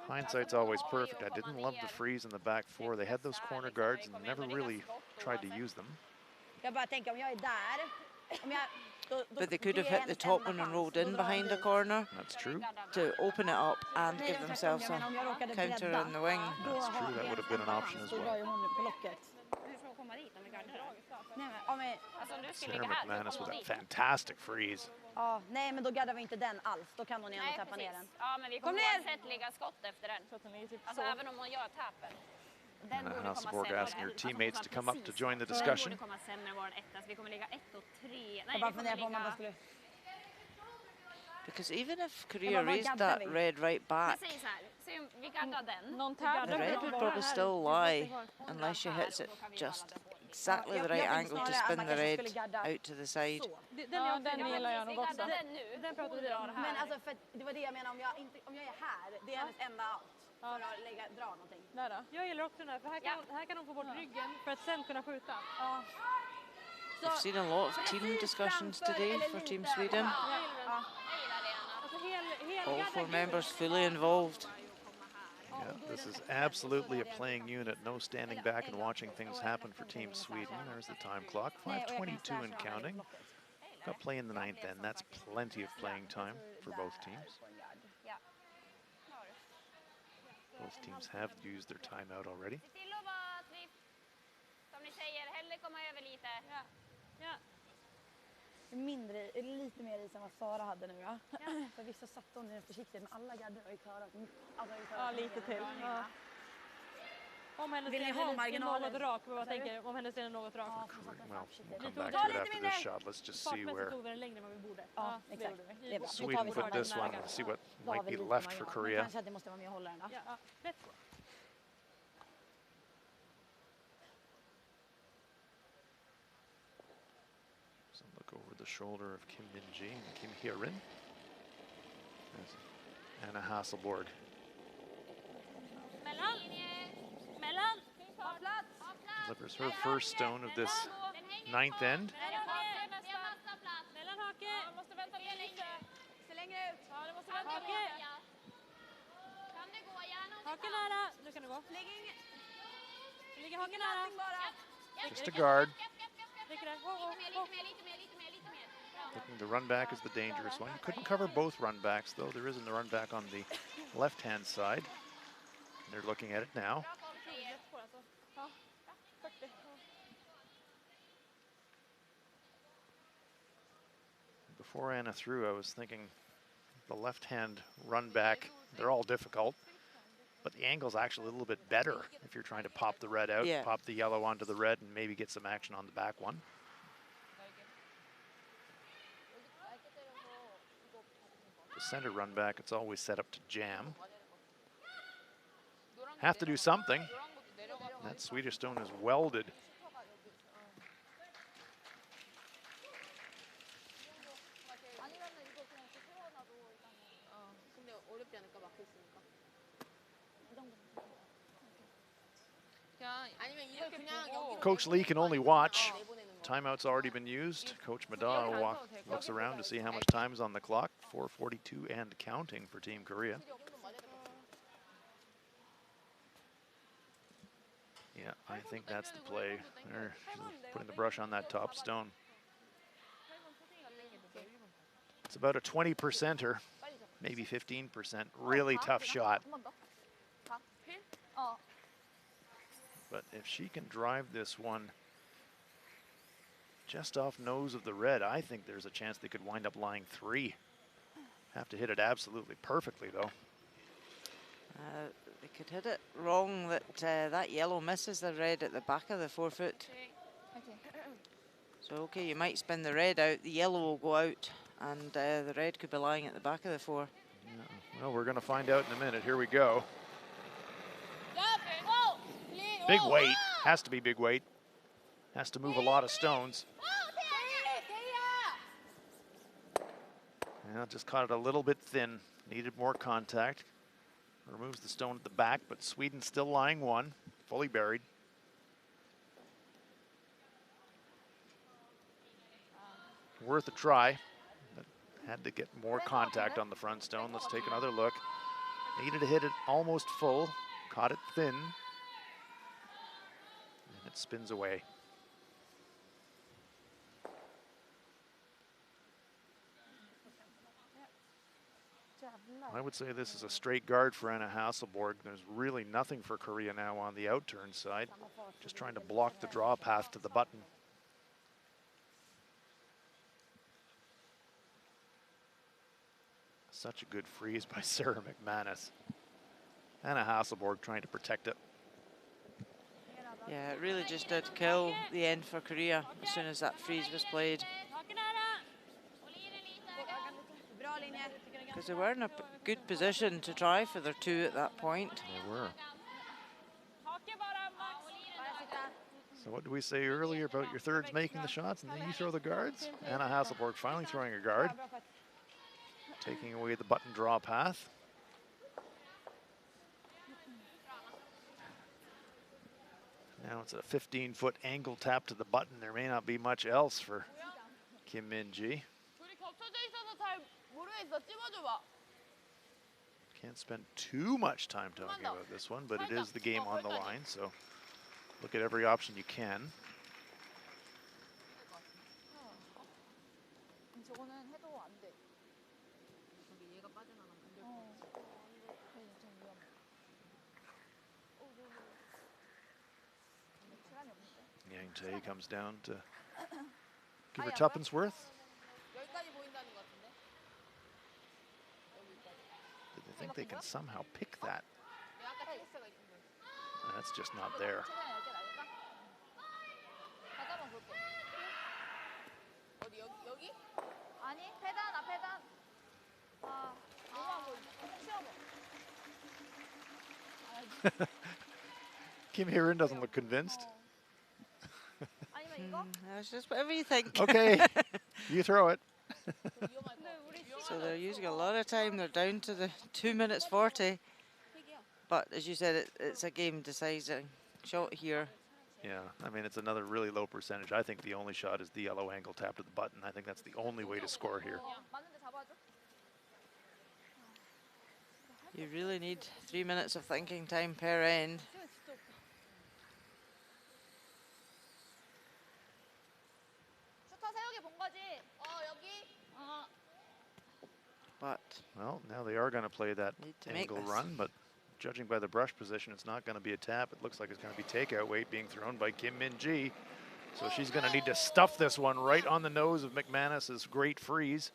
Hindsight's always perfect. I didn't love the freeze in the back four. They had those corner guards and never really tried to use them. But they could have hit the top one and rolled in behind the corner. That's true. To open it up and give themselves a counter in the wing. That's true, that would have been an option as well. Sarah McManus with a fantastic freeze. Ja, nej men då gaddar vi inte den alls. Då kan hon ändå tappa ner den. Ja, men vi kommer oavsett ligga skott efter den. Alltså även om hon gör tappen. Anna Silkeborg asking her teammates to come up to join the discussion. Because even if Korea raised that red right back, the red would probably still lie unless she hits it just exactly the right angle to spin the red out to the side. Ja, den gillar jag nog också. Den pratar vi om. Men alltså, för det var det jag menar, om jag är här, det är hennes enda out. För att dra någonting. Där då. Jag gillar också den här, för här kan hon få bort ryggen för att sen kunna skjuta. Ja. We've seen a lot of team discussions today for Team Sweden. All 4 members fully involved. Yeah, this is absolutely a playing unit. No standing back and watching things happen for Team Sweden. There's the time clock, 5:22 and counting. Got play in the 9th end. That's plenty of playing time for both teams. Both teams have used their timeout already. Lite mer is än vad Sara hade nu då. För vissa satt hon ner försiktigt, men alla gaddar har ju klarat. Ja, lite till. Ja. Om hennes vill ni ha marginalen? Något rak, vad tänker om hennes är något rak? Well, we'll come back to it after this shot. Let's just see where Sweden put this one. See what might be left for Korea. Kanske att det måste vara med och hålla den då. So look over the shoulder of Kim Min-ji and Kim Hye-rin. Anna Hasselborg. Delivers her first stone of this 9th end. Just a guard. Thinking the run back is the dangerous one. You couldn't cover both run backs, though. There isn't the run back on the left-hand side. They're looking at it now. Before Anna threw, I was thinking the left-hand run back, they're all difficult, but the angle's actually a little bit better if you're trying to pop the red out, pop the yellow onto the red, and maybe get some action on the back one. The center run back, it's always set up to jam. Have to do something. That Swedish stone is welded. Coach Lee can only watch timeout's already been used. Coach Mada looks around to see how much time is on the clock. 4:42 and counting for Team Korea. Yeah, I think that's the play. They're putting the brush on that top stone. It's about a 20%er, maybe 15%. Really tough shot. But if she can drive this one just off nose of the red, I think there's a chance they could wind up lying 3. Have to hit it absolutely perfectly, though. They could hit it wrong, that that yellow misses the red at the back of the forefoot. So, okay, you might spin the red out, the yellow will go out, and the red could be lying at the back of the 4. Yeah. Well, we're going to find out in a minute. Here we go. Big weight. Has to be big weight. Has to move a lot of stones. Yeah, just caught it a little bit thin. Needed more contact. Removes the stone at the back, but Sweden still lying 1, fully buried. Worth a try, but had to get more contact on the front stone. Let's take another look. Needed to hit it almost full, caught it thin, and it spins away. I would say this is a straight guard for Anna Hasselborg. There's really nothing for Korea now on the outturn side. Just trying to block the draw path to the button. Such a good freeze by Sarah McManus. Anna Hasselborg trying to protect it. Yeah, it really just did kill the end for Korea as soon as that freeze was played. Because they were in a good position to try for their 2 at that point. They were. So what did we say earlier about your thirds making the shots and then you throw the guards? Anna Hasselborg finally throwing a guard. Taking away the button draw path. Now it's a 15-foot angle tap to the button. There may not be much else for Kim Min-ji. Can't spend too much time talking about this one, but it is the game on the line, so look at every option you can. Yang Tae comes down to give her tuppence worth. I think they can somehow pick that. That's just not there. Kim Hee-rin doesn't look convinced. That's just whatever you think. Okay, you throw it. So they're using a lot of time. They're down to the 2 minutes 40. But as you said, it's a game deciding shot here. Yeah, I mean, it's another really low percentage. I think the only shot is the yellow angle tap to the button. I think that's the only way to score here. You really need 3 minutes of thinking time per end. But well, now they are going to play that angle run, but judging by the brush position, it's not going to be a tap. It looks like it's going to be takeout weight being thrown by Kim Min-ji. So she's going to need to stuff this one right on the nose of McManus's great freeze.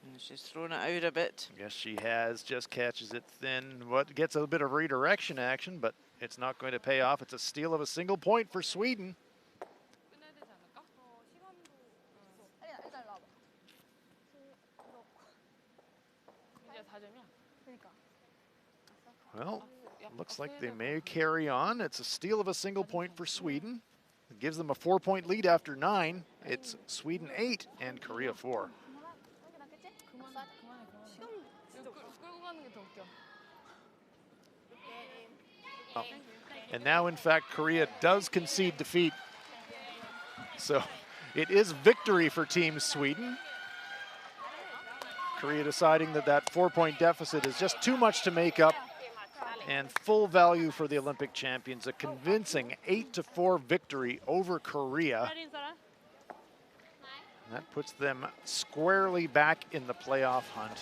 And she's thrown it out a bit. Yes, she has. Just catches it thin. What gets a bit of redirection action, but it's not going to pay off. It's a steal of a single point for Sweden. Well, looks like they may carry on. It's a steal of a single point for Sweden. It gives them a 4-point lead after 9. It's Sweden 8 and Korea 4. Oh. And now, in fact, Korea does concede defeat So it is victory for Team Sweden. Korea deciding that that 4-point deficit is just too much to make up, and full value for the Olympic champions. A convincing 8-4 victory over Korea. And that puts them squarely back in the playoff hunt.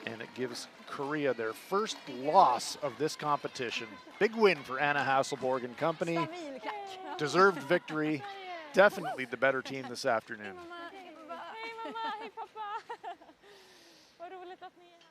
And it gives Korea their first loss of this competition. Big win for Anna Hasselborg and company. Deserved victory. Definitely the better team this afternoon. Hej pappa! Vad roligt att ni är här.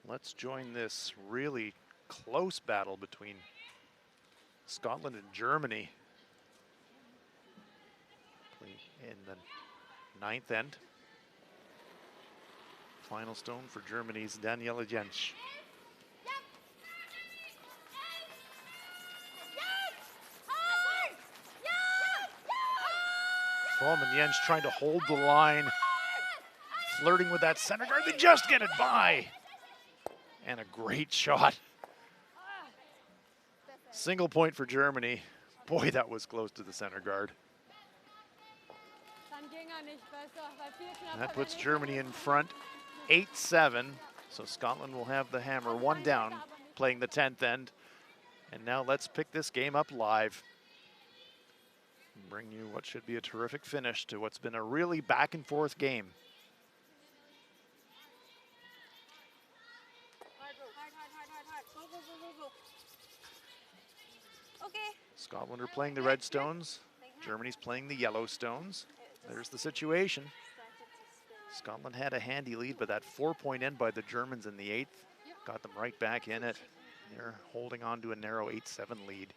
Let's join this really close battle between Scotland and Germany in the ninth end. Final stone for Germany's Daniela Jentsch. Thom and Jentsch trying to hold the line, flirting with that center guard. They just get it by. And a great shot. Single point for Germany. Boy, that was close to the center guard. And that puts Germany in front 8-7. So Scotland will have the hammer, one down, playing the 10th end. And now let's pick this game up live. And bring you what should be a terrific finish to what's been a really back and forth game. Scotland are playing the red stones. Germany's playing the yellow stones. There's the situation. Scotland had a handy lead, but that 4-point end by the Germans in the 8th got them right back in it. They're holding on to a narrow 8-7 lead.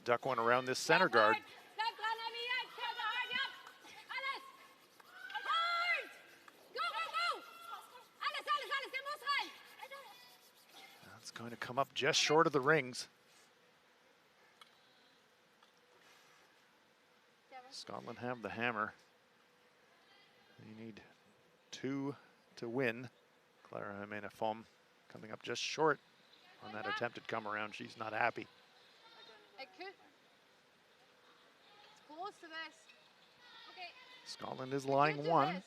duck one around this center guard. That's going to come up just short of the rings. Scotland have the hammer. You need 2 to win. Clara Jimena Fom coming up just short on that attempted come around. She's not happy. Scotland is lying 1. Got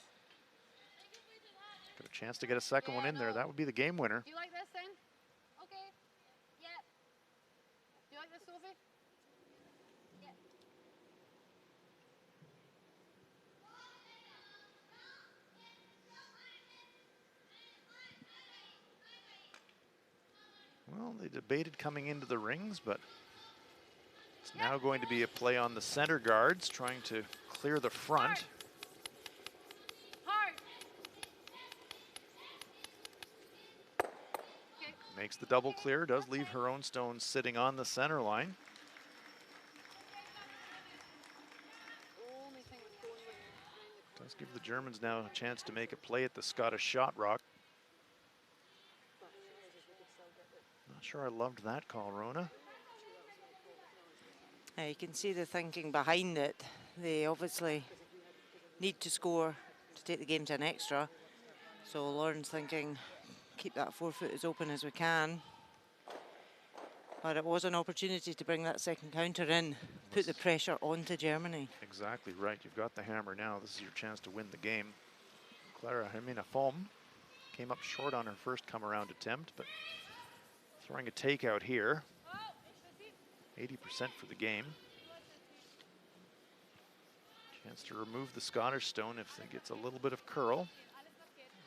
a chance to get a second one in there. That would be the game winner. Do you like this then? Okay. Yep. Do you like this, Sophie? Yep. Well, they debated coming into the rings, but it's now going to be a play on the center guards, trying to clear the front. Hard. Makes the double clear, does leave her own stone sitting on the center line. Does give the Germans now a chance to make a play at the Scottish shot rock. Not sure I loved that call, Rona. You can see the thinking behind it. They obviously need to score to take the game to an extra. So Lauren's thinking, keep that forefoot as open as we can. But it was an opportunity to bring that second counter in, put the pressure onto Germany. Exactly right. You've got the hammer now. This is your chance to win the game. Clara Jimena Fom came up short on her first come-around attempt, but throwing a takeout here. 80% for the game. Chance to remove the Scottish stone if it gets a little bit of curl.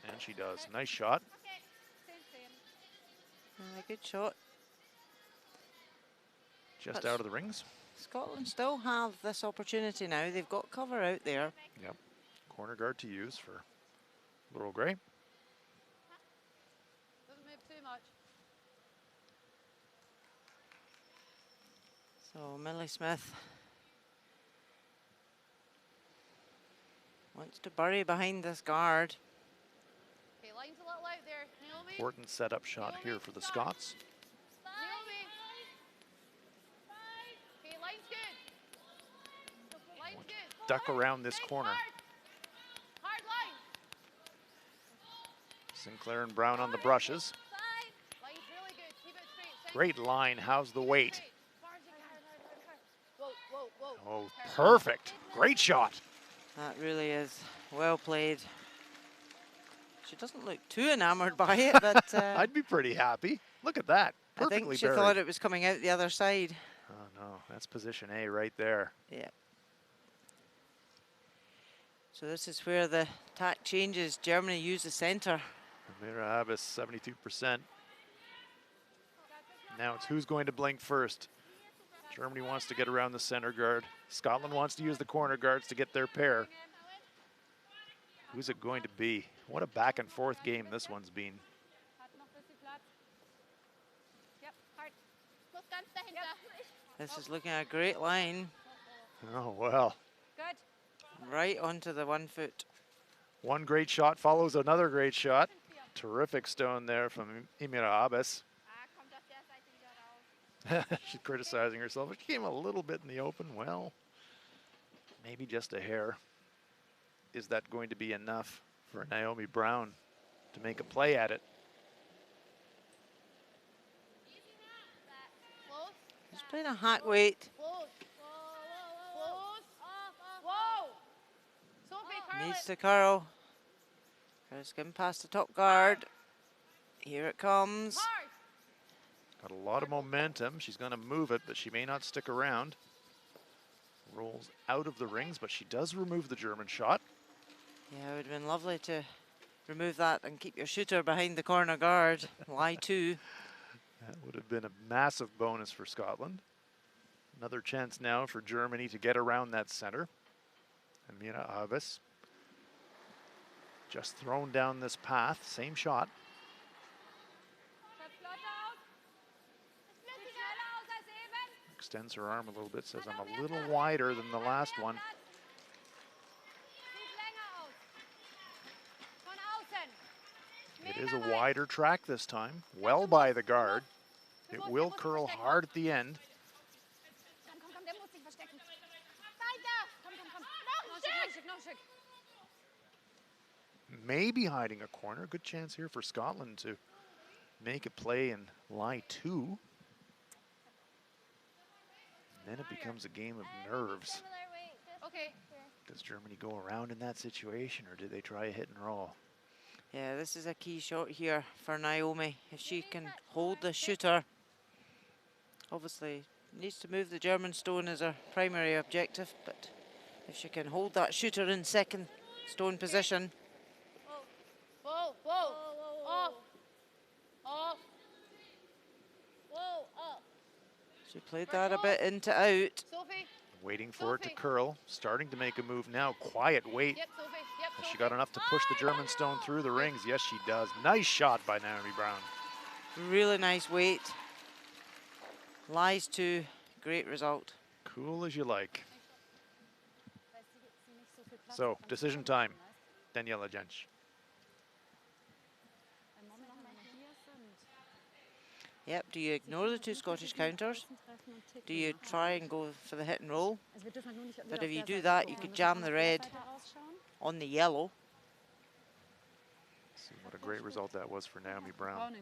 And she does. Nice shot. Good shot. Just But out of the rings. Scotland still have this opportunity now. They've got cover out there. Yep. Corner guard to use for Laurel Gray. Doesn't move too much. So Millie Smith wants to bury behind this guard. Okay, line's a little out there. Naomi. Important setup shot here for the Scots. Naomi. Okay, line's good. Line's good. Duck around this corner. Hard line. Sinclair and Brown on the brushes. Line's really good. Keep it straight. Great line. How's the weight? Whoa, whoa, whoa. Oh, perfect. Great shot. That really is well played. She doesn't look too enamored by it, but I'd be pretty happy. Look at that. I think Perfectly she buried. thought it was coming out the other side. Oh no, that's position A right there. Yeah. So this is where the tack changes. Germany use the center. Amira Abbas, 72%. Now it's who's going to blink first. Germany wants to get around the center guard. Scotland wants to use the corner guards to get their pair. Who's it going to be? What a back and forth game this one's been. This is looking at a great line. Oh, well. Good. Right onto the 1 foot. One great shot follows another great shot. Terrific stone there from Amira Abbas. She's criticizing herself. She came a little bit in the open. Well, maybe just a hair. Is that going to be enough for Naomi Brown to make a play at it? She's playing a hack weight. Needs to curl. Try to skim past the top guard. Here it comes. Got a lot of momentum. She's going to move it, but she may not stick around. Rolls out of the rings, but she does remove the German shot. Yeah, it would have been lovely to remove that and keep your shooter behind the corner guard. Lie two. That would have been a massive bonus for Scotland. Another chance now for Germany to get around that center. Amira Abbas just thrown down this path. Same shot. extends her arm a little bit, says I'm a little wider than the last one. It is a wider track this time, well by the guard. It will curl hard at the end. Maybe hiding a corner. Good chance here for Scotland to make a play and lie 2. And then it becomes a game of nerves. Does Germany go around in that situation, or do they try a hit and roll? Yeah, this is a key shot here for Naomi. If she can hold the shooter, obviously needs to move the German stone as her primary objective, but if she can hold that shooter in second stone position. She played that a bit into out. Waiting for it to curl, starting to make a move now. Quiet wait. Has she got enough to push the German stone through the rings? Yes, she does. Nice shot by Naomi Brown. Really nice weight. Lies 2, great result. Cool as you like. So, decision time. Daniela Jentsch. Yep, do you ignore the 2 Scottish counters? Do you try and go for the hit and roll? But if you do that, you could jam the red on the yellow. See what a great result that was for Naomi Brown.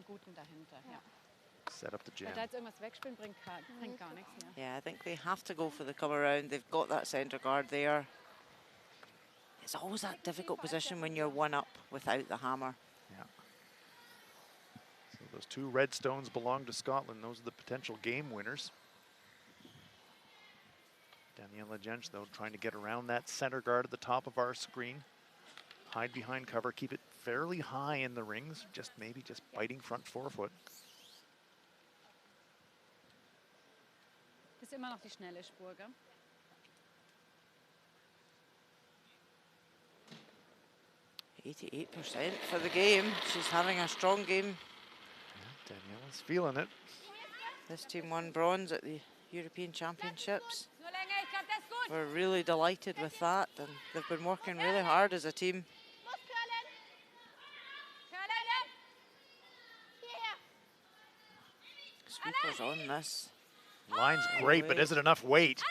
Set up the jam. Yeah, I think they have to go for the come around. They've got that centre guard there. It's always that difficult position when you're 1 up without the hammer. Yeah. So those 2 red stones belong to Scotland. Those are the potential game winners. Daniela Jentsch, though, trying to get around that center guard at the top of our screen. Hide behind cover, keep it fairly high in the rings, maybe just biting front forefoot. Das ist immer noch die schnelle Spur, gell? 88% for the game. She's having a strong game. Yeah, Daniela's feeling it. This team won bronze at the European Championships. We're really delighted with that, and they've been working really hard as a team. Sweepers on this. Line's great, but is it enough weight?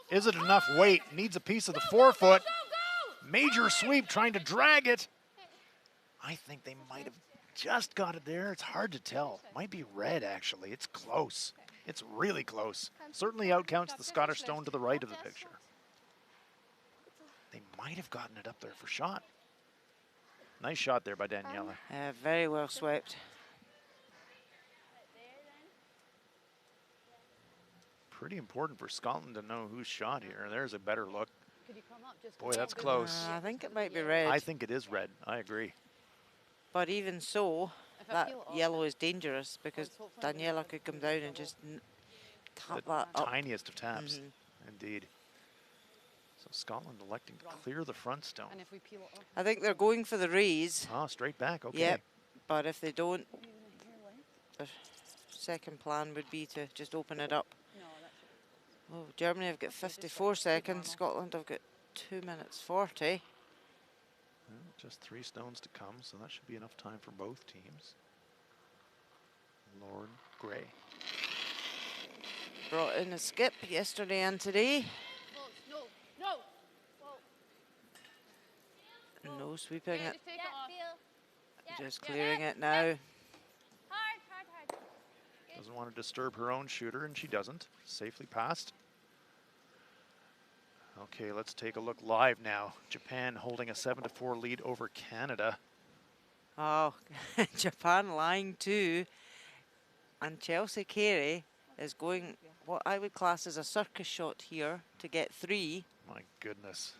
Is it enough weight? Needs a piece of the forefoot. Major sweep trying to drag it. I think they might have just got it there. It's hard to tell. Might be red, actually. It's close. It's really close. Certainly outcounts the Scottish stone to the right of the picture. They might have gotten it up there for shot. Nice shot there by Daniela. Very well swept. Pretty important for Scotland to know who's shot here. There's a better look. Boy, that's close. I think it might be red. I think it is red. I agree. But even so, that yellow is dangerous because Daniela could come down and just tap that up. Tiniest of taps, indeed. So Scotland electing to clear the front stone. I think they're going for the raise. Oh, straight back, okay. Yep, but if they don't, the second plan would be to just open it up. Oh, Germany have got 54 seconds. Scotland have got 2 minutes 40. Well, just 3 stones to come, so that should be enough time for both teams. Lord Gray. Brought in a skip yesterday and today. No sweeping it. Just clearing it now. Doesn't want to disturb her own shooter, and she doesn't. Safely passed. Okay, let's take a look live now. Japan holding a 7-4 lead over Canada. Oh, Japan lying 2. And Chelsea Carey is going what I would class as a circus shot here to get 3. My goodness.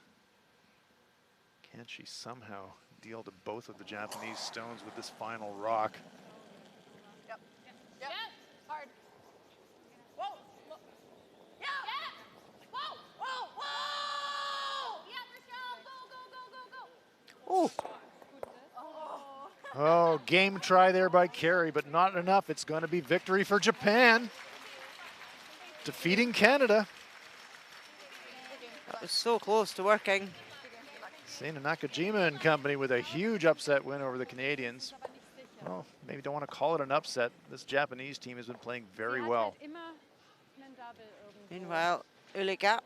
Can she somehow deal to both of the Japanese stones with this final rock? Yep. Hard. Whoa. Yeah. Whoa. Yeah, Michelle. Go. Oh, game try there by Carey, but not enough. It's going to be victory for Japan. defeating Canada. That was so close to working. Seina Nakajima and company with a huge upset win over the Canadians. Well, maybe don't want to call it an upset. This Japanese team has been playing very well. Meanwhile, Uli Gap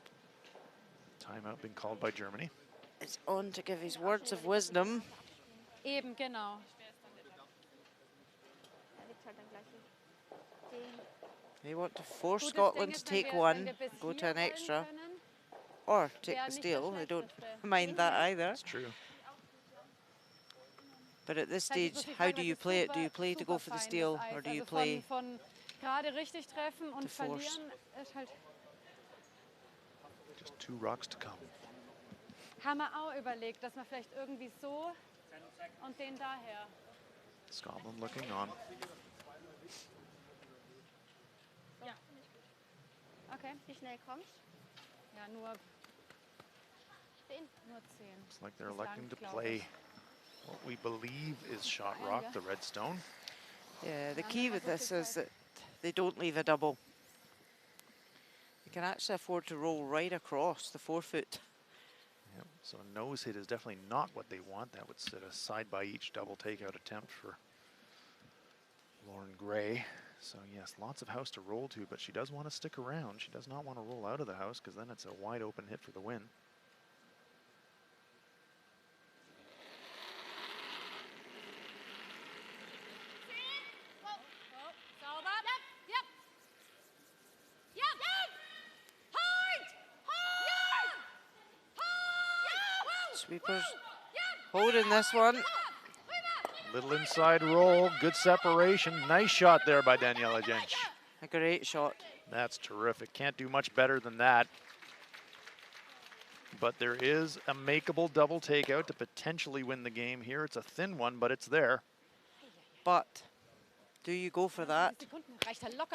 Timeout being called by Germany. is on to give his words of wisdom. Eben, genau. They want to force Scotland to take one, go to an extra, or take the steal. They don't mind that either. That's true. But at this stage, how do you play it? Do you play to go for the steal, or do you play to force? Just 2 rocks to come. Haben wir auch überlegt, dass man vielleicht irgendwie so und den daher. Scotland looking on. Ja. Okay, wie schnell kommst? Ja, nur 10. Nur 10. Looks like they're electing to play what we believe is shot rock, the red stone. Yeah, the key with this is that they don't leave a double. You can actually afford to roll right across the forefoot. Yep, so a nose hit is definitely not what they want. That would set a side by each double takeout attempt for Lauren Gray. So yes, lots of house to roll to, but she does want to stick around. She does not want to roll out of the house because then it's a wide open hit for the win. Sweepers holding this one. Little inside roll, good separation. Nice shot there by Daniela Jensch. A great shot. That's terrific. Can't do much better than that. But there is a makeable double takeout to potentially win the game here. It's a thin one, but it's there. But do you go for that to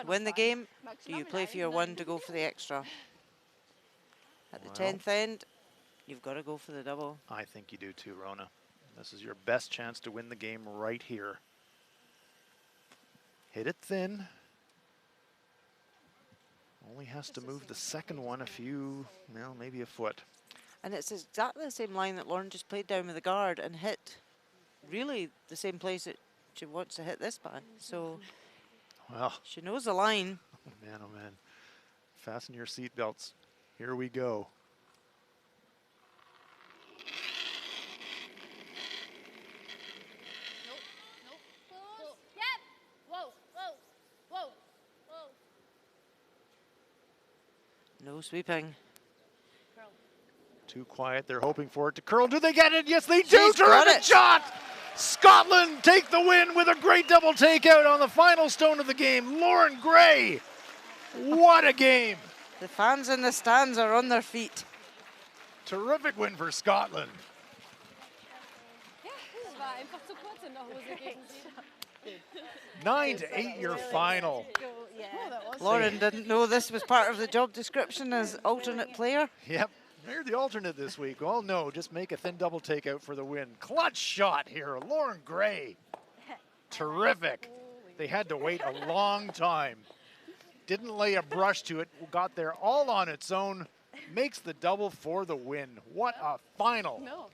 win the game? Do you play for your one to go for the extra? At the 10th end, you've got to go for the double. I think you do too, Rona. This is your best chance to win the game right here. Hit it thin. Only has to move the second one a few, well, maybe a foot. And it's exactly the same line that Lauren just played down with the guard and hit really the same place that she wants to hit this by. So well, she knows the line. Oh man. Fasten your seatbelts. Here we go. No sweeping. Too quiet. They're hoping for it to curl. Do they get it? Yes, they do. She's got Terrific it. shot. Scotland take the win with a great double takeout on the final stone of the game. Lauren Gray. What a game. The fans in the stands are on their feet. Terrific win for Scotland. Ja, das war einfach zu kurz in der Hose gegen sie. 9-8 your final. Lauren didn't know this was part of the job description as alternate player. Yep, you're the alternate this week. Well, no, just make a thin double takeout for the win. Clutch shot here, Lauren Gray. Terrific. They had to wait a long time. Didn't lay a brush to it, got there all on its own. Makes the double for the win. What a final. No.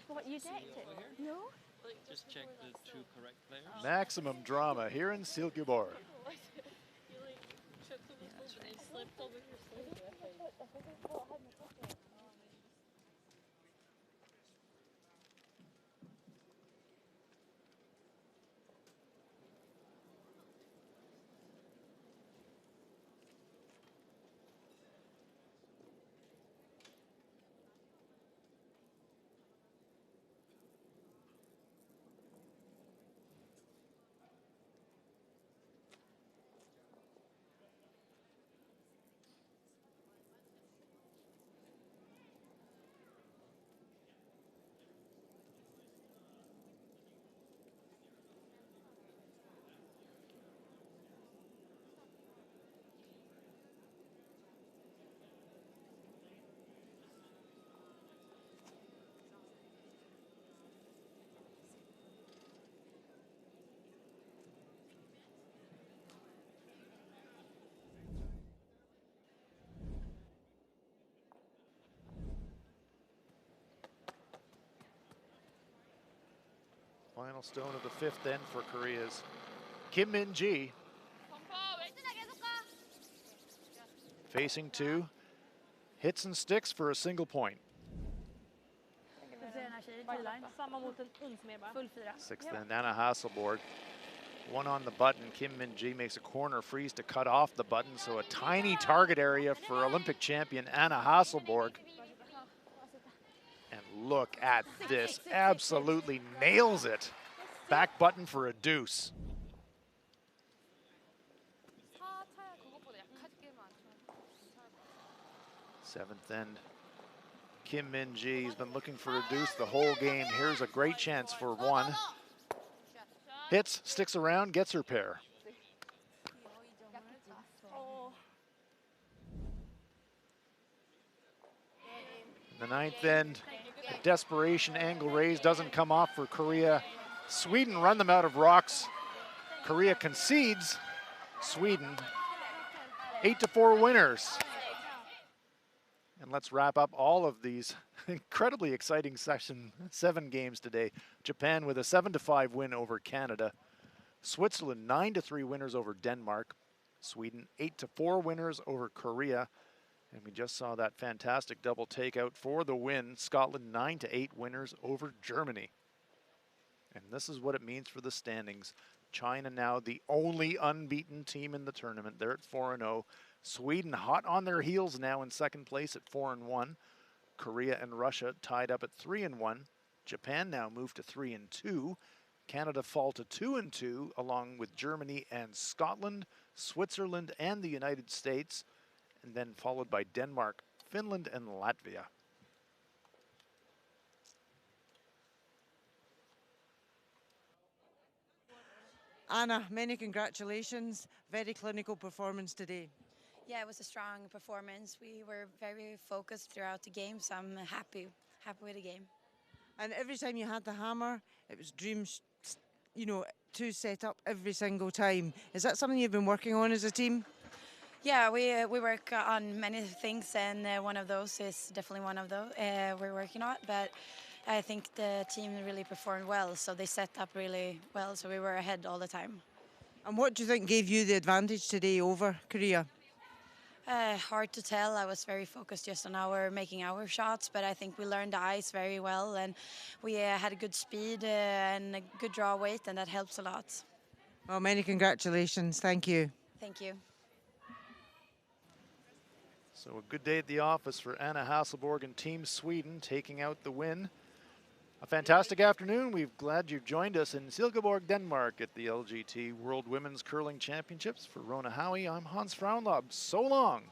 What, you decked it? No? Just check the 2 correct players. Maximum drama here in Silkeborg. Final stone of the fifth end for Korea's Kim Min-ji. Facing two. Hits and sticks for a single point. Sixth end, Anna Hasselborg. One on the button. Kim Min-ji makes a corner freeze to cut off the button, so a tiny target area for Olympic champion Anna Hasselborg. And look at this, absolutely nails it. Back button for a deuce. Seventh end, Kim Min-ji has been looking for a deuce the whole game. Here's a great chance for one. Hits, sticks around, gets her pair. The ninth end, a desperation angle raise doesn't come off for Korea. Sweden run them out of rocks. Korea concedes. Sweden 8-4 winners. And let's wrap up all of these incredibly exciting session 7 games today. Japan with a 7-5 win over Canada. Switzerland 9-3 winners over Denmark. Sweden 8-4 winners over Korea. And we just saw that fantastic double takeout for the win. Scotland 9-8 winners over Germany. And this is what it means for the standings. China now the only unbeaten team in the tournament. They're at 4-0. Sweden hot on their heels now in second place at 4-1. Korea and Russia tied up at 3-1. Japan now moved to 3-2. Canada fall to 2-2, along with Germany and Scotland, Switzerland and the United States, and then followed by Denmark, Finland and Latvia. Anna, many congratulations. Very clinical performance today. Yeah, it was a strong performance. We were very focused throughout the game, so I'm happy with the game. And every time you had the hammer, it was dreams, you know, to set up every single time. Is that something you've been working on as a team? Yeah, we work on many things, and one of those is definitely one of those we're working on. But I think the team really performed well, so they set up really well, so we were ahead all the time. And what do you think gave you the advantage today over Korea? Hard to tell. I was very focused just on making our shots, but I think we learned the ice very well, and we had a good speed and a good draw weight, and that helps a lot. Well, many congratulations. Thank you. Thank you. So a good day at the office for Anna Hasselborg and Team Sweden taking out the win. A fantastic afternoon. We're glad you've joined us in Silkeborg, Denmark at the LGT World Women's Curling Championships. For Rona Howie, I'm Hans Frauenlob. So long.